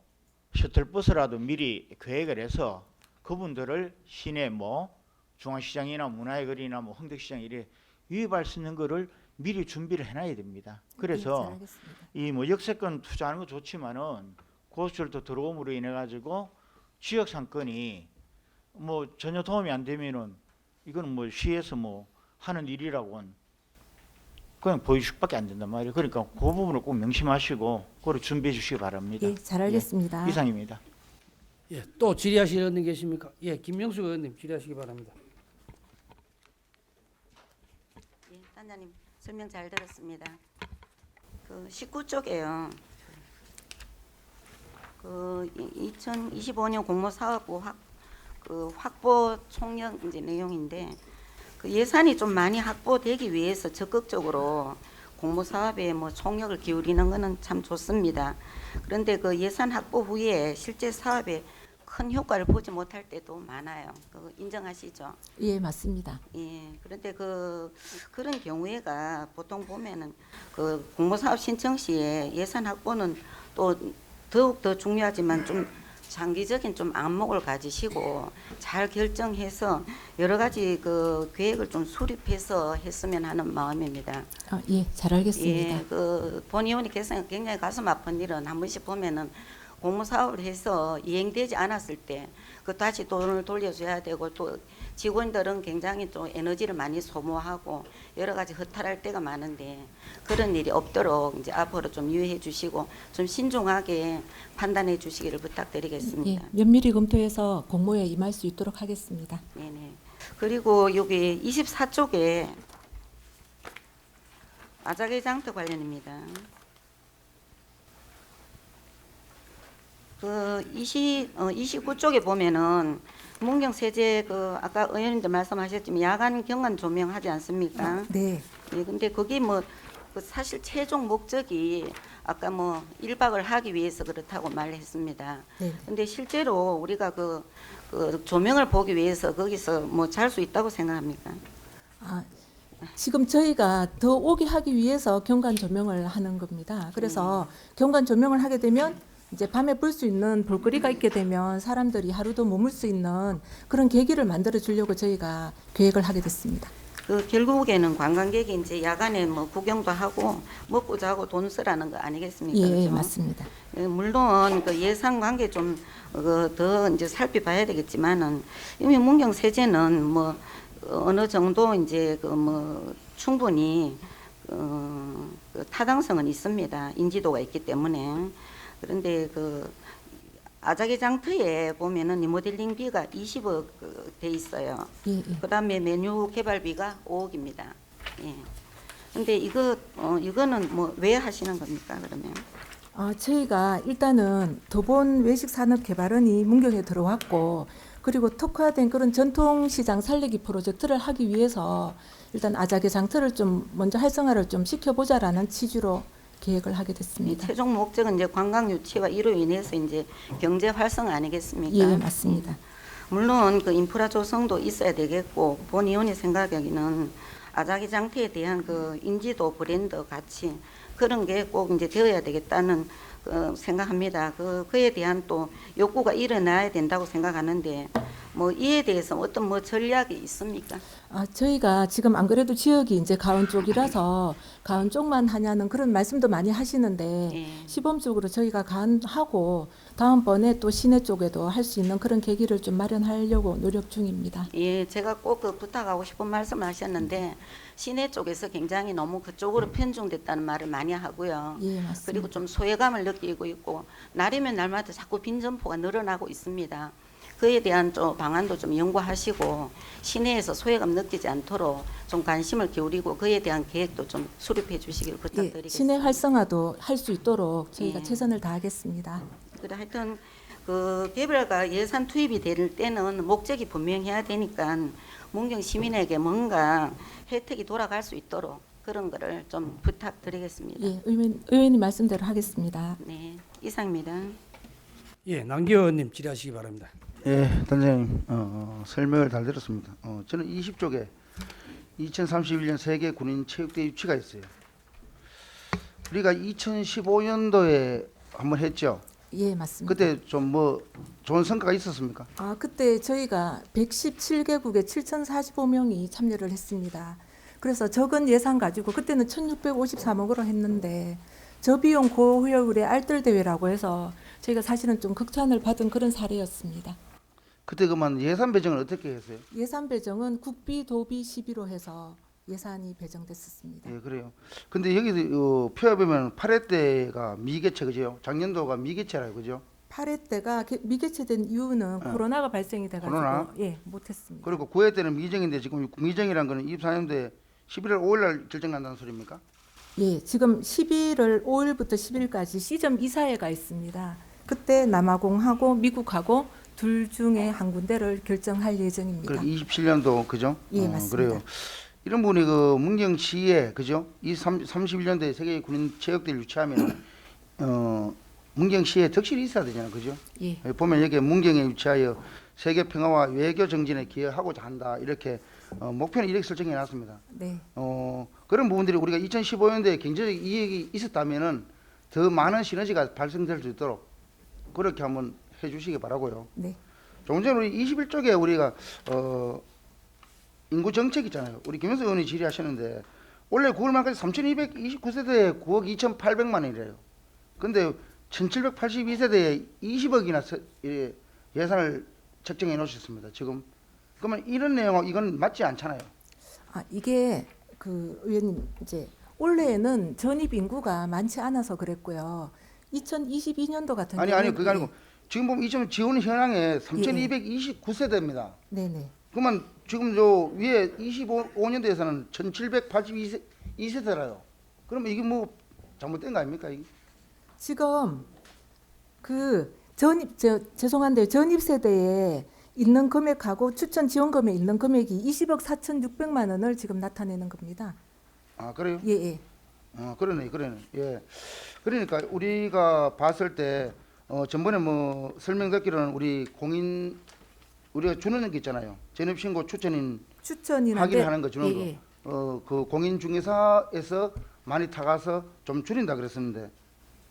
셔틀버스라도 미리 계획을 해서 그분들을 시내 뭐 중앙시장이나 문화의 거리나 뭐 홍대시장 이래 유입할 수 있는 거를 미리 준비를 해놔야 됩니다. 예, 그래서 잘 알겠습니다. 이 뭐 역세권 투자하는 거 좋지만은 고속철도 들어옴으로 인해 가지고 지역 상권이 뭐 전혀 도움이 안 되면은 이거는 뭐 시에서 뭐 하는 일이라고는 그냥 보여줄밖에 안 된단 말이에요. 그러니까 그 부분을 꼭 명심하시고 그걸 준비해 주시기 바랍니다. 예, 잘 알겠습니다. 이상입니다. 예, 또 질의하실 의원님 계십니까? 예, 김명수 의원님 질의하시기 바랍니다. 예, 단장님 설명 잘 들었습니다. 그 19쪽에요. 그 2025년 공모사업부 확보 총력 이제 내용인데 그 예산이 좀 많이 확보되기 위해서 적극적으로 공모사업에 뭐 총력을 기울이는 것은 참 좋습니다. 그런데 그 예산 확보 후에 실제 사업에 큰 효과를 보지 못할 때도 많아요. 그거 인정하시죠? 예, 맞습니다. 예. 그런데 그런 경우에가 보통 보면은 그 공모사업 신청 시에 예산 확보는 또 더욱 더 중요하지만 좀 장기적인 좀 안목을 가지시고 잘 결정해서 여러 가지 그 계획을 좀 수립해서 했으면 하는 마음입니다. 예, 잘 알겠습니다. 예, 그 본 의원님께서 굉장히 가슴 아픈 일은 한 번씩 보면은 공모사업을 해서 이행되지 않았을 때 그 다시 돈을 돌려줘야 되고 또 직원들은 굉장히 또 에너지를 많이 소모하고 여러 가지 허탈할 때가 많은데 그런 일이 없도록 이제 앞으로 좀 유의해 주시고 좀 신중하게 판단해 주시기를 부탁드리겠습니다. 예, 면밀히 검토해서 공모에 임할 수 있도록 하겠습니다. 네네. 그리고 여기 24쪽에 아자개 장터 관련입니다. 그 29쪽에 보면은 문경 세제 그 아까 의원님도 말씀하셨지만 야간 경관 조명하지 않습니까? 네. 예, 근데 그게 뭐 그 사실 최종 목적이 아까 뭐 1박을 하기 위해서 그렇다고 말했습니다. 네. 근데 실제로 우리가 그 조명을 보기 위해서 거기서 뭐 잘 수 있다고 생각합니까? 지금 저희가 더 오게 하기 위해서 경관 조명을 하는 겁니다. 그래서 경관 조명을 하게 되면 이제 밤에 볼 수 있는 볼거리가 있게 되면 사람들이 하루도 머물 수 있는 그런 계기를 만들어 주려고 저희가 계획을 하게 됐습니다. 그 결국에는 관광객이 이제 야간에 뭐 구경도 하고 먹고 자고 돈 쓰라는 거 아니겠습니까? 예, 그죠? 맞습니다. 예, 물론 그 예산 관계 좀 더 이제 살펴봐야 되겠지만은 이미 문경 세제는 뭐 어느 정도 이제 그 뭐 충분히 그 타당성은 있습니다. 인지도가 있기 때문에. 그런데 그 아자개 장터에 보면은 리모델링비가 20억 돼 있어요. 예. 그다음에 메뉴 개발비가 5억입니다. 예. 근데 이거는 뭐 왜 하시는 겁니까, 그러면? 저희가 일단은 도본 외식 산업 개발원이 문경에 들어왔고 그리고 특화된 그런 전통시장 살리기 프로젝트를 하기 위해서 일단 아자개 장터를 좀 먼저 활성화를 좀 시켜보자라는 취지로 계획을 하게 됐습니다. 최종 목적은 이제 관광 유치와 이로 인해서 이제 경제 활성화 아니겠습니까? 예, 맞습니다. 물론 그 인프라 조성도 있어야 되겠고 본 의원이 생각하기는 아자기 장터에 대한 그 인지도 브랜드 가치 그런 게 꼭 이제 되어야 되겠다는 생각합니다. 그에 대한 또 욕구가 일어나야 된다고 생각하는데 뭐 이에 대해서 어떤 뭐 전략이 있습니까? 저희가 지금 안 그래도 지역이 이제 가온 쪽이라서 가온 쪽만 하냐는 그런 말씀도 많이 하시는데 예. 시범적으로 저희가 가온하고 다음번에 또 시내 쪽에도 할 수 있는 그런 계기를 좀 마련하려고 노력 중입니다. 예, 제가 꼭 그 부탁하고 싶은 말씀을 하셨는데 시내 쪽에서 굉장히 너무 그쪽으로 편중됐다는 말을 많이 하고요. 예, 맞습니다. 그리고 좀 소외감을 느끼고 있고 날이면 날마다 자꾸 빈 점포가 늘어나고 있습니다. 그에 대한 좀 방안도 좀 연구하시고 시내에서 소외감 느끼지 않도록 좀 관심을 기울이고 그에 대한 계획도 좀 수립해 주시길 부탁드리겠습니다. 예, 시내 활성화도 할 수 있도록 저희가 예. 최선을 다하겠습니다. 그래 하여튼 그 개별과 예산 투입이 될 때는 목적이 분명해야 되니까 문경 시민에게 뭔가 혜택이 돌아갈 수 있도록 그런 거를 좀 부탁드리겠습니다. 예, 의원님 말씀대로 하겠습니다. 네, 이상입니다. 예, 남기 의원님 질의하시기 바랍니다. 예, 단장님 설명을 잘 들었습니다. 저는 20쪽에 2031년 세계 군인 체육대 유치가 있어요. 우리가 2015년도에 한번 했죠. 예, 맞습니다. 그때 좀 뭐 좋은 성과가 있었습니까? 그때 저희가 117개국에 7,045명이 참여를 했습니다. 그래서 적은 예산 가지고 그때는 1,653억으로 했는데 저비용 고효율의 알뜰 대회라고 해서 저희가 사실은 좀 극찬을 받은 그런 사례였습니다. 그때 그만 예산 배정을 어떻게 했어요? 예산 배정은 국비, 도비, 시비로 해서 예산이 배정됐었습니다. 예, 그래요. 근데 여기 표에 보면 8회 때가 미개최 그죠? 작년도가 미개최라고 그죠? 8회 때가 미개최된 이유는 코로나가 발생이 돼가지고 코로나? 예, 못했습니다. 그리고 9회 때는 미정인데 지금 미정이란 거는 24년도에 11월 5일 날 결정한다는 소리입니까? 예, 지금 11월 5일부터 10일까지 시점 이사회가 있습니다. 그때 남아공하고 미국하고 둘 중에 한 군데를 결정할 예정입니다. 그리고 27년도 그죠? 예, 맞습니다. 그래요. 이런 분이 그 문경시에 그죠? 이 31년도에 세계 군인 체육대를 유치하면 문경시에 덕실이 있어야 되잖아요, 그죠? 예. 보면 여기 문경에 유치하여 세계 평화와 외교 정진에 기여하고자 한다 이렇게 목표는 이렇게 설정해 놨습니다. 네. 그런 부분들이 우리가 2015년도에 경제적 이익이 있었다면은 더 많은 시너지가 발생될 수 있도록 그렇게 한번 해주시기 바라고요. 네. 조금 전에 우리 21쪽에 우리가 인구 정책 있잖아요. 우리 김현수 의원이 질의하셨는데 원래 9월 말까지 3,229세대에 9억 2,800만 원이래요. 근데 1,782세대에 20억이나 예산을 책정해 놓으셨습니다. 지금 그러면 이런 내용은 이건 맞지 않잖아요. 이게 그 의원님 이제 올해는 전입 인구가 많지 않아서 그랬고요. 2022년도 같은 경우는 아니 그게 아니고 지금 보면 이 지원 현황에 3,229세대입니다. 네네. 그러면 지금 저 위에 25년도에서는 1,782세대라요. 그러면 이게 뭐 잘못된 거 아닙니까? 이게? 지금 그 죄송한데 전입 세대에 있는 금액하고 추천 지원금에 있는 금액이 20억 4,600만 원을 지금 나타내는 겁니다. 그래요? 예, 예. 그러네. 예. 그러니까 우리가 봤을 때 전번에 뭐 설명 듣기로는 우리 공인 우리가 주는 게 있잖아요. 전입 신고 추천이나 확인하는 거 주는 예. 거. 그 공인 중개사에서 많이 타가서 좀 줄인다 그랬었는데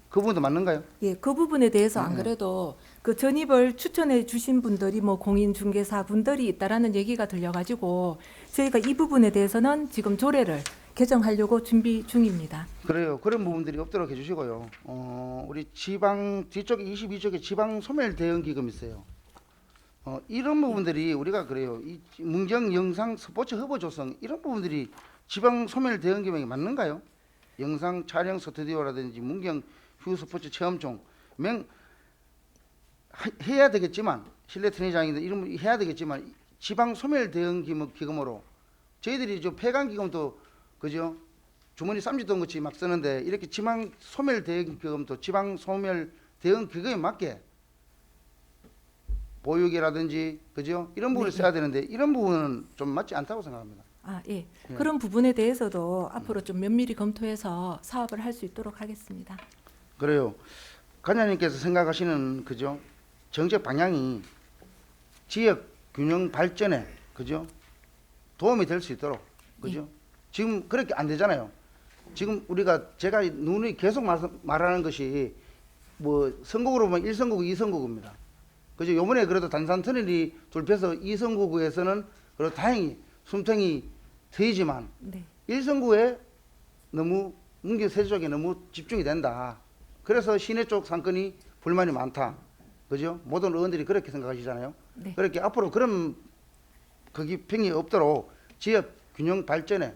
그 부분도 맞는가요? 예, 그 부분에 대해서 안 그래도 그 전입을 추천해 주신 분들이 뭐 공인 중개사 분들이 있다라는 얘기가 들려가지고 저희가 이 부분에 대해서는 지금 조례를 개정하려고 준비 중입니다. 그래요. 그런 부분들이 없도록 해주시고요. 우리 지방 뒤쪽에 22쪽에 지방 소멸 대응 기금 있어요. 이런 부분들이 우리가 그래요. 이 문경 영상 스포츠 허브 조성 이런 부분들이 지방 소멸 대응 기금이 맞는가요? 영상 촬영 스튜디오라든지 문경 휴 스포츠 체험종 해야 되겠지만 실내 트레이닝장인데 이런 거 해야 되겠지만 지방 소멸 대응 기금으로 저희들이 저 폐관 기금도 그죠? 주머니 쌈짓돈 같이 막 쓰는데 이렇게 지방 소멸 대응 기금도 지방 소멸 대응 기금에 맞게 보육이라든지 그죠? 이런 부분을 네, 써야 되는데 이런 부분은 좀 맞지 않다고 생각합니다. 아, 예. 예. 그런 부분에 대해서도 앞으로 좀 면밀히 검토해서 사업을 할 수 있도록 하겠습니다. 그래요. 관장님께서 생각하시는 그죠? 정책 방향이 지역 균형 발전에 그죠? 도움이 될 수 있도록 그죠? 지금 그렇게 안 되잖아요. 지금 제가 누누이 계속 말하는 것이 뭐 선거구로 보면 1선거구, 2선거구입니다. 그죠? 요번에 그래도 단산 터널이 돌펴서 2선거구에서는 그래도 다행히 숨통이 트이지만 네. 1선구에 너무 문경 세주 쪽에 너무 집중이 된다. 그래서 시내 쪽 상권이 불만이 많다. 그죠? 모든 의원들이 그렇게 생각하시잖아요. 네. 그렇게 앞으로 그런 거기 평이 없도록 지역 균형 발전에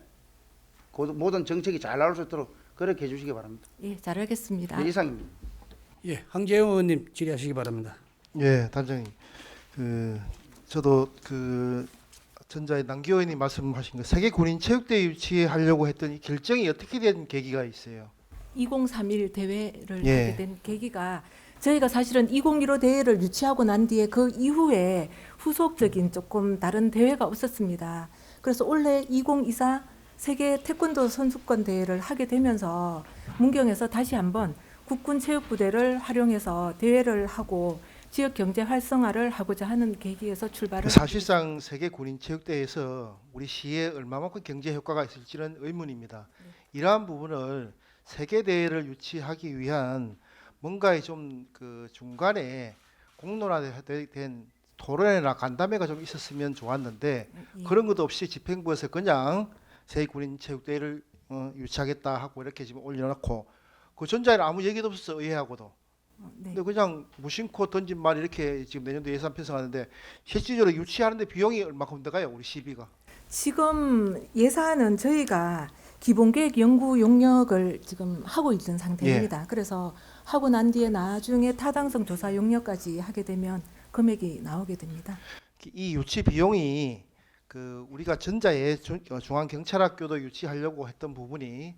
모든 정책이 잘 나올 수 있도록 그렇게 해주시기 바랍니다. 예, 잘하겠습니다. 네, 이상입니다. 예, 황재영 의원님 질의하시기 바랍니다. 예, 단장님. 저도 전자의 남기 의원님 말씀하신 거 세계 군인 체육대회 유치하려고 했던 이 결정이 어떻게 된 계기가 있어요? 2031 대회를 예. 하게 된 계기가 저희가 사실은 2015 대회를 유치하고 난 뒤에 그 이후에 후속적인 조금 다른 대회가 없었습니다. 그래서 올해 2024 세계 태권도 선수권 대회를 하게 되면서 문경에서 다시 한번 국군 체육부대를 활용해서 대회를 하고 지역 경제 활성화를 하고자 하는 계기에서 출발을 사실상 세계 군인 체육대회에서 우리 시에 얼마만큼 경제 효과가 있을지는 의문입니다. 이러한 부분을 세계 대회를 유치하기 위한 뭔가의 좀 중간에 공론화된 토론회나 간담회가 좀 있었으면 좋았는데 예. 그런 것도 없이 집행부에서 그냥 세계 군인 체육대회를 유치하겠다 하고 이렇게 지금 올려놓고 그 전자에는 아무 얘기도 없었어 의회하고도. 네. 근데 그냥 무심코 던진 말 이렇게 지금 내년도 예산 편성하는데 실질적으로 유치하는데 비용이 얼마큼 들어가요 우리 시비가? 지금 예산은 저희가 기본계획 연구 용역을 지금 하고 있는 상태입니다. 그래서 하고 난 뒤에 나중에 타당성 조사 용역까지 하게 되면 금액이 나오게 됩니다. 이 유치 비용이 우리가 전자에 중앙경찰학교도 유치하려고 했던 부분이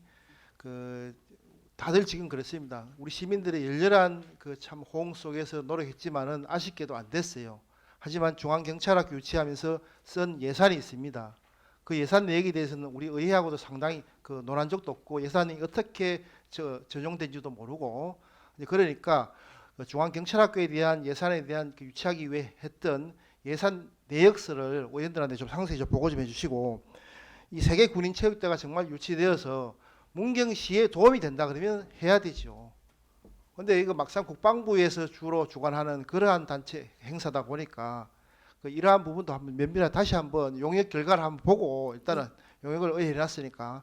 다들 지금 그렇습니다. 우리 시민들의 열렬한 참 호응 속에서 노력했지만은 아쉽게도 안 됐어요. 하지만 중앙경찰학교 유치하면서 쓴 예산이 있습니다. 그 예산 내역에 대해서는 우리 의회하고도 상당히 논한 적도 없고 예산이 어떻게 전용된지도 모르고 그러니까 중앙경찰학교에 대한 예산에 대한 유치하기 위해 했던 예산 내역서를 의원들한테 좀 상세히 좀 보고 좀 해주시고 이 세계 군인 체육대가 정말 유치되어서 문경시에 도움이 된다 그러면 해야 되죠. 근데 이거 막상 국방부에서 주로 주관하는 그러한 단체 행사다 보니까 이러한 부분도 한번 면밀하게 다시 한번 용역 결과를 한번 보고 일단은 용역을 의뢰해놨으니까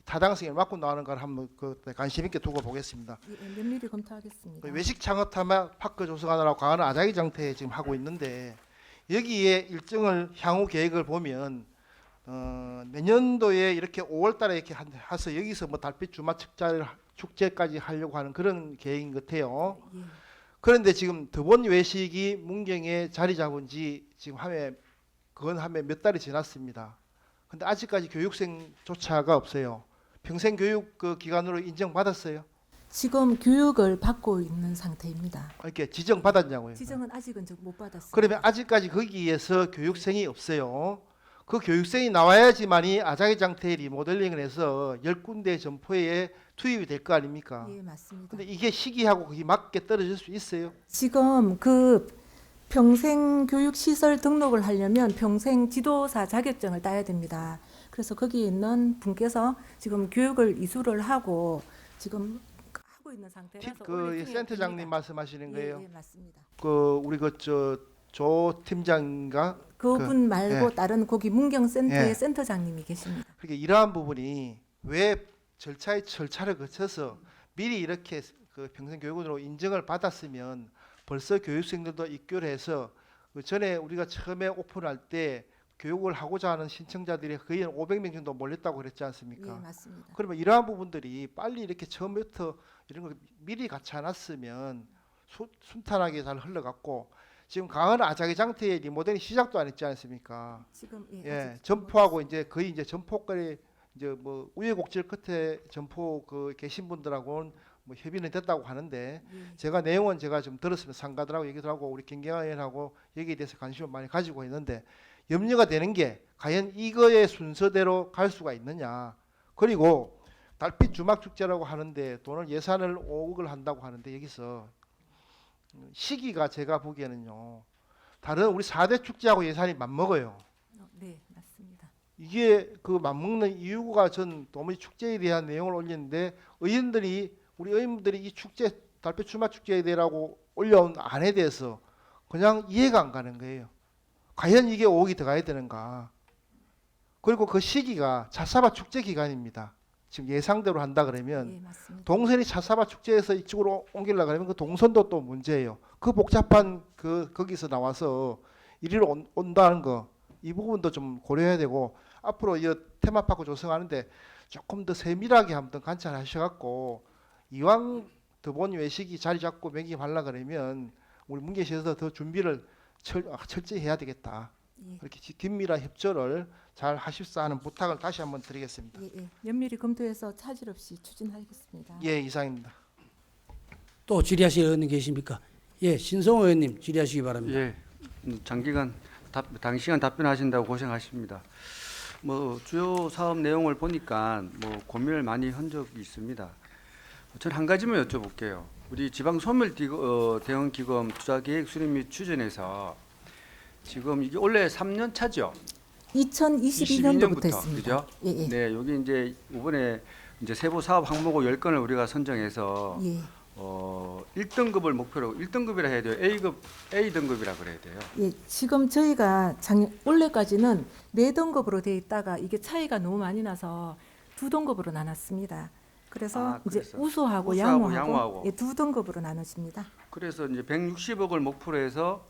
타당성에 맞고 나오는 걸 한번 관심 있게 두고 보겠습니다. 예, 면밀히 검토하겠습니다. 외식 창업 파크 조성하느라고 강화는 아자기 장터에 지금 하고 있는데 여기에 일정을 향후 계획을 보면 내년도에 이렇게 5월달에 이렇게 해서 여기서 뭐 달빛 주말 축제까지 하려고 하는 그런 계획인 것 같아요. 예. 그런데 지금 더본 외식이 문경에 자리 잡은 지 지금 그건 몇 달이 지났습니다. 근데 아직까지 교육생조차가 없어요. 평생 교육 기관으로 인정받았어요? 지금 교육을 받고 있는 상태입니다. 이렇게 지정 받았냐고요? 지정은 아직은 못 받았습니다. 그러면 아직까지 거기에서 교육생이 없어요. 그 교육생이 나와야지만이 아자기 장터에 리모델링을 해서 10군데 점포에 투입이 될 거 아닙니까? 예, 맞습니다. 근데 이게 시기하고 거기 맞게 떨어질 수 있어요? 지금 평생 교육 시설 등록을 하려면 평생 지도사 자격증을 따야 됩니다. 그래서 거기에 있는 분께서 지금 교육을 이수를 하고 지금 하고 있는 상태라서 원래 센터장님 중에 말씀하시는 거예요? 예, 맞습니다. 우리 조 팀장인가? 그분 말고 예. 다른 거기 문경센터의 예. 센터장님이 계십니다. 그러니까 이러한 부분이 왜 절차를 거쳐서 미리 이렇게 평생 교육원으로 인정을 받았으면 벌써 교육생들도 입교를 해서 전에 우리가 처음에 오픈할 때 교육을 하고자 하는 신청자들이 거의 500명 정도 몰렸다고 그랬지 않습니까? 예, 맞습니다. 그러면 이러한 부분들이 빨리 이렇게 처음부터 이런 거 미리 같이 않았으면 순탄하게 잘 흘러갔고 지금 강원 아자기 장터의 리모델링 시작도 안 했지 않습니까? 지금 예, 아직 점포하고 이제 거의 이제 점포까지 이제 뭐 우여곡절 끝에 점포 그 계신 분들하고는 뭐 협의는 됐다고 하는데 제가 내용은 제가 좀 들었습니다. 상가들하고 얘기도 하고 우리 김경환 의원하고 여기에 대해서 관심을 많이 가지고 있는데 염려가 되는 게 과연 이거의 순서대로 갈 수가 있느냐. 그리고 달빛 주막 축제라고 하는데 돈을 예산을 5억을 한다고 하는데 여기서 시기가 제가 보기에는요. 다른 우리 4대 축제하고 예산이 맞먹어요. 네, 맞습니다. 이게 그 맞먹는 이유가 전 도무지 축제에 대한 내용을 올리는데 우리 의원분들이 이 축제 달빛 주막 축제에 대해라고 올려온 안에 대해서 그냥 이해가 안 가는 거예요. 과연 이게 5억이 들어가야 되는가? 그리고 그 시기가 차사바 축제 기간입니다. 지금 예상대로 한다 그러면 예, 맞습니다. 동선이 차사바 축제에서 이쪽으로 옮기려고 그러면 그 동선도 또 문제예요. 그 복잡한 거기서 나와서 이리로 온다는 거 이 부분도 좀 고려해야 되고 앞으로 이 테마파크 조성하는데 조금 더 세밀하게 한번 관찰하셔갖고 이왕 더본 외식이 자리 잡고 매김하려 그러면 우리 문계시에서 더 준비를 철저히 해야 되겠다. 예. 그렇게 긴밀한 협조를 잘 하십사 하는 부탁을 다시 한번 드리겠습니다. 예, 예. 면밀히 검토해서 차질 없이 추진하겠습니다. 예, 이상입니다. 또 질의하실 의원님 계십니까? 예, 신성호 의원님 질의하시기 바랍니다. 예, 장기간 단시간 답변하신다고 고생하십니다. 뭐 주요 사업 내용을 보니까 뭐 고민을 많이 한 적이 있습니다. 전 한 가지만 여쭤볼게요. 우리 지방 소멸 대응 기금 투자 계획 수립 및 추진에서 지금 이게 원래 3년 차죠? 2022년도부터 했습니다. 그죠? 예, 예. 네, 여기 이제 이번에 이제 세부 사업 항목을 10건을 우리가 선정해서 예. 1등급을 목표로 1등급이라 해야 돼요. A 등급이라 그래야 돼요. 예, 지금 저희가 올해까지는 4등급으로 돼 있다가 이게 차이가 너무 많이 나서 2등급으로 나눴습니다. 그래서 이제 우수하고 우수하고 양호하고 양호하고. 예, 2등급으로 나눠집니다. 그래서 이제 160억을 목표로 해서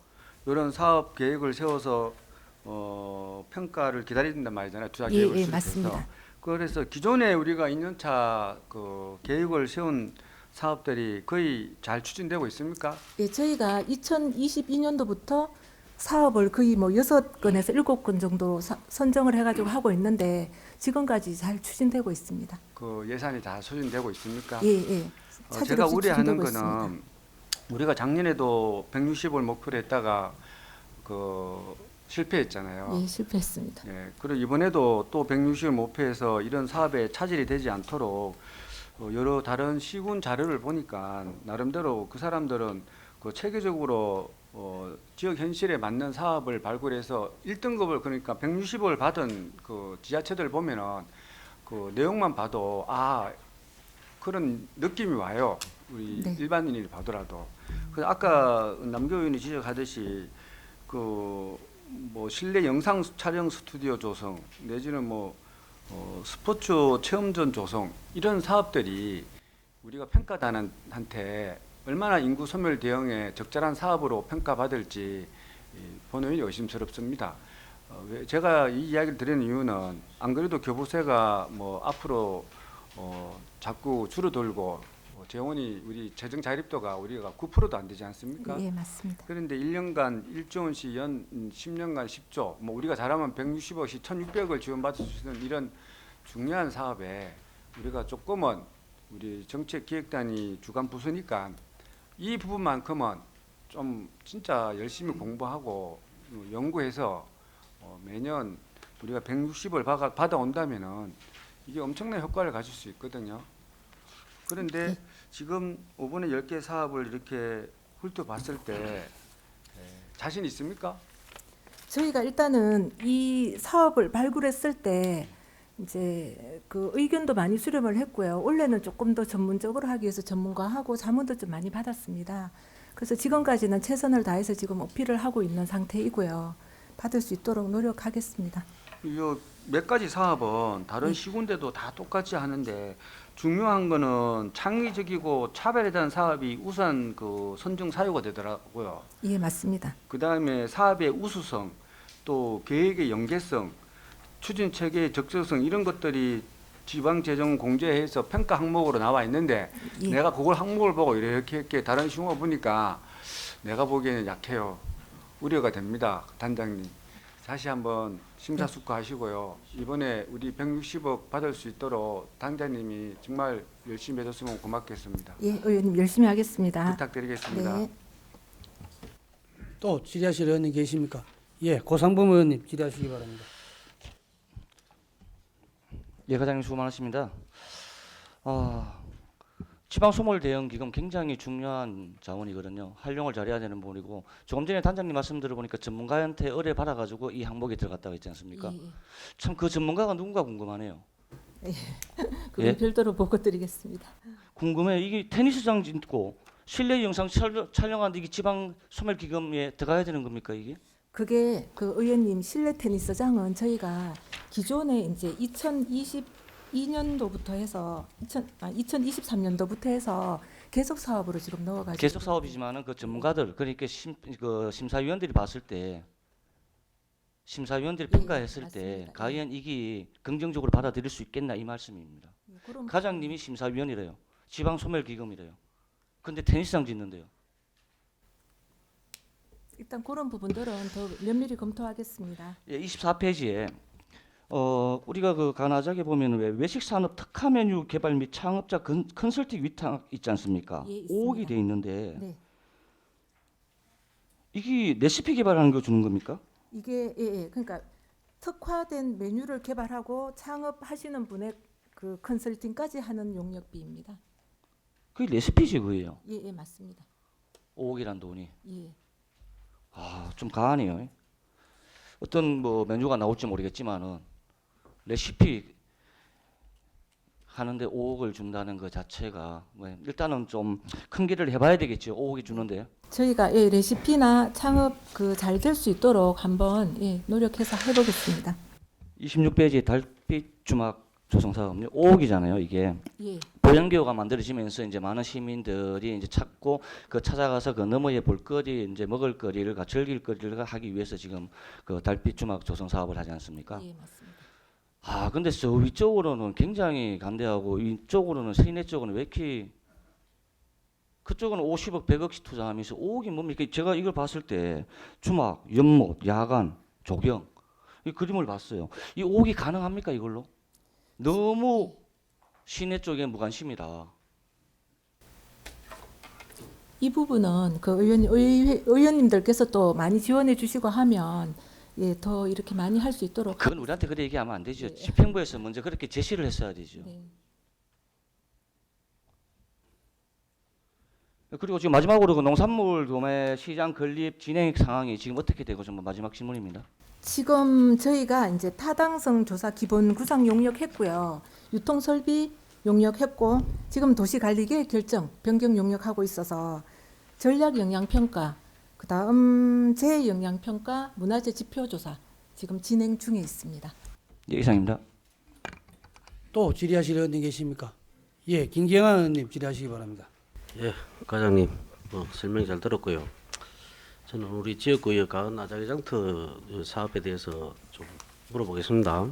이런 사업 계획을 세워서 평가를 기다린단 말이잖아요. 투자 예, 계획을 예, 수립해서. 맞습니다. 그래서 기존에 우리가 2년차 그 계획을 세운 사업들이 거의 잘 추진되고 있습니까? 예, 저희가 2022년도부터 사업을 거의 뭐 6건에서 7건 정도 선정을 해가지고 하고 있는데 지금까지 잘 추진되고 있습니다. 그 예산이 다 소진되고 있습니까? 예, 예. 차질 제가 없이 우려하는 추진되고 거는 있습니다. 우리가 작년에도 160을 목표로 했다가 실패했잖아요. 예, 실패했습니다. 예, 그리고 이번에도 또 160을 목표해서 이런 사업에 차질이 되지 않도록 여러 다른 시군 자료를 보니까 나름대로 그 사람들은 그 체계적으로 지역 현실에 맞는 사업을 발굴해서 1등급을 그러니까 160을 받은 그 지자체들 보면은 그 내용만 봐도 그런 느낌이 와요. 우리 네. 일반인이 봐더라도. 그래서 아까 남교 의원이 지적하듯이 뭐 실내 영상 촬영 스튜디오 조성 내지는 스포츠 체험전 조성 이런 사업들이 우리가 평가단한테 얼마나 인구 소멸 대응에 적절한 사업으로 평가받을지 본의원이 의심스럽습니다. 제가 이 이야기를 드리는 이유는 안 그래도 교부세가 앞으로 자꾸 줄어들고 재원이 우리 재정 자립도가 우리가 9%도 안 되지 않습니까? 예, 맞습니다. 그런데 1년간 1조 원씩 10년간 10조, 우리가 잘하면 160억씩 1,600억을 지원받을 수 있는 이런 중요한 사업에 우리가 조금은 우리 정책기획단이 주관 부서니까 이 부분만큼은 좀 진짜 열심히 공부하고 연구해서 매년 우리가 160을 받아온다면은 이게 엄청난 효과를 가질 수 있거든요. 그런데 지금 이번에 10개 사업을 이렇게 훑어봤을 때 자신 있습니까? 저희가 일단은 이 사업을 발굴했을 때 이제 그 의견도 많이 수렴을 했고요. 원래는 조금 더 전문적으로 하기 위해서 전문가하고 자문도 좀 많이 받았습니다. 그래서 지금까지는 최선을 다해서 지금 어필을 하고 있는 상태이고요. 받을 수 있도록 노력하겠습니다. 몇 가지 사업은 다른 시군데도 다 똑같이 하는데 중요한 거는 창의적이고 차별에 대한 사업이 우선 그 선정 사유가 되더라고요. 예, 맞습니다. 그 다음에 사업의 우수성, 또 계획의 연계성, 추진 체계의 적절성 이런 것들이 지방재정 공제해서 평가 항목으로 나와 있는데 예. 내가 그걸 항목을 보고 이렇게 다른 시군을 보니까 내가 보기에는 약해요. 우려가 됩니다, 단장님. 다시 한번 심사숙고하시고요. 이번에 우리 160억 받을 수 있도록 당자님이 정말 열심히 해줬으면 고맙겠습니다. 예, 의원님 열심히 하겠습니다. 부탁드리겠습니다. 네. 또 질의하실 의원님 계십니까? 예, 고상범 의원님 질의하시기 바랍니다. 예, 과장님 수고 많으십니다. 지방소멸 대응 기금 굉장히 중요한 자원이거든요. 활용을 잘해야 되는 부분이고 조금 전에 단장님 말씀 들어보니까 전문가한테 의뢰 받아가지고 이 항목이 들어갔다고 했지 않습니까? 예, 예. 참 그 전문가가 누군가 궁금하네요. 그건 예? 별도로 보고 드리겠습니다. 궁금해요. 이게 테니스장 짓고 실내 영상 촬영하는데 이게 지방소멸 기금에 들어가야 되는 겁니까 이게? 그게 그 의원님 실내 테니스장은 저희가 기존에 이제 2022년도부터 해서 2023년도부터 해서 계속 사업으로 지금 넣어가지고 계속 사업이지만은 그 전문가들 그러니까 심사위원들이 봤을 때 심사위원들이 예, 평가했을 때 맞습니다. 과연 이게 긍정적으로 받아들일 수 있겠나 이 말씀입니다. 예, 그럼 과장님이 심사위원이래요. 지방소멸기금이래요. 근데 테니스장 짓는데요. 일단 그런 부분들은 더 면밀히 검토하겠습니다. 예, 24페이지에 우리가 그 간화작에 보면 왜 외식산업 특화 메뉴 개발 및 창업자 컨설팅 위탁 있지 않습니까? 예, 있습니다. 5억이 돼 있는데 네. 이게 레시피 개발하는 거 주는 겁니까? 이게 예, 그러니까 특화된 메뉴를 개발하고 창업하시는 분의 그 컨설팅까지 하는 용역비입니다. 그게 레시피지 그예요. 예, 예, 맞습니다. 5억이란 돈이. 예. 좀 가하네요. 어떤 뭐 메뉴가 나올지 모르겠지만은 레시피 하는데 5억을 준다는 것 자체가 일단은 좀 큰 길을 해봐야 되겠죠. 5억이 주는데. 저희가 예, 레시피나 창업 그 잘 될 수 있도록 한번 예, 노력해서 해보겠습니다. 26페이지 달빛 주막 조성 사업요. 5억이잖아요. 이게 예, 보양교가 만들어지면서 이제 많은 시민들이 이제 찾고 그 찾아가서 그 너머에 볼거리 이제 먹을거리를 즐길거리를 하기 위해서 지금 그 달빛 주막 조성 사업을 하지 않습니까? 예, 맞습니다. 근데 저 위쪽으로는 굉장히 간대하고 이쪽으로는 시내 쪽은 왜 이렇게 그쪽은 50억, 100억씩 투자하면서 5억이 뭡니까? 제가 이걸 봤을 때 주막, 연못, 야간, 조경 이 그림을 봤어요. 이 5억이 가능합니까 이걸로? 너무 시내 쪽에 무관심이다. 이 부분은 그 의원님들께서 또 많이 지원해 주시고 하면 예, 더 이렇게 많이 할 수 있도록 그건 우리한테 그렇게 얘기하면 안 되죠. 네. 집행부에서 먼저 그렇게 제시를 했어야 되죠. 네. 그리고 지금 마지막으로 그 농산물 도매 시장 건립 진행 상황이 지금 어떻게 되고 좀 마지막 질문입니다. 지금 저희가 이제 타당성 조사 기본 구상 용역했고요. 유통 설비 용역했고 지금 도시관리계획 결정 변경 용역하고 있어서 전략 영향 평가 그다음 재해 영향 평가 문화재 지표 조사 지금 진행 중에 있습니다. 예, 이상입니다. 또 질의하실 의원님 계십니까? 예, 김경환 의원님 질의하시기 바랍니다. 예, 과장님 설명 잘 들었고요. 저는 우리 지역구의 가은 아자기장터 사업에 대해서 좀 물어보겠습니다.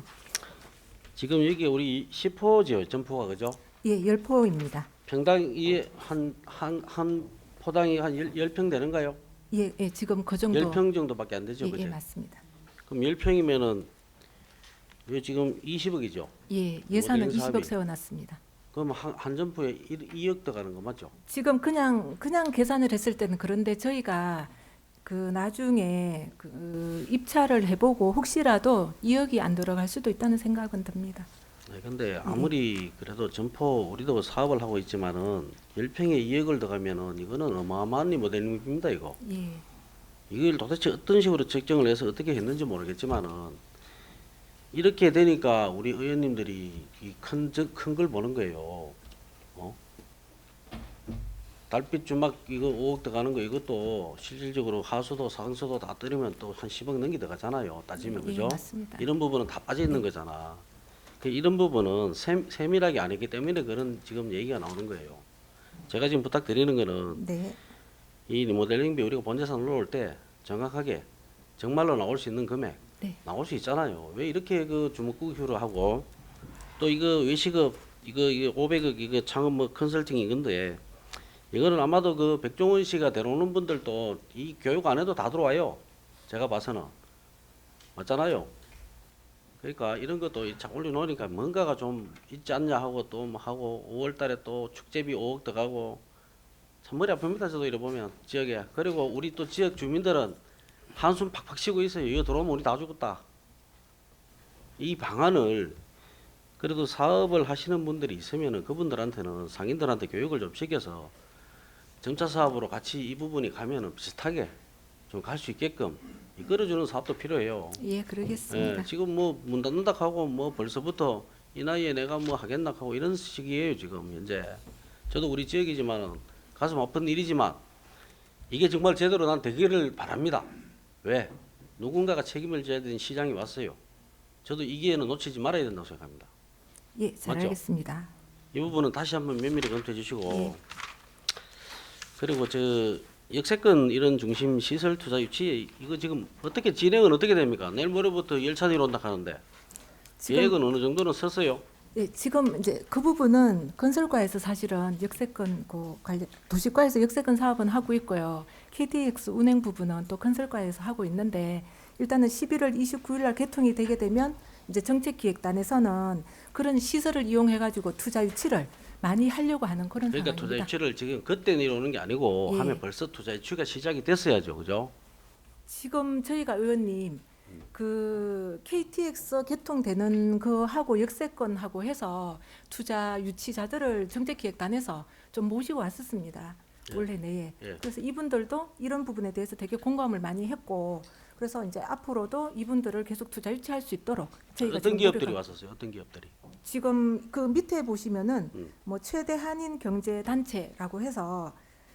지금 여기 우리 10호죠, 점포가 그죠? 예, 10포입니다. 평당 이에 한 포당이 한 10평 되는가요? 예, 예, 지금 그 정도. 10평 정도밖에 안 되죠, 예, 그죠? 예, 맞습니다. 그럼 10평이면은 요 지금 20억이죠? 예, 예산은 모델링 20억 사업이. 세워놨습니다. 그럼 한 점포에 2억 들어가는 거 맞죠? 지금 그냥 계산을 했을 때는 그런데 저희가 그 나중에 그 입찰을 해보고 혹시라도 2억이 안 들어갈 수도 있다는 생각은 듭니다. 네, 근데 아무리 그래도 점포 우리도 사업을 하고 있지만은 10평에 2억을 들어가면은 이거는 어마어마한 모델링입니다, 이거. 예, 이걸 도대체 어떤 식으로 책정을 해서 어떻게 했는지 모르겠지만은 이렇게 되니까 우리 의원님들이 큰 걸 보는 거예요. 달빛 주막 이거 5억 들어가는 거 이것도 실질적으로 하수도 상수도 다 떨으면 또 한 10억 넘게 들어가잖아요. 따지면 예, 그죠? 맞습니다. 이런 부분은 다 빠져 있는 거잖아. 이런 부분은 세밀하게 안 했기 때문에 그런 지금 얘기가 나오는 거예요. 제가 지금 부탁드리는 거는 네, 이 리모델링비 우리가 본재산을 넣을 때 정확하게 정말로 나올 수 있는 금액 네. 나올 수 있잖아요. 왜 이렇게 그 주먹구기로 하고 또 이거 외식업 이거 500억 이거 창업 뭐 컨설팅 이건데 이거는 아마도 그 백종원 씨가 데려오는 분들도 이 교육 안 해도 다 들어와요. 제가 봐서는 맞잖아요. 그러니까 이런 것도 자꾸 올려놓으니까 뭔가가 좀 있지 않냐 하고 또 뭐 하고 5월달에 또 축제비 5억 들어가고 참 머리 아픕니다. 저도 이래 보면 지역에. 그리고 우리 또 지역 주민들은 한숨 팍팍 쉬고 있어요. 이거 들어오면 우리 다 죽었다. 이 방안을 그래도 사업을 하시는 분들이 있으면은 그분들한테는 상인들한테 교육을 좀 시켜서 점차 사업으로 같이 이 부분이 가면은 비슷하게 좀 갈 수 있게끔 이끌어주는 사업도 필요해요. 예, 그러겠습니다. 예, 지금 뭐 문 닫는다 하고 뭐 벌써부터 이 나이에 내가 뭐 하겠나 하고 이런 시기예요 지금 현재. 저도 우리 지역이지만은 가슴 아픈 일이지만 이게 정말 제대로 난 되기를 바랍니다. 왜? 누군가가 책임을 져야 되는 시장이 왔어요. 저도 이 기회는 놓치지 말아야 된다고 생각합니다. 예, 잘 맞죠? 알겠습니다. 이 부분은 다시 한번 면밀히 검토해 주시고 예. 그리고 저 역세권 이런 중심 시설 투자 유치 이거 지금 어떻게 진행은 어떻게 됩니까? 내일 모레부터 열차 내려온다 하는데 계획은 어느 정도는 섰어요? 예, 지금 이제 그 부분은 건설과에서 사실은 역세권 그 관련 도시과에서 역세권 사업은 하고 있고요. KTX 운행 부분은 또 건설과에서 하고 있는데 일단은 11월 29일 날 개통이 되게 되면 이제 정책기획단에서는 그런 시설을 이용해 가지고 투자 유치를 많이 하려고 하는 그런 그러니까 상황입니다. 투자 유치를 지금 그때 내려오는 게 아니고 예. 하면 벌써 투자 유치가 시작이 됐어야죠, 그죠? 지금 저희가 의원님 그 KTX 개통되는 그 하고 역세권하고 해서 투자 유치자들을 정책기획단에서 좀 모시고 왔었습니다. 예. 올해 내에. 예. 그래서 이분들도 이런 부분에 대해서 되게 공감을 많이 했고 그래서 이제 앞으로도 이분들을 계속 투자 유치할 수 있도록 저희가 어떤 지금 기업들이 노력하고 왔었어요? 어떤 기업들이? 지금 그 밑에 보시면은 음. 뭐 최대 한인 경제 단체라고 해서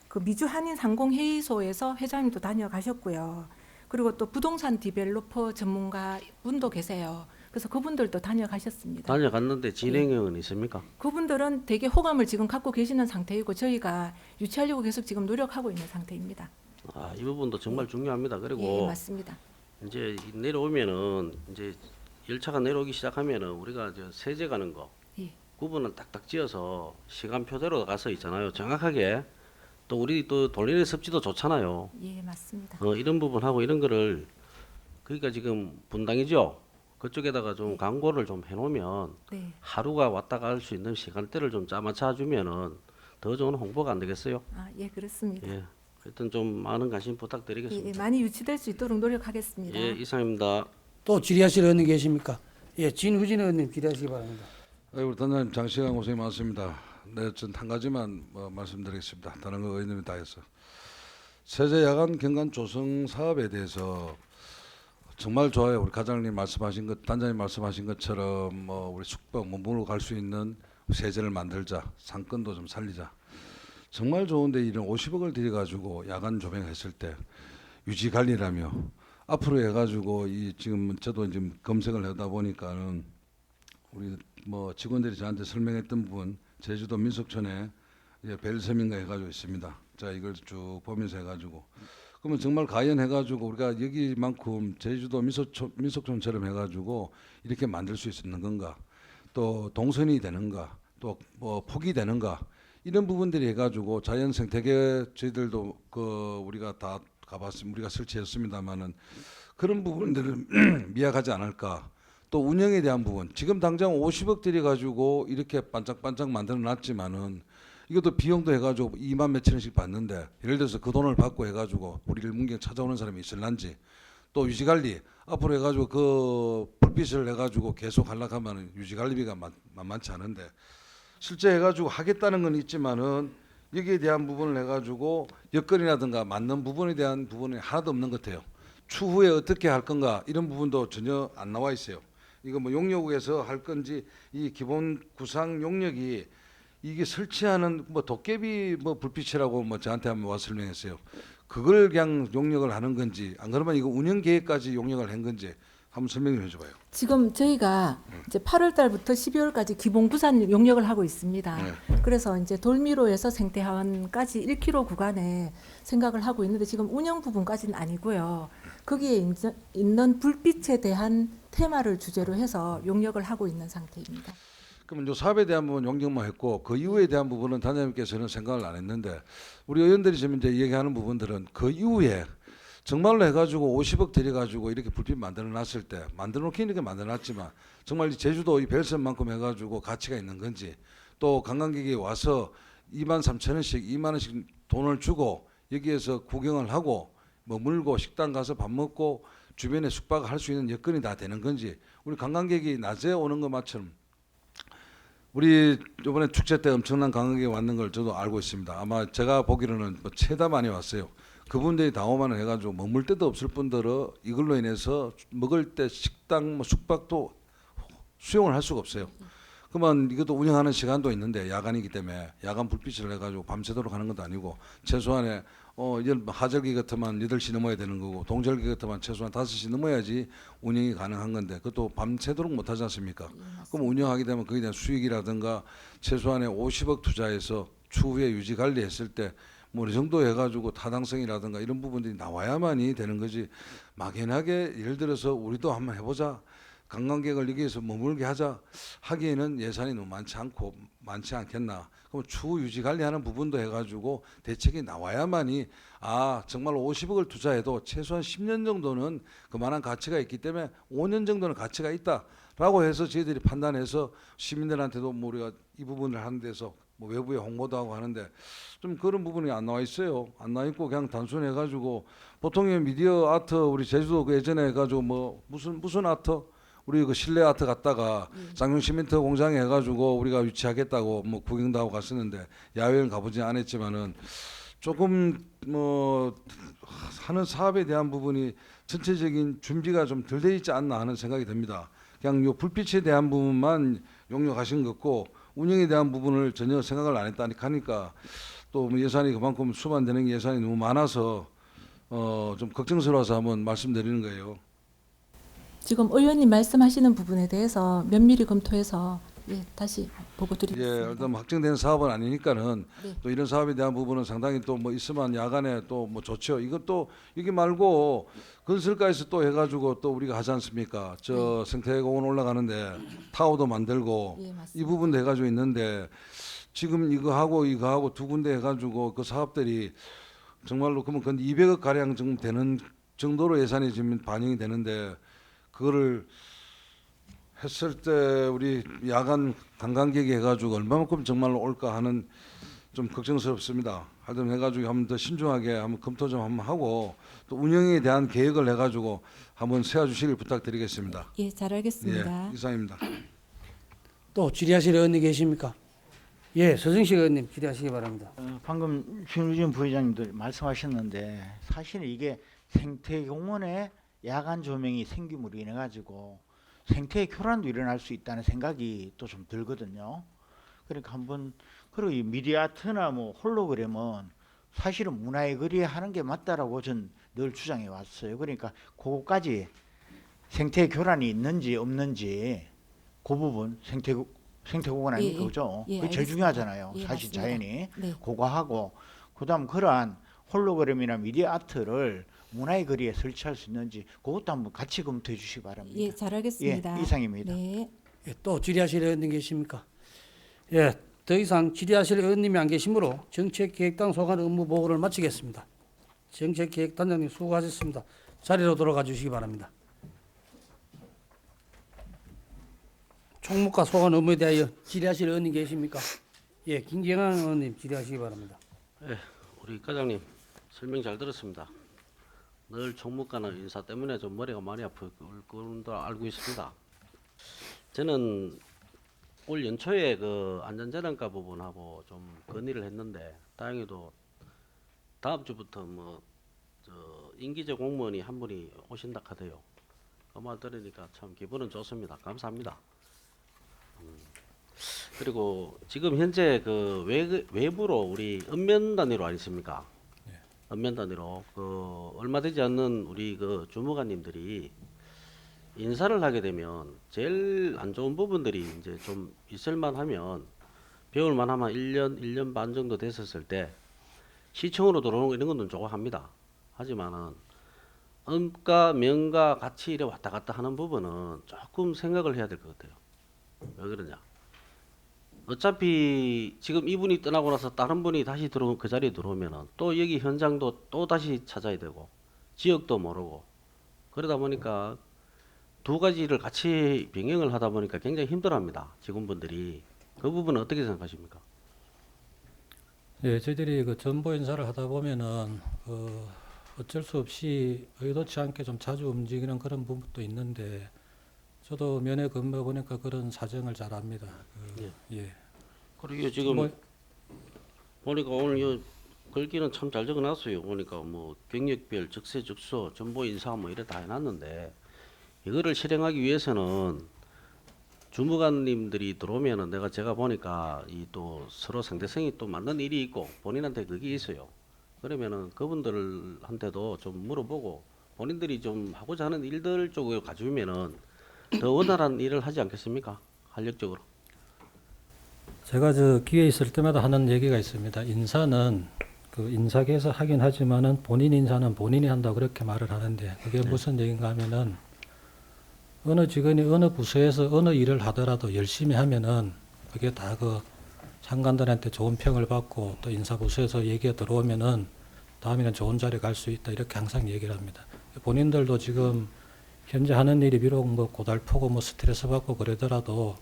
그 미주 한인 상공 회의소에서 회장님도 다녀가셨고요. 그리고 또 부동산 디벨로퍼 전문가 분도 계세요. 그래서 그분들도 다녀가셨습니다. 다녀갔는데 진행형은 있습니까? 그분들은 되게 호감을 지금 갖고 계시는 상태이고 저희가 유치하려고 계속 지금 노력하고 있는 상태입니다. 아, 이 부분도 정말 중요합니다. 예, 그리고 맞습니다. 이제 내려오면은 이제 열차가 내려오기 시작하면은 우리가 저 세제 가는 거 예. 구분을 딱딱 지어서 시간표대로 가서 있잖아요. 정확하게 또 우리 또 돌리는 습지도 좋잖아요. 예, 맞습니다. 이런 부분하고 이런 거를 그러니까 지금 분당이죠. 그쪽에다가 좀 광고를 좀 해놓으면 네. 하루가 왔다 갈 수 있는 시간대를 좀 짜맞춰 주면은 더 좋은 홍보가 안 되겠어요? 아, 예, 그렇습니다. 예. 하여튼 좀 많은 관심 예, 부탁드리겠습니다. 예, 많이 유치될 수 있도록 노력하겠습니다. 예, 이상입니다. 또 질의하실 의원님 계십니까? 예, 진후진 의원님 질의하시기 바랍니다. 우리 단장님 장시간 고생이 많습니다. 네, 전 한 가지만 말씀드리겠습니다. 다른 거 의원님이 다 했어. 세제 야간 경관 조성 사업에 대해서 정말 좋아요. 우리 과장님 말씀하신 것, 단장님 말씀하신 것처럼 뭐 우리 숙박 문물로 갈 수 있는 세제를 만들자, 상권도 좀 살리자. 정말 좋은데 이런 50억을 들여가지고 야간 조명했을 때 유지 관리라며 앞으로 해가지고 이 지금 저도 지금 검색을 하다 보니까는 우리 뭐 직원들이 저한테 설명했던 부분 제주도 민속촌에 벨섬인가 해가지고 있습니다. 제가 이걸 쭉 보면서 해가지고 그러면 정말 가연해가지고 우리가 여기만큼 제주도 민속촌처럼 해가지고 이렇게 만들 수 있는 건가? 또 동선이 되는가? 또 뭐 폭이 되는가? 이런 부분들이 해가지고 자연 생태계 저희들도 그 우리가 다 가봤습니다. 우리가 설치했습니다만은 그런 부분들은 미약하지 않을까? 또 운영에 대한 부분 지금 당장 50억 들여가지고 이렇게 반짝반짝 만들어놨지만은 이것도 비용도 해가지고 2만 몇천 원씩 받는데 예를 들어서 그 돈을 받고 해가지고 우리를 문경 찾아오는 사람이 있을란지 또 유지관리 앞으로 해가지고 그 불빛을 해가지고 계속 하려고 하면 유지관리비가 만만치 않은데 실제 해가지고 하겠다는 건 있지만은 여기에 대한 부분을 해가지고 여건이라든가 맞는 부분에 대한 부분이 하나도 없는 것 같아요. 추후에 어떻게 할 건가 이런 부분도 전혀 안 나와 있어요. 이거 뭐 용역에서 할 건지 이 기본 구상 용역이 이게 설치하는 뭐 도깨비 뭐 불빛이라고 뭐 저한테 한번 와 설명했어요. 그걸 그냥 용역을 하는 건지 안 그러면 이거 운영 계획까지 용역을 한 건지 한번 설명 좀 해줘봐요. 지금 저희가 이제 8월 달부터 12월까지 기본 구산 용역을 하고 있습니다. 그래서 이제 돌미로에서 생태하원까지 1km 구간에 생각을 하고 있는데 지금 운영 부분까지는 아니고요. 거기에 있는 불빛에 대한 테마를 주제로 해서 용역을 하고 있는 상태입니다. 그러면 요 사업에 대한 부분 용역만 했고 그 이후에 대한 부분은 단장님께서는 생각을 안 했는데 우리 의원들이 지금 이제 얘기하는 부분들은 그 이후에 정말로 해가지고 50억 들여가지고 이렇게 불빛 만들어놨을 때 만들어놓긴 이렇게 만들어놨지만 정말 이 제주도 이 벨선만큼 해가지고 가치가 있는 건지 또 관광객이 와서 23,000원씩 2만 원씩 돈을 주고 여기에서 구경을 하고 머물고 식당 가서 밥 먹고 주변에 숙박을 할 수 있는 여건이 다 되는 건지 우리 관광객이 낮에 오는 것만처럼 우리 이번에 축제 때 엄청난 관광객이 왔는 걸 저도 알고 있습니다. 아마 제가 보기로는 뭐 최다 많이 왔어요. 그분들이 당호만을 해가지고 머물 데도 없을 뿐더러 이걸로 인해서 먹을 때 식당 뭐 숙박도 수용을 할 수가 없어요. 그러면 이것도 운영하는 시간도 있는데 야간이기 때문에 야간 불빛을 해가지고 밤새도록 하는 것도 아니고 최소한에 하절기 같으면 8시 넘어야 되는 거고 동절기 같으면 최소한 5시 넘어야지 운영이 가능한 건데 그것도 밤새도록 못 하지 않습니까? 그럼 운영하게 되면 거기에 대한 수익이라든가 최소한에 50억 투자해서 추후에 유지 관리했을 때 뭐 어느 정도 해가지고 타당성이라든가 이런 부분들이 나와야만이 되는 거지 막연하게 예를 들어서 우리도 한번 해보자 관광객을 여기에서 머물게 하자 하기에는 예산이 너무 많지 않겠나. 그럼 추후 유지 관리하는 부분도 해가지고 대책이 나와야만이 정말로 50억을 투자해도 최소한 10년 정도는 그만한 가치가 있기 때문에 5년 정도는 가치가 있다라고 해서 저희들이 판단해서 시민들한테도 뭐 우리가 이 부분을 하는 데서 뭐 외부에 홍보도 하고 하는데 좀 그런 부분이 안 나와 있어요. 안 나와 있고 그냥 단순히 해가지고 보통의 미디어 아트 우리 제주도 그 예전에 해가지고 뭐 무슨 아트 우리 그 실내 아트 갔다가 쌍용 시멘트 공장에 해가지고 우리가 유치하겠다고 뭐 구경도 하고 갔었는데 야외를 가보지 않았지만은 조금 뭐 하는 사업에 대한 부분이 전체적인 준비가 좀 덜 돼 있지 않나 하는 생각이 듭니다. 그냥 요 불빛에 대한 부분만 용역하신 것 같고 운영에 대한 부분을 전혀 생각을 안 했다니까 또 뭐 예산이 그만큼 수반되는 예산이 너무 많아서 좀 걱정스러워서 한번 말씀드리는 거예요. 지금 의원님 말씀하시는 부분에 대해서 면밀히 검토해서 다시 보고 드리겠습니다. 일단 확정된 사업은 아니니까는 네. 또 이런 사업에 대한 부분은 상당히 또 뭐 있으면 야간에 또 뭐 좋죠. 이것도 이게 말고 건설가에서 또 해가지고 또 우리가 하지 않습니까? 저 생태공원 올라가는데 타워도 만들고 예, 맞습니다. 이 부분도 해가지고 있는데 지금 이거 하고 두 군데 해가지고 그 사업들이 정말로 그러면 근 200억 가량 정도 되는 정도로 예산이 지금 반영이 되는데 그거를 했을 때 우리 야간 관광객이 해가지고 얼마만큼 정말로 올까 하는 좀 걱정스럽습니다. 하여튼 해가지고 한번 더 신중하게 한번 검토 좀 한번 하고 또 운영에 대한 계획을 해가지고 한번 세워주시길 부탁드리겠습니다. 예, 잘 알겠습니다. 예, 이상입니다. 또 질의하실 의원님 계십니까? 예, 서정식 의원님 질의하시기 바랍니다. 방금 김유진 부회장님도 말씀하셨는데 사실 이게 생태공원에 야간 조명이 생김으로 인해 가지고 생태 교란도 일어날 수 있다는 생각이 또 좀 들거든요. 그러니까 한번 그리고 이 미디어 아트나 뭐 홀로그램은 사실은 문화의 거리에 하는 게 맞다라고 전 늘 주장해 왔어요. 그러니까 그거까지 생태 교란이 있는지 없는지 그 부분 생태공원 아닙니까? 그죠? 예, 그게 제일 알겠습니다. 중요하잖아요. 예, 사실 맞습니다. 자연이. 네. 그거 하고 그다음 그러한 홀로그램이나 미디어 아트를 문화의 거리에 설치할 수 있는지 그것도 한번 같이 검토해 주시기 바랍니다. 예, 잘 알겠습니다. 예, 이상입니다. 네. 예, 또 질의하실 의원님 계십니까? 예, 더 이상 질의하실 의원님이 안 계시므로 정책기획단 소관 업무 보고를 마치겠습니다. 정책기획단장님 수고하셨습니다. 자리로 돌아가 주시기 바랍니다. 총무과 소관 업무에 대하여 질의하실 의원님 계십니까? 예, 김경환 의원님 질의하시기 바랍니다. 예, 우리 과장님 설명 잘 들었습니다. 늘 총무과는 인사 때문에 좀 머리가 많이 아플 것도 알고 있습니다. 저는 올 연초에 그 안전재난과 부분하고 좀 건의를 했는데 다행히도 다음 주부터 뭐 저 임기제 공무원이 한 분이 오신다 하대요. 그 말 들으니까 참 기분은 좋습니다. 감사합니다. 그리고 지금 현재 그 외부로 우리 읍면 단위로 아니십니까? 읍면 단위로 그 얼마 되지 않는 우리 그 주무관님들이 인사를 하게 되면 제일 안 좋은 부분들이 이제 좀 있을만 하면 배울만 하면 1년 반 정도 됐었을 때 시청으로 들어오는 거 이런 건 조금 합니다. 하지만은 음과 명과 같이 이래 왔다 갔다 하는 부분은 조금 생각을 해야 될 것 같아요. 왜 그러냐? 어차피 지금 이분이 떠나고 나서 다른 분이 다시 그 자리에 들어오면은 또 여기 현장도 또 다시 찾아야 되고 지역도 모르고 그러다 보니까 두 가지를 같이 병행을 하다 보니까 굉장히 힘들어합니다. 직원분들이. 그 부분은 어떻게 생각하십니까? 예, 저희들이 그 전보 인사를 하다 보면은 어쩔 수 없이 의도치 않게 좀 자주 움직이는 그런 부분도 있는데 저도 면회 근무해 보니까 그런 사정을 잘 압니다. 예. 그리고 지금 뭐- 보니까 오늘 이 글귀는 참 잘 적어놨어요. 보니까 뭐 경력별, 적세적소, 전보 인사 뭐 이래 다 해놨는데 이거를 실행하기 위해서는 주무관님들이 들어오면은 제가 보니까 이 또 서로 상대성이 또 맞는 일이 있고 본인한테 그게 있어요. 그러면은 그분들한테도 좀 물어보고 본인들이 좀 하고자 하는 일들 쪽으로 가져오면은 더 원활한 일을 하지 않겠습니까? 활력적으로. 제가 저 기회 있을 때마다 하는 얘기가 있습니다. 인사는 그 인사계에서 하긴 하지만은 본인 인사는 본인이 한다고 그렇게 말을 하는데 그게 무슨 얘기인가 하면은 어느 직원이 어느 부서에서 어느 일을 하더라도 열심히 하면은 그게 다 그 장관들한테 좋은 평을 받고 또 인사부서에서 얘기가 들어오면은 다음에는 좋은 자리에 갈 수 있다 이렇게 항상 얘기를 합니다. 본인들도 지금 현재 하는 일이 비록 뭐 고달프고 뭐 스트레스 받고 그러더라도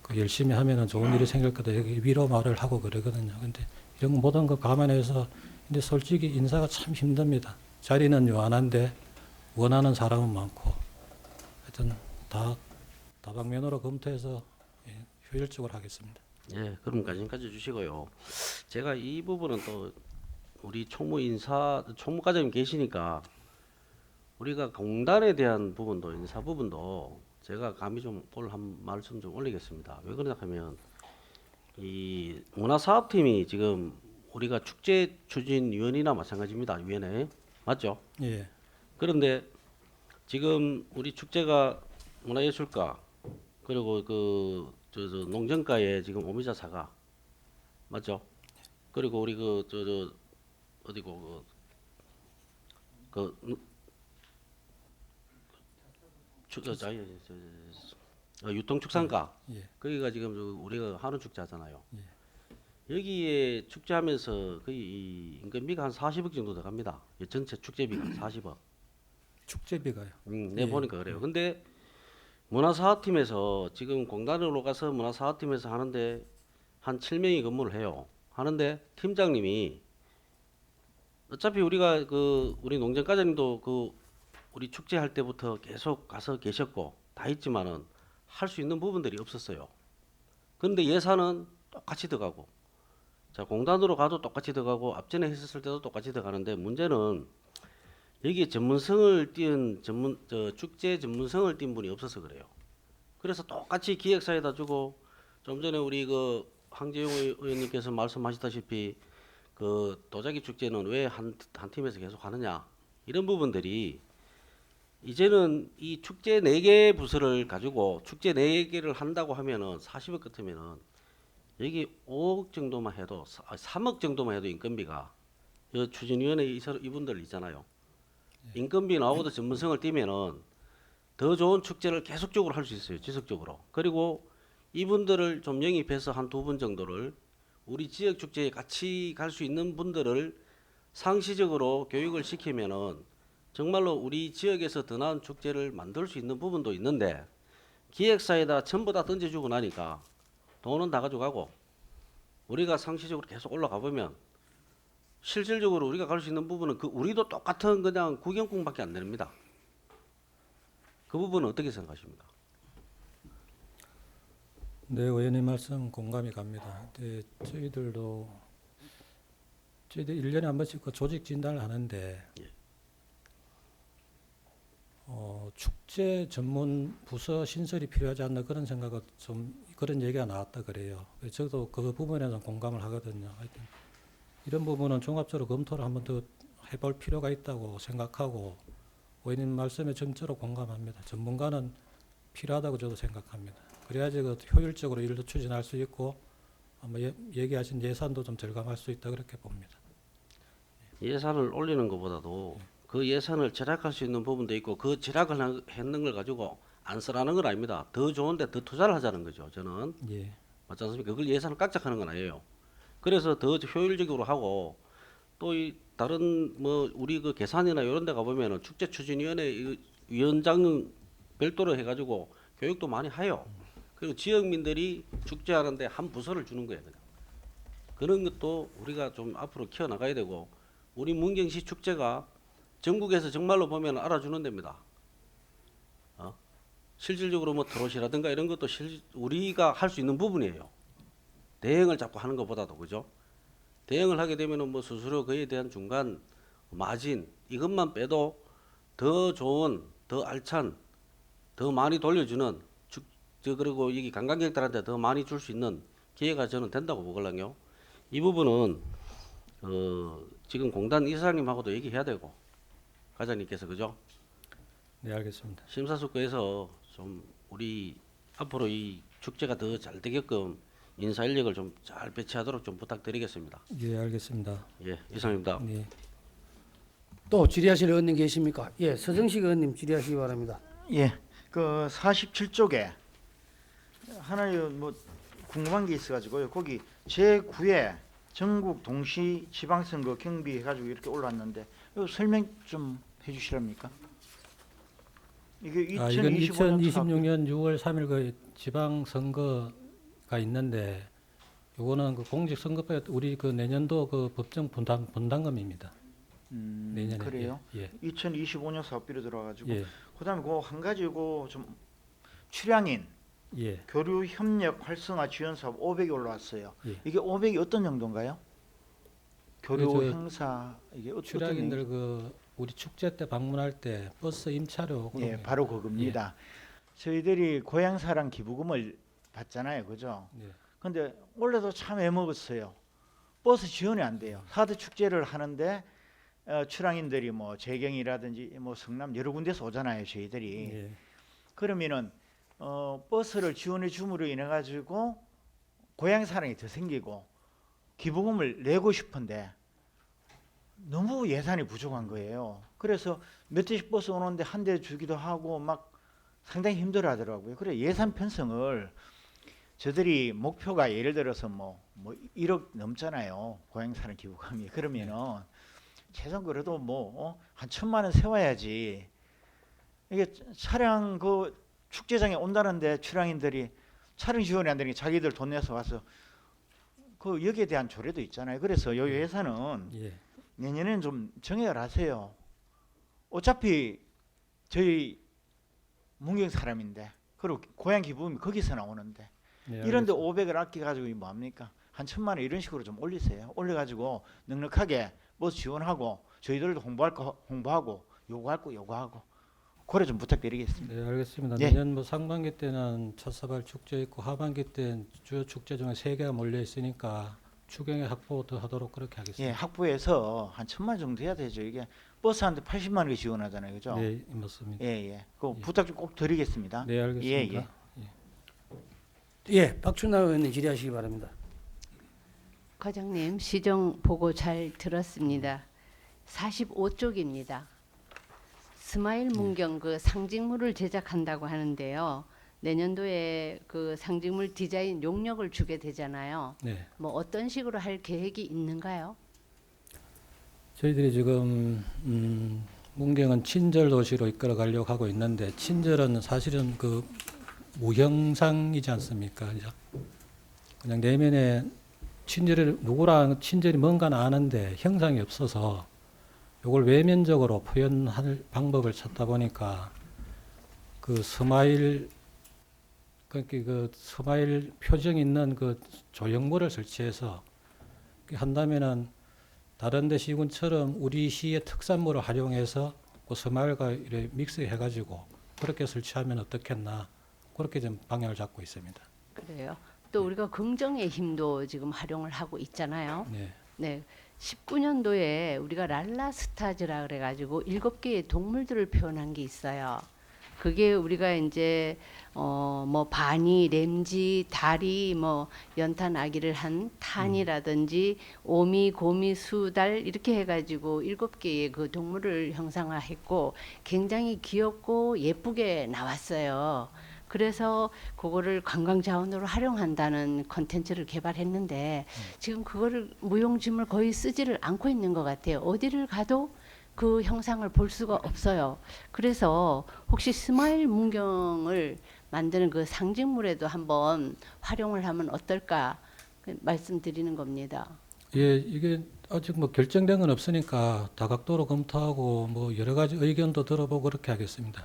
그 열심히 하면은 좋은 일이 생길 거다 여기 위로 말을 하고 그러거든요. 근데 이런 모든 거 감안해서 근데 솔직히 인사가 참 힘듭니다. 자리는 요한한데 원하는 사람은 많고 하여튼 다 다방면으로 검토해서 효율적으로 하겠습니다. 예, 그럼 까지까지 주시고요. 제가 이 부분은 또 우리 총무과장님 계시니까 우리가 공단에 대한 부분도 인사 부분도 제가 감히 좀 오늘 한 말씀 좀 올리겠습니다. 왜 그러냐 하면 이 문화사업팀이 지금 우리가 축제 추진위원이나 마찬가지입니다. 위원회 맞죠? 예. 그런데 지금 우리 축제가 문화예술가 그리고 저 농정가에 지금 오미자 사과 맞죠? 그리고 우리 어디고 유통축산가 예. 거기가 지금 우리가 한우 축제 하잖아요. 예. 여기에 축제하면서 거의 이 인건비가 한 40억 정도 들어갑니다. 전체 축제비가 40억. 축제비가요. 네, 예. 보니까 그래요. 근데 문화사업팀에서 지금 공단으로 가서 문화사업팀에서 하는데 한 7명이 근무를 해요. 하는데 팀장님이 어차피 우리가 우리 농정과장님도 우리 축제할 때부터 계속 가서 계셨고 다 했지만은 할 수 있는 부분들이 없었어요. 근데 예산은 똑같이 들어가고 자 공단으로 가도 똑같이 들어가고 앞전에 했었을 때도 똑같이 들어가는데 문제는 여기에 전문성을 띈 축제 전문성을 띈 분이 없어서 그래요. 그래서 똑같이 기획사에다 주고 좀 전에 우리 황재용 의원님께서 말씀하셨다시피 도자기 축제는 왜 한 팀에서 계속 하느냐 이런 부분들이 이제는 이 축제 4개 부서를 가지고 축제 4개를 한다고 하면은 40억 같으면은 여기 5억 정도만 해도 3억 정도만 해도 인건비가 추진위원회 이분들 있잖아요. 인건비 나오고도 전문성을 띄면은 더 좋은 축제를 계속적으로 할 수 있어요. 지속적으로. 그리고 이분들을 좀 영입해서 한 2분 정도를 우리 지역 축제에 같이 갈 수 있는 분들을 상시적으로 교육을 시키면은 정말로 우리 지역에서 더 나은 축제를 만들 수 있는 부분도 있는데 기획사에다 전부 다 던져주고 나니까 돈은 다 가져가고 우리가 상시적으로 계속 올라가 보면 실질적으로 우리가 갈 수 있는 부분은 우리도 똑같은 그냥 구경꾼밖에 안 됩니다. 그 부분은 어떻게 생각하십니까? 네, 의원님 말씀 공감이 갑니다. 근데 저희들도 1년에 한 번씩 조직 진단을 하는데 축제 전문 부서 신설이 필요하지 않나 그런 생각은 그런 얘기가 나왔다 그래요. 저도 그 부분에는 공감을 하거든요. 하여튼 이런 부분은 종합적으로 검토를 한번 더 해볼 필요가 있다고 생각하고 의원님 말씀에 전적으로 공감합니다. 전문가는 필요하다고 저도 생각합니다. 그래야지 효율적으로 일도 추진할 수 있고 아마 얘기하신 예산도 좀 절감할 수 있다 그렇게 봅니다. 예산을 올리는 것보다도 그 예산을 절약할 수 있는 부분도 있고 그 절약을 했는 걸 가지고 안 쓰라는 건 아닙니다. 더 좋은데 더 투자를 하자는 거죠. 저는 예. 맞지 않습니까? 그걸 예산을 깍작하는 건 아니에요. 그래서 더 효율적으로 하고 또 이 다른 뭐 우리 그 계산이나 이런 데 가보면은 축제추진위원회 위원장 별도로 해가지고 교육도 많이 해요. 그리고 지역민들이 축제하는데 한 부서를 주는 거예요. 그냥. 그런 것도 우리가 좀 앞으로 키워나가야 되고, 우리 문경시 축제가 전국에서 정말로 보면 알아주는 데입니다. 실질적으로 뭐 트롯이라든가 이런 것도 우리가 할 수 있는 부분이에요. 대행을 자꾸 하는 것보다도, 그죠? 대행을 하게 되면은 뭐 수수료 그에 대한 중간 마진 이것만 빼도 더 좋은, 더 알찬, 더 많이 돌려주는 그리고 여기 관광객들한테 더 많이 줄 수 있는 기회가 저는 된다고 보거든요. 이 부분은 지금 공단 이사장님하고도 얘기해야 되고, 과장님께서, 그죠? 네, 알겠습니다. 심사숙고해서 좀 우리 앞으로 이 축제가 더 잘 되게끔 인사 인력을 좀 잘 배치하도록 좀 부탁드리겠습니다. 예, 알겠습니다. 예, 이상입니다. 네. 또 질의하실 의원님 계십니까? 예, 서정식 의원님 질의하시기 바랍니다. 예, 그 47쪽에 하나 뭐 궁금한 게 있어가지고요. 거기 제9회 전국 동시 지방선거 경비 해가지고 이렇게 올라왔는데 이거 설명 좀 해주시랍니까? 이게 이건 2026년 6월 3일 그 지방선거가 있는데, 요거는 그 공직선거법에 우리 그 내년도 그 법정 분담금입니다. 내년에. 그래요? 예. 2025년 사업비로 들어가지고 예. 그다음에 그 한 가지 좀 출향인 예. 교류 협력 활성화 지원 사업 500이 올라왔어요. 예. 이게 500이 어떤 정도인가요? 교류 저 행사 이게 어떤 출향인들 그 우리 축제 때 방문할 때 버스 임차료. 예, 바로 그겁니다. 저희들이 고향사랑 기부금을 받잖아요, 그죠? 예. 근데 원래도 참 애먹었어요. 버스 지원이 안 돼요. 4대 축제를 하는데 출향인들이 뭐 재경이라든지 뭐 성남 여러 군데서 오잖아요, 저희들이. 예. 그러면은 버스를 지원해 줌으로 인해 가지고 고향 사랑이 더 생기고 기부금을 내고 싶은데 너무 예산이 부족한 거예요. 그래서 몇 대씩 버스 오는데 한 대 주기도 하고 막 상당히 힘들어 하더라고요. 그래 예산 편성을 저들이 목표가 예를 들어서 뭐 1억 넘잖아요. 고향 사랑 기부금이. 그러면은 최소 그래도 한 1,000만 원 세워야지. 이게 차량 그 축제장에 온다는데 출향인들이 차량 지원이 안 되니까 자기들 돈 내서 와서 그 여기에 대한 조례도 있잖아요. 그래서 요 예산은 예. 내년에는 좀 정해를 하세요. 어차피 저희 문경 사람인데 그리고 고향 기부금이 거기서 나오는데 예, 이런데 500을 아껴가지고 뭐합니까? 한 1,000만 원 이런 식으로 좀 올리세요. 올려가지고 넉넉하게 버스 지원하고 저희들도 홍보할 거 홍보하고 요구할 거 요구하고 그래 좀 부탁드리겠습니다. 네, 알겠습니다. 예. 내년 뭐 상반기 때는 첫사발 축제 있고 하반기 때는 주요 축제 중에 3개가 몰려 있으니까 추경의 확보도 하도록 그렇게 하겠습니다. 예, 확보해서 한 1,000만 원 정도 해야 되죠. 이게 버스 한 대 80만 원이 지원하잖아요, 그죠? 네, 맞습니다. 예. 그 예. 부탁 좀 꼭 드리겠습니다. 네, 알겠습니다. 예. 예, 박춘남 의원님 질의하시기 바랍니다. 과장님, 시정 보고 잘 들었습니다. 45쪽입니다. 스마일 문경 그 상징물을 제작한다고 하는데요. 내년도에 그 상징물 디자인 용역을 주게 되잖아요. 네. 뭐 어떤 식으로 할 계획이 있는가요? 저희들이 지금 문경은 친절 도시로 이끌어 가려고 하고 있는데, 친절은 사실은 그 무형상이지 않습니까? 그냥 내면에 누구랑 친절이 뭔가는 아는데 형상이 없어서 이걸 외면적으로 표현할 방법을 찾다 보니까 그 스마일 표정 있는 그 조형물을 설치해서 한다면은 다른 데 시군처럼 우리 시의 특산물을 활용해서 그 스마일과 이렇게 믹스해가지고 그렇게 설치하면 어떻겠나, 그렇게 좀 방향을 잡고 있습니다. 그래요. 또 우리가 긍정의 힘도 지금 활용을 하고 있잖아요. 네. 네. 19년도에 우리가 랄라스타즈라 그래가지고 7개의 동물들을 표현한 게 있어요. 그게 우리가 이제 뭐 바니, 램지, 다리, 뭐 연탄 아기를 한 탄이라든지 오미, 고미, 수달 이렇게 해가지고 7개의 그 동물을 형상화했고 굉장히 귀엽고 예쁘게 나왔어요. 그래서 그거를 관광 자원으로 활용한다는 콘텐츠를 개발했는데 지금 그거를 무용지물 거의 쓰지를 않고 있는 것 같아요. 어디를 가도 그 형상을 볼 수가 없어요. 그래서 혹시 스마일 문경을 만드는 그 상징물에도 한번 활용을 하면 어떨까 말씀드리는 겁니다. 예, 이게 아직 뭐 결정된 건 없으니까 다각도로 검토하고 뭐 여러 가지 의견도 들어보고 그렇게 하겠습니다.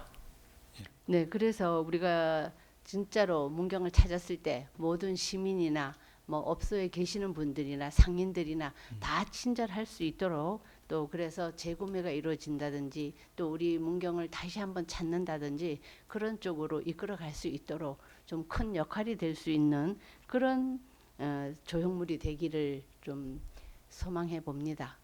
네, 그래서 우리가 진짜로 문경을 찾았을 때 모든 시민이나 뭐 업소에 계시는 분들이나 상인들이나 다 친절할 수 있도록 또 그래서 재구매가 이루어진다든지 또 우리 문경을 다시 한번 찾는다든지 그런 쪽으로 이끌어갈 수 있도록 좀 큰 역할이 될 수 있는 그런 조형물이 되기를 좀 소망해 봅니다.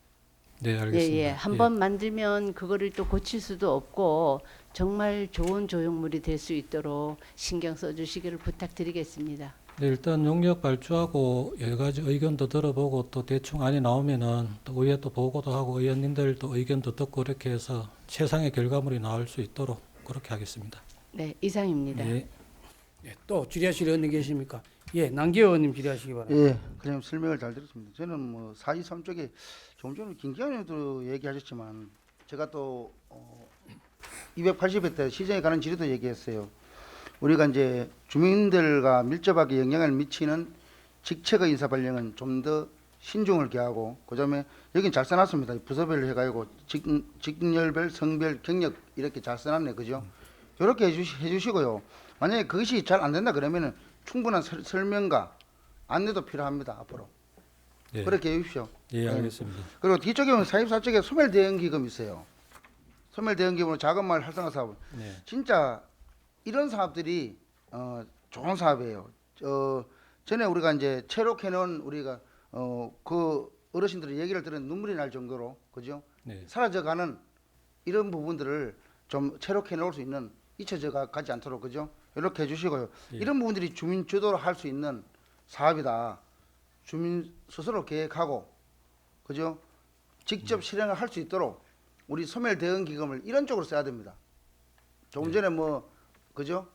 네, 알겠습니다. 예, 한번 만들면 그거를 또 고칠 수도 없고 정말 좋은 조형물이 될 수 있도록 신경 써주시기를 부탁드리겠습니다. 네, 일단 용역 발주하고 여러 가지 의견도 들어보고 또 대충 안이 나오면은 또 의회 또 보고도 하고 의원님들 또 의견도 듣고 이렇게 해서 최상의 결과물이 나올 수 있도록 그렇게 하겠습니다. 네, 이상입니다. 예. 예, 또 질의하실 의원님 계십니까? 예, 남기호 의원님 질의하시기 바랍니다. 예, 그냥 설명을 잘 들었습니다. 저는 뭐 4.23 쪽에 조금 전에 김기현 의원도 얘기하셨지만 제가 또 280회 때 시장에 가는 질의도 얘기했어요. 우리가 이제 주민들과 밀접하게 영향을 미치는 직책의 인사 발령은 좀 더 신중을 기하고 그다음에 여긴 잘 써놨습니다. 부서별로 해가지고 직렬별, 성별, 경력 이렇게 잘 써놨네, 그죠? 이렇게 해주시고요. 만약에 그것이 잘 안 된다 그러면은 충분한 설명과 안내도 필요합니다. 앞으로 예. 그렇게 해주십시오. 예, 알겠습니다. 그리고 뒤쪽에 보면 4.24 쪽에 소멸대응기금 있어요. 소멸대응기금으로 자금마을 활성화 사업. 네. 진짜 이런 사업들이 좋은 사업이에요. 전에 우리가 이제 체록해놓은 우리가 그 어르신들의 얘기를 들은 눈물이 날 정도로 그죠? 네. 사라져가는 이런 부분들을 좀 체록해 놓을 수 있는 잊혀져 가지 않도록 그죠? 이렇게 해주시고요. 예. 이런 부분들이 주민 주도로 할 수 있는 사업이다. 주민 스스로 계획하고 그죠? 직접 실행을 할 수 있도록 우리 소멸 대응 기금을 이런 쪽으로 써야 됩니다. 조금 전에 뭐 그죠?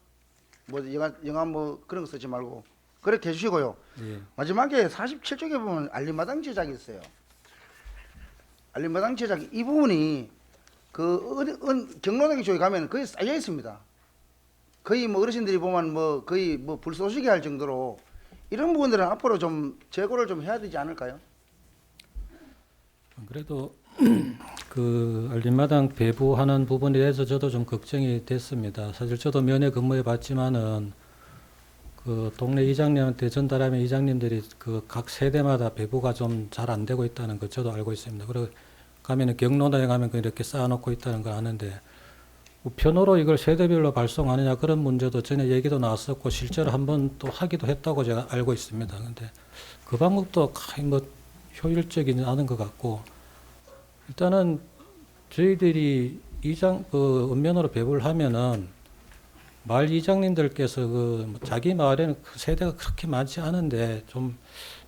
뭐 영화 뭐 그런 거 쓰지 말고 그렇게 해주시고요. 예. 마지막에 47쪽에 보면 알림마당 제작이 있어요. 알림마당 제작 이 부분이 그 경로당 쪽에 가면 거의 쌓여 있습니다. 거의 뭐 어르신들이 보면 뭐 거의 뭐 불쏘시개 할 정도로 이런 부분들은 앞으로 좀 재고를 좀 해야 되지 않을까요? 그래도 그 알림마당 배부하는 부분에 대해서 저도 좀 걱정이 됐습니다. 사실 저도 면회 근무해 봤지만은 그 동네 이장님한테 전달하면 이장님들이 그 각 세대마다 배부가 좀 잘 안 되고 있다는 거 저도 알고 있습니다. 그리고 가면은 경로당에 가면 이렇게 쌓아놓고 있다는 걸 아는데 우편으로 이걸 세대별로 발송하느냐 그런 문제도 전에 얘기도 나왔었고 실제로 한번 또 하기도 했다고 제가 알고 있습니다. 근데 그 방법도 뭐 효율적이지 않은 것 같고 일단은 저희들이 그 읍면으로 배부를 하면은 마을 이장님들께서 그 자기 마을에는 그 세대가 그렇게 많지 않은데 좀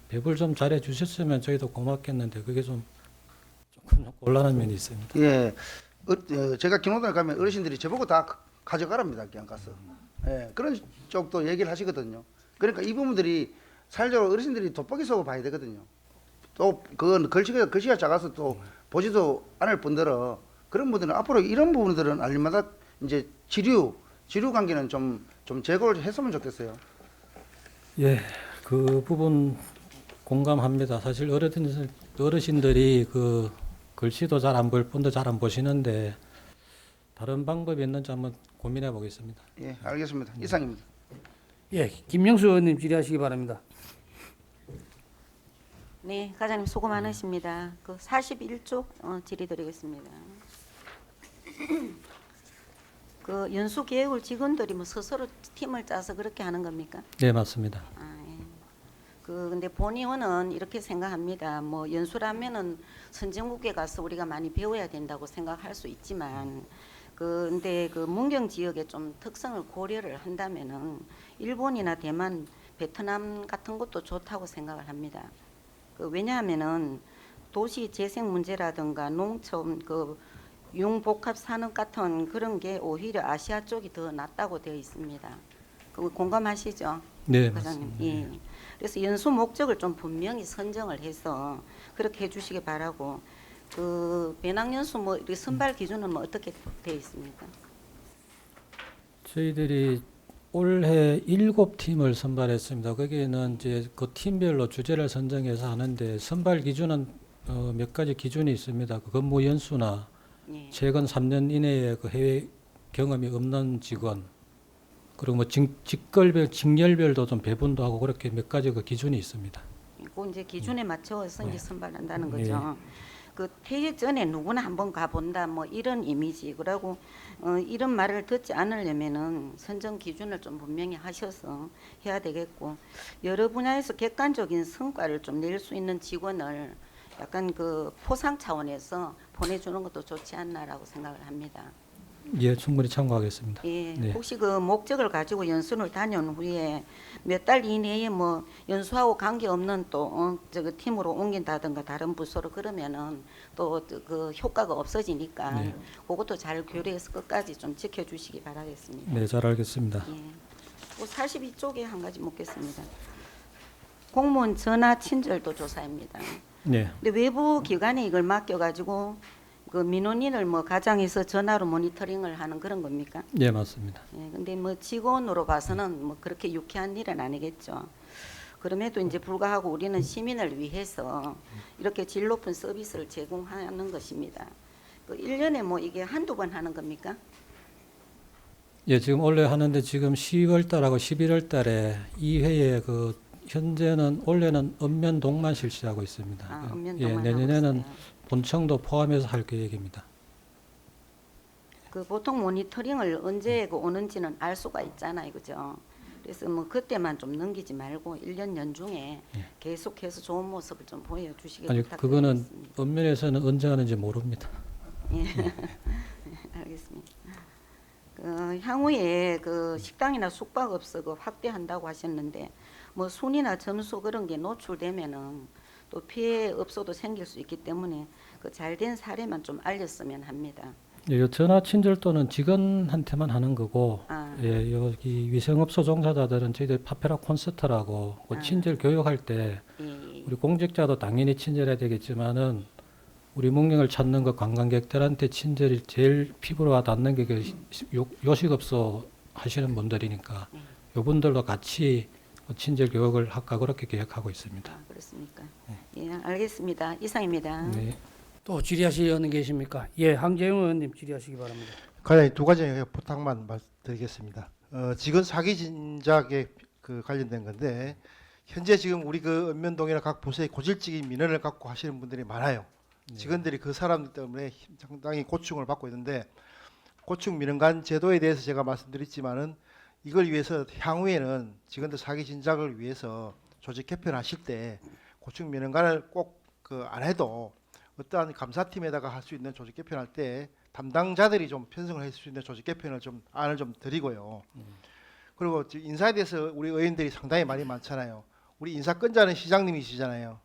배부를 좀 잘해 주셨으면 저희도 고맙겠는데 그게 좀 조금 곤란한 면이 있습니다. 예, 제가 경로당에 가면 어르신들이 저보고 다 가져가랍니다. 그냥 가서. 예, 그런 쪽도 얘기를 하시거든요. 그러니까 이 부분들이 사실적으로 어르신들이 돋보기 속을 봐야 되거든요. 또 그건 글씨가 작아서 또 보지도 않을 뿐더러 그런 분들은 앞으로 이런 부분들은 알림마다 이제 지류 관계는 좀 제고를 했으면 좋겠어요. 예, 그 부분 공감합니다. 사실 어르신들이 그 글씨도 잘 안 볼 뿐더 잘 안 보시는데 다른 방법이 있는지 한번 고민해 보겠습니다. 예, 알겠습니다. 이상입니다. 예, 김명수 의원님 질의하시기 바랍니다. 네, 과장님 수고 많으십니다. 그 41쪽 질의드리겠습니다. 그 연수 계획을 직원들이 뭐 스스로 팀을 짜서 그렇게 하는 겁니까? 네, 맞습니다. 예. 근데 본의원은 이렇게 생각합니다. 뭐 연수라면은 선진국에 가서 우리가 많이 배워야 된다고 생각할 수 있지만 근데 그 문경 지역의 좀 특성을 고려를 한다면은 일본이나 대만, 베트남 같은 것도 좋다고 생각을 합니다. 왜냐하면은 도시 재생 문제라든가 농촌 융복합 산업 같은 그런 게 오히려 아시아 쪽이 더 낫다고 되어 있습니다. 그 공감하시죠? 네, 과장님. 맞습니다. 예. 그래서 연수 목적을 좀 분명히 선정을 해서 그렇게 해주시기 바라고. 그 배낭연수 뭐 이렇게 선발 기준은 뭐 어떻게 되어 있습니까? 저희들이 올해 7팀을 선발했습니다. 거기에는 이제 그 팀별로 주제를 선정해서 하는데 선발 기준은 몇 가지 기준이 있습니다. 그 근무 연수나 예. 최근 3년 이내에 그 해외 경험이 없는 직원, 그리고 뭐 직결별, 직렬별도 좀 배분도 하고 그렇게 몇 가지 그 기준이 있습니다. 그 이제 기준에 맞춰서 이제 네. 선발한다는 네. 거죠. 그 퇴役 전에 누구나 한번 가본다 뭐 이런 이미지. 그러고 이런 말을 듣지 않으려면은 선정 기준을 좀 분명히 하셔서 해야 되겠고, 여러 분야에서 객관적인 성과를 좀 낼 수 있는 직원을 약간 그 포상 차원에서 보내주는 것도 좋지 않나라고 생각을 합니다. 예, 충분히 참고하겠습니다. 예, 네. 혹시 그 목적을 가지고 연수를 다녀온 후에 몇 달 이내에 뭐 연수하고 관계없는 또 저거 팀으로 옮긴다든가 다른 부서로 그러면은 또 그 효과가 없어지니까 네. 그것도 잘 교류해서 끝까지 좀 지켜주시기 바라겠습니다. 네, 잘 알겠습니다. 예. 42쪽에 한 가지 묻겠습니다. 공무원 전화 친절도 조사입니다. 네. 근데 외부 기관에 이걸 맡겨가지고 그 민원인을 뭐 가장에서 전화로 모니터링을 하는 그런 겁니까? 네, 맞습니다. 예, 근데 뭐 직원으로 봐서는 뭐 그렇게 유쾌한 일은 아니겠죠. 그럼에도 이제 불구하고 우리는 시민을 위해서 이렇게 질 높은 서비스를 제공하는 것입니다. 그 1년에 뭐 이게 한두 번 하는 겁니까? 예, 지금 원래 하는데 지금 10월 달하고 11월 달에 2회에 그 현재는 원래는 읍면동만 실시하고 있습니다. 아, 예, 읍면동만 내년에는 하고 있어요. 본청도 포함해서 할 계획입니다. 그 보통 모니터링을 언제 그 오는지는 알 수가 있잖아요, 그죠? 그래서 뭐 그때만 좀 넘기지 말고 1년 연중에 계속해서 좋은 모습을 좀 보여주시기 아니, 그거는 부탁드리겠습니다. 읍면에서는 언제 하는지 모릅니다. 예, 알겠습니다. 그 향후에 그 식당이나 숙박업소 그 확대한다고 하셨는데 뭐 순위나 점수 그런 게 노출되면은 또 피해 업소도 생길 수 있기 때문에 그 잘된 사례만 좀 알렸으면 합니다. 예, 요 전화 친절도는 직원한테만 하는 거고, 아. 예, 여기 위생업소 종사자들은 저희들 파페라 콘서트라고 그 아. 친절 교육할 때 예, 우리 공직자도 당연히 친절해야 되겠지만은 우리 문경을 찾는 그 관광객들한테 친절이 제일 피부로 와 닿는 게 그 요식업소 하시는 분들이니까 요분들도 같이 친절 교육을 할까 그렇게 계획하고 있습니다. 아, 그렇습니까? 예, 알겠습니다. 이상입니다. 네. 또 질의하실 의원 계십니까? 예, 황재영 의원님 질의하시기 바랍니다. 과장님 두 가지 부탁만 말씀드리겠습니다. 지금 사기 진작에 그 관련된 건데 현재 지금 우리 그 읍면동이나 각 부서에 고질적인 민원을 갖고 하시는 분들이 많아요. 직원들이 그 사람들 때문에 상당히 고충을 받고 있는데 고충 민원관 제도에 대해서 제가 말씀드렸지만은 이걸 위해서 향후에는 직원들 사기 진작을 위해서 조직 개편하실 때 고충 민원관을 꼭 그 안 해도 어떠한 감사팀에다가 할 수 있는 조직 개편할 때 담당자들이 좀 편성을 할 수 있는 조직 개편을 좀 안을 좀 드리고요. 그리고 인사에 대해서 우리 의원들이 상당히 말이 많잖아요. 우리 인사권자는 시장님이시잖아요.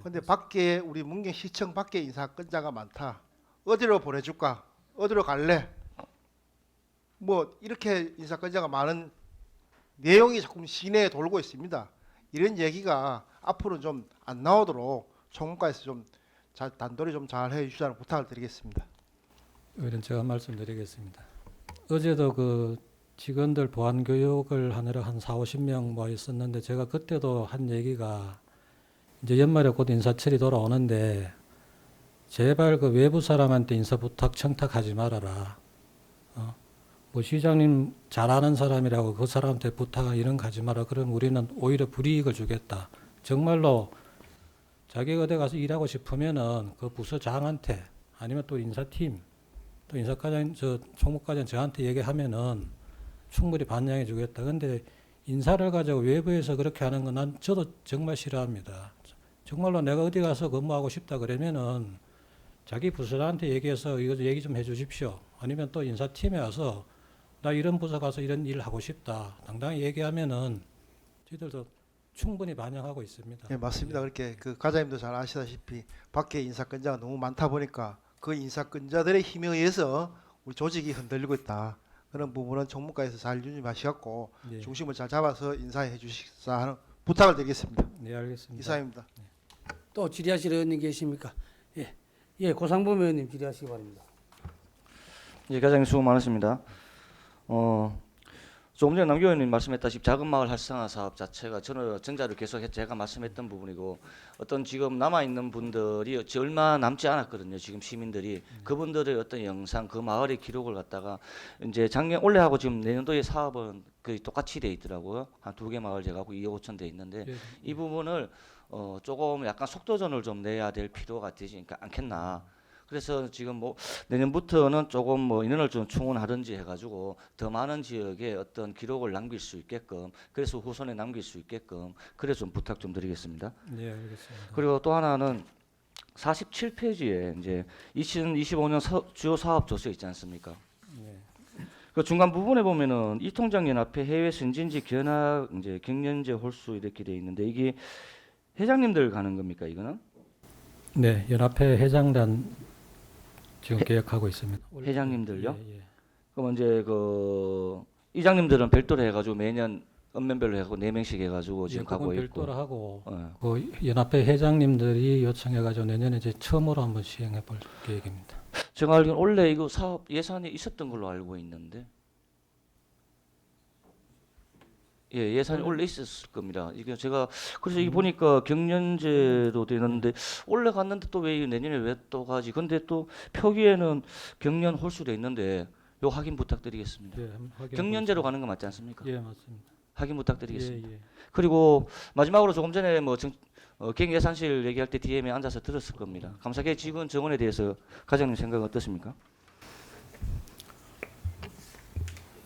그런데 밖에 우리 문경시청 밖에 인사권자가 많다. 어디로 보내줄까? 어디로 갈래? 뭐 이렇게 인사권자가 많은 내용이 자꾸 시내에 돌고 있습니다. 이런 얘기가 앞으로 좀 안 나오도록 총무과에서 좀 잘 단도리 좀 잘 해주시라는 부탁을 드리겠습니다. 의원 제가 말씀드리겠습니다. 어제도 그 직원들 보안 교육을 하느라 한 40-50명 모여 있었는데 제가 그때도 한 얘기가 이제 연말에 곧 인사철이 돌아오는데 제발 그 외부 사람한테 인사 부탁 청탁하지 말아라. 뭐 시장님 잘 아는 사람이라고 그 사람한테 부탁 이런 거 하지 마라. 그럼 우리는 오히려 불이익을 주겠다. 정말로 자기가 어디 가서 일하고 싶으면은 그 부서장한테 아니면 또 인사팀 또 인사과장 총무과장 저한테 얘기하면은 충분히 반영해 주겠다. 근데 인사를 가지고 외부에서 그렇게 하는 건 난 저도 정말 싫어합니다. 정말로 내가 어디 가서 근무하고 싶다 그러면은 자기 부서장한테 얘기해서 이거 얘기 좀 해주십시오. 아니면 또 인사팀에 와서 나 이런 부서 가서 이런 일 하고 싶다. 당당히 얘기하면은 저희들도 충분히 반영하고 있습니다. 네, 맞습니다. 그렇게 그 과장님도 잘 아시다시피 밖에 인사권자가 너무 많다 보니까 그 인사권자들의 힘에 의해서 우리 조직이 흔들리고 있다. 그런 부분은 총무과에서 잘 유념하시고 예. 중심을 잘 잡아서 인사해 주시사 하는 부탁을 드리겠습니다. 네, 알겠습니다. 이상입니다. 또 질의하실 의원님 계십니까? 예, 고상범 의원님 질의하시기 바랍니다. 예, 과장님 수고 많으십니다. 조금 전에 남규 의원님 말씀했다시피 작은 마을 활성화 사업 자체가 저는 전자를 계속 제가 말씀했던 부분이고 어떤 지금 남아 있는 분들이 얼마 남지 않았거든요. 지금 시민들이 그분들의 어떤 영상 그 마을의 기록을 갖다가 이제 작년 올해하고 지금 내년도의 사업은 거의 똑같이 돼 있더라고요. 한 2개 마을 제가 하고 2억 5천 돼 있는데 예. 이 부분을 조금 약간 속도전을 좀 내야 될 필요가 되지 않겠나. 그래서 지금 뭐 내년부터는 조금 뭐 인원을 좀 충원하든지 해가지고 더 많은 지역에 어떤 기록을 남길 수 있게끔 그래서 후손에 남길 수 있게끔 그래서 좀 부탁 좀 드리겠습니다. 네, 알겠습니다. 그리고 또 하나는 47페이지에 이제 2025년 주요 사업 조서 있지 않습니까? 네. 그 중간 부분에 보면은 이통장연합회 해외 선진지 견학 이제 경연제 홀수 이렇게 돼 있는데 이게 회장님들 가는 겁니까 이거는? 네, 연합회 회장단 지금 계획하고 있습니다. 회장님들요? 예, 예. 그럼 이제 그 이장님들은 별도로 해가지고 매년 읍면별로 해가지고 4명씩 해가지고 지금 예, 가고 그건 있고. 별도로 하고 예. 그 연합회 회장님들이 요청해가지고 내년에 이제 처음으로 한번 시행해 볼 계획입니다. 제가 알기로는 원래 이거 사업 예산이 있었던 걸로 알고 있는데. 예, 예산이 원래 있었을 겁니다. 이게 제가 그래서 이게 보니까 경년제로 되는데 원래 갔는데 또 왜 내년에 왜 또 가지? 근데 또 표기에는 경년 홀수돼 있는데 요 확인 부탁드리겠습니다. 예, 한번 확인해 경년제로 가는 거 맞지 않습니까? 예, 맞습니다. 확인 부탁드리겠습니다. 예, 예. 그리고 마지막으로 조금 전에 뭐 경예산실 얘기할 때 DM에 앉아서 들었을 겁니다. 감사계 직원 정원에 대해서 과장님 생각은 어떻습니까?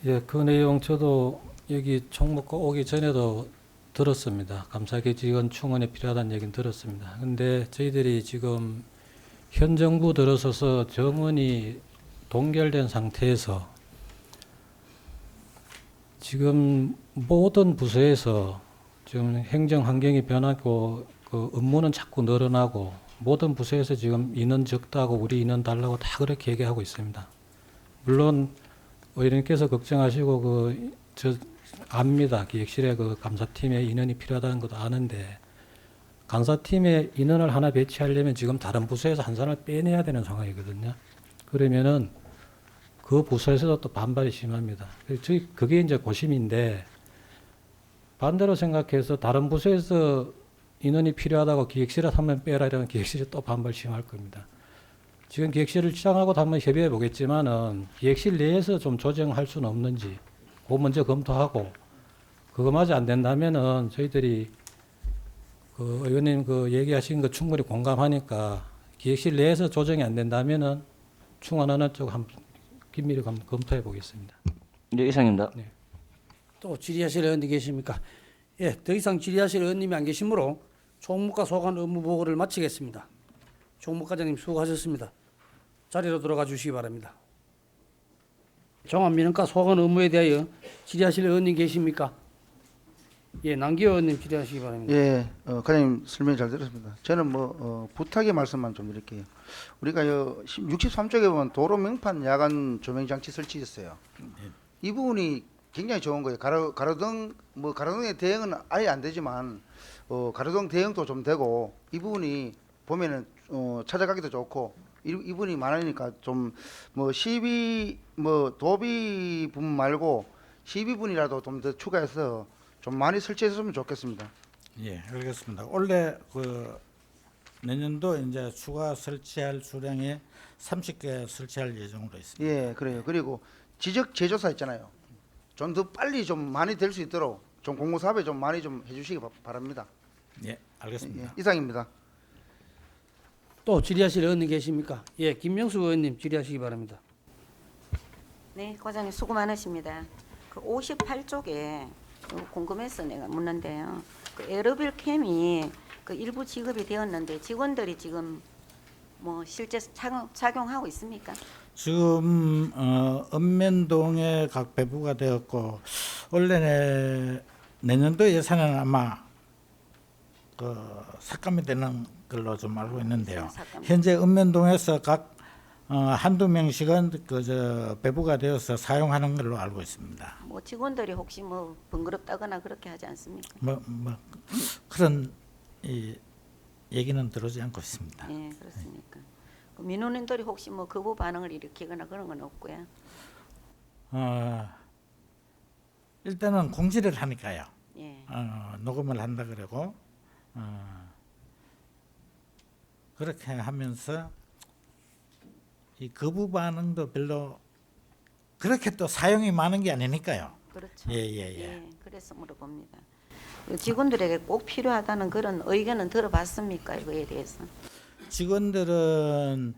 예, 그 내용 저도 여기 총무과 오기 전에도 들었습니다. 감사계 직원 충원이 필요하다는 얘기는 들었습니다. 근데 저희들이 지금 현 정부 들어서서 정원이 동결된 상태에서 지금 모든 부서에서 지금 행정 환경이 변하고 그 업무는 자꾸 늘어나고 모든 부서에서 지금 인원 적다고 우리 인원 달라고 다 그렇게 얘기하고 있습니다. 물론 의원님께서 걱정하시고 압니다. 기획실에 그 감사팀에 인원이 필요하다는 것도 아는데 감사팀에 인원을 하나 배치하려면 지금 다른 부서에서 한 사람을 빼내야 되는 상황이거든요. 그러면은 그 부서에서도 또 반발이 심합니다. 저희 그게 이제 고심인데 반대로 생각해서 다른 부서에서 인원이 필요하다고 기획실에 한번 빼라 이러면 기획실이 또 반발 심할 겁니다. 지금 기획실을 시장하고도 한번 협의해 보겠지만은 기획실 내에서 좀 조정할 수는 없는지 그거 먼저 검토하고 그거마저 안 된다면은 저희들이 그 의원님 그 얘기하신 거 충분히 공감하니까 기획실 내에서 조정이 안 된다면은 충원하는 쪽 한번 긴밀히 검토해 보겠습니다. 네, 이상입니다. 네. 또 질의하실 의원님 계십니까? 예, 더 이상 질의하실 의원님이 안 계시므로 총무과 소관 업무 보고를 마치겠습니다. 총무과장님 수고하셨습니다. 자리로 들어가 주시기 바랍니다. 종합민원과 소관 업무에 대하여 질의하실 의원님 계십니까? 예, 남기 의원님 질의하시기 바랍니다. 예, 과장님 설명 잘 들었습니다. 저는 부탁의 말씀만 좀 드릴게요. 우리가 63쪽에 보면 도로 명판 야간 조명 장치 설치했어요. 이 부분이 굉장히 좋은 거예요. 가로등 가로등의 대응은 아예 안 되지만 가로등 대응도 좀 되고 이 부분이 보면은 찾아가기도 좋고 이 부분이 많으니까 좀 시비 도비 부분 말고 시비 분이라도 좀 더 추가해서 좀 많이 설치했으면 좋겠습니다. 예, 알겠습니다. 원래 내년도 이제 추가 설치할 수량이 30개 설치할 예정으로 있습니다. 예, 그래요. 그리고 지적 제조사 있잖아요. 좀 더 빨리 좀 많이 될 수 있도록 좀 공모사업에 좀 많이 좀 해주시기 바랍니다. 예, 알겠습니다. 예, 이상입니다. 또 질의하실 의원님 계십니까? 예, 김명수 의원님 질의하시기 바랍니다. 네, 과장님 수고 많으십니다. 그 58쪽에 궁금해서 내가 묻는데요. 그 에어빌 캠이 그 일부 지급이 되었는데 직원들이 지금 실제 착용하고 있습니까? 지금 읍면동에 각 배부가 되었고 원래 내년도 예산은 아마 삭감이 되는 걸로 좀 알고 있는데요. 현재 읍면동에서 각 한두 명씩은 그저 배부가 되어서 사용하는 걸로 알고 있습니다. 뭐 직원들이 혹시 뭐 번거롭다거나 그렇게 하지 않습니까? 뭐 그런 이 얘기는 들어오지 않고 있습니다. 예, 그렇습니까? 그 민원인들이 혹시 뭐 거부 반응을 일으키거나 그런 건 없고요. 일단은 공지를 하니까요. 예. 녹음을 한다 그러고 그렇게 하면서 이 거부 반응도 별로 그렇게 또 사용이 많은 게 아니니까요. 그렇죠. 예. 그래서 물어봅니다. 그 직원들에게 꼭 필요하다는 그런 의견은 들어봤습니까? 이거에 대해서? 직원들은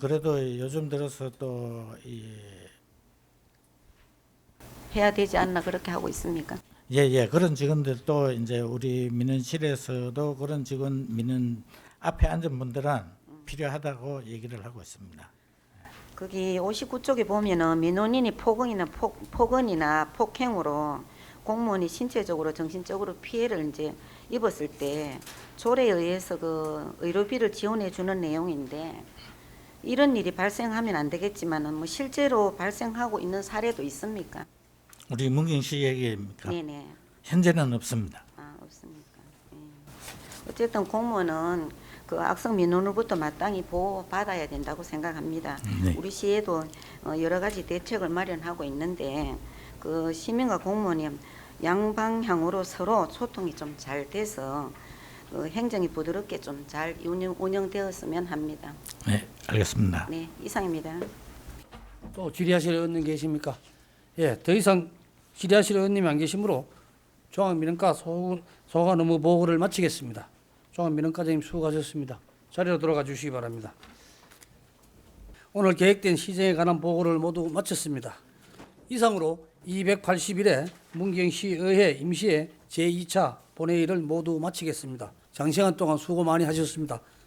그래도 요즘 들어서 또 해야 되지 않나 그렇게 하고 있습니까? 그런 직원들도 이제 우리 민원실에서도 그런 직원 민원 앞에 앉은 분들은 필요하다고 얘기를 하고 있습니다. 거기 59쪽에 보면은 민원인이 폭언이나 폭행으로 공무원이 신체적으로 정신적으로 피해를 이제 입었을 때 조례에 의해서 그 의료비를 지원해 주는 내용인데 이런 일이 발생하면 안 되겠지만은 뭐 실제로 발생하고 있는 사례도 있습니까? 우리 문경시 얘기입니까? 네네. 현재는 없습니다. 없습니까? 예. 어쨌든 공무원은 그 악성 민원으로부터 마땅히 보호받아야 된다고 생각합니다. 네. 우리 시에도 여러 가지 대책을 마련하고 있는데 그 시민과 공무원이 양방향으로 서로 소통이 좀 잘 돼서 행정이 부드럽게 좀 잘 운영되었으면 합니다. 네, 알겠습니다. 네, 이상입니다. 또 질의하실 의원님 계십니까? 예, 더 이상 질의하실 의원님이 안 계시므로 종합민원과 소관 업무 보고를 마치겠습니다. 종합민원과장님 수고하셨습니다. 자리로 돌아가 주시기 바랍니다. 오늘 계획된 시정에 관한 보고를 모두 마쳤습니다. 이상으로 281회 문경시의회 임시회 제2차 본회의를 모두 마치겠습니다. 장시간 동안 수고 많이 하셨습니다.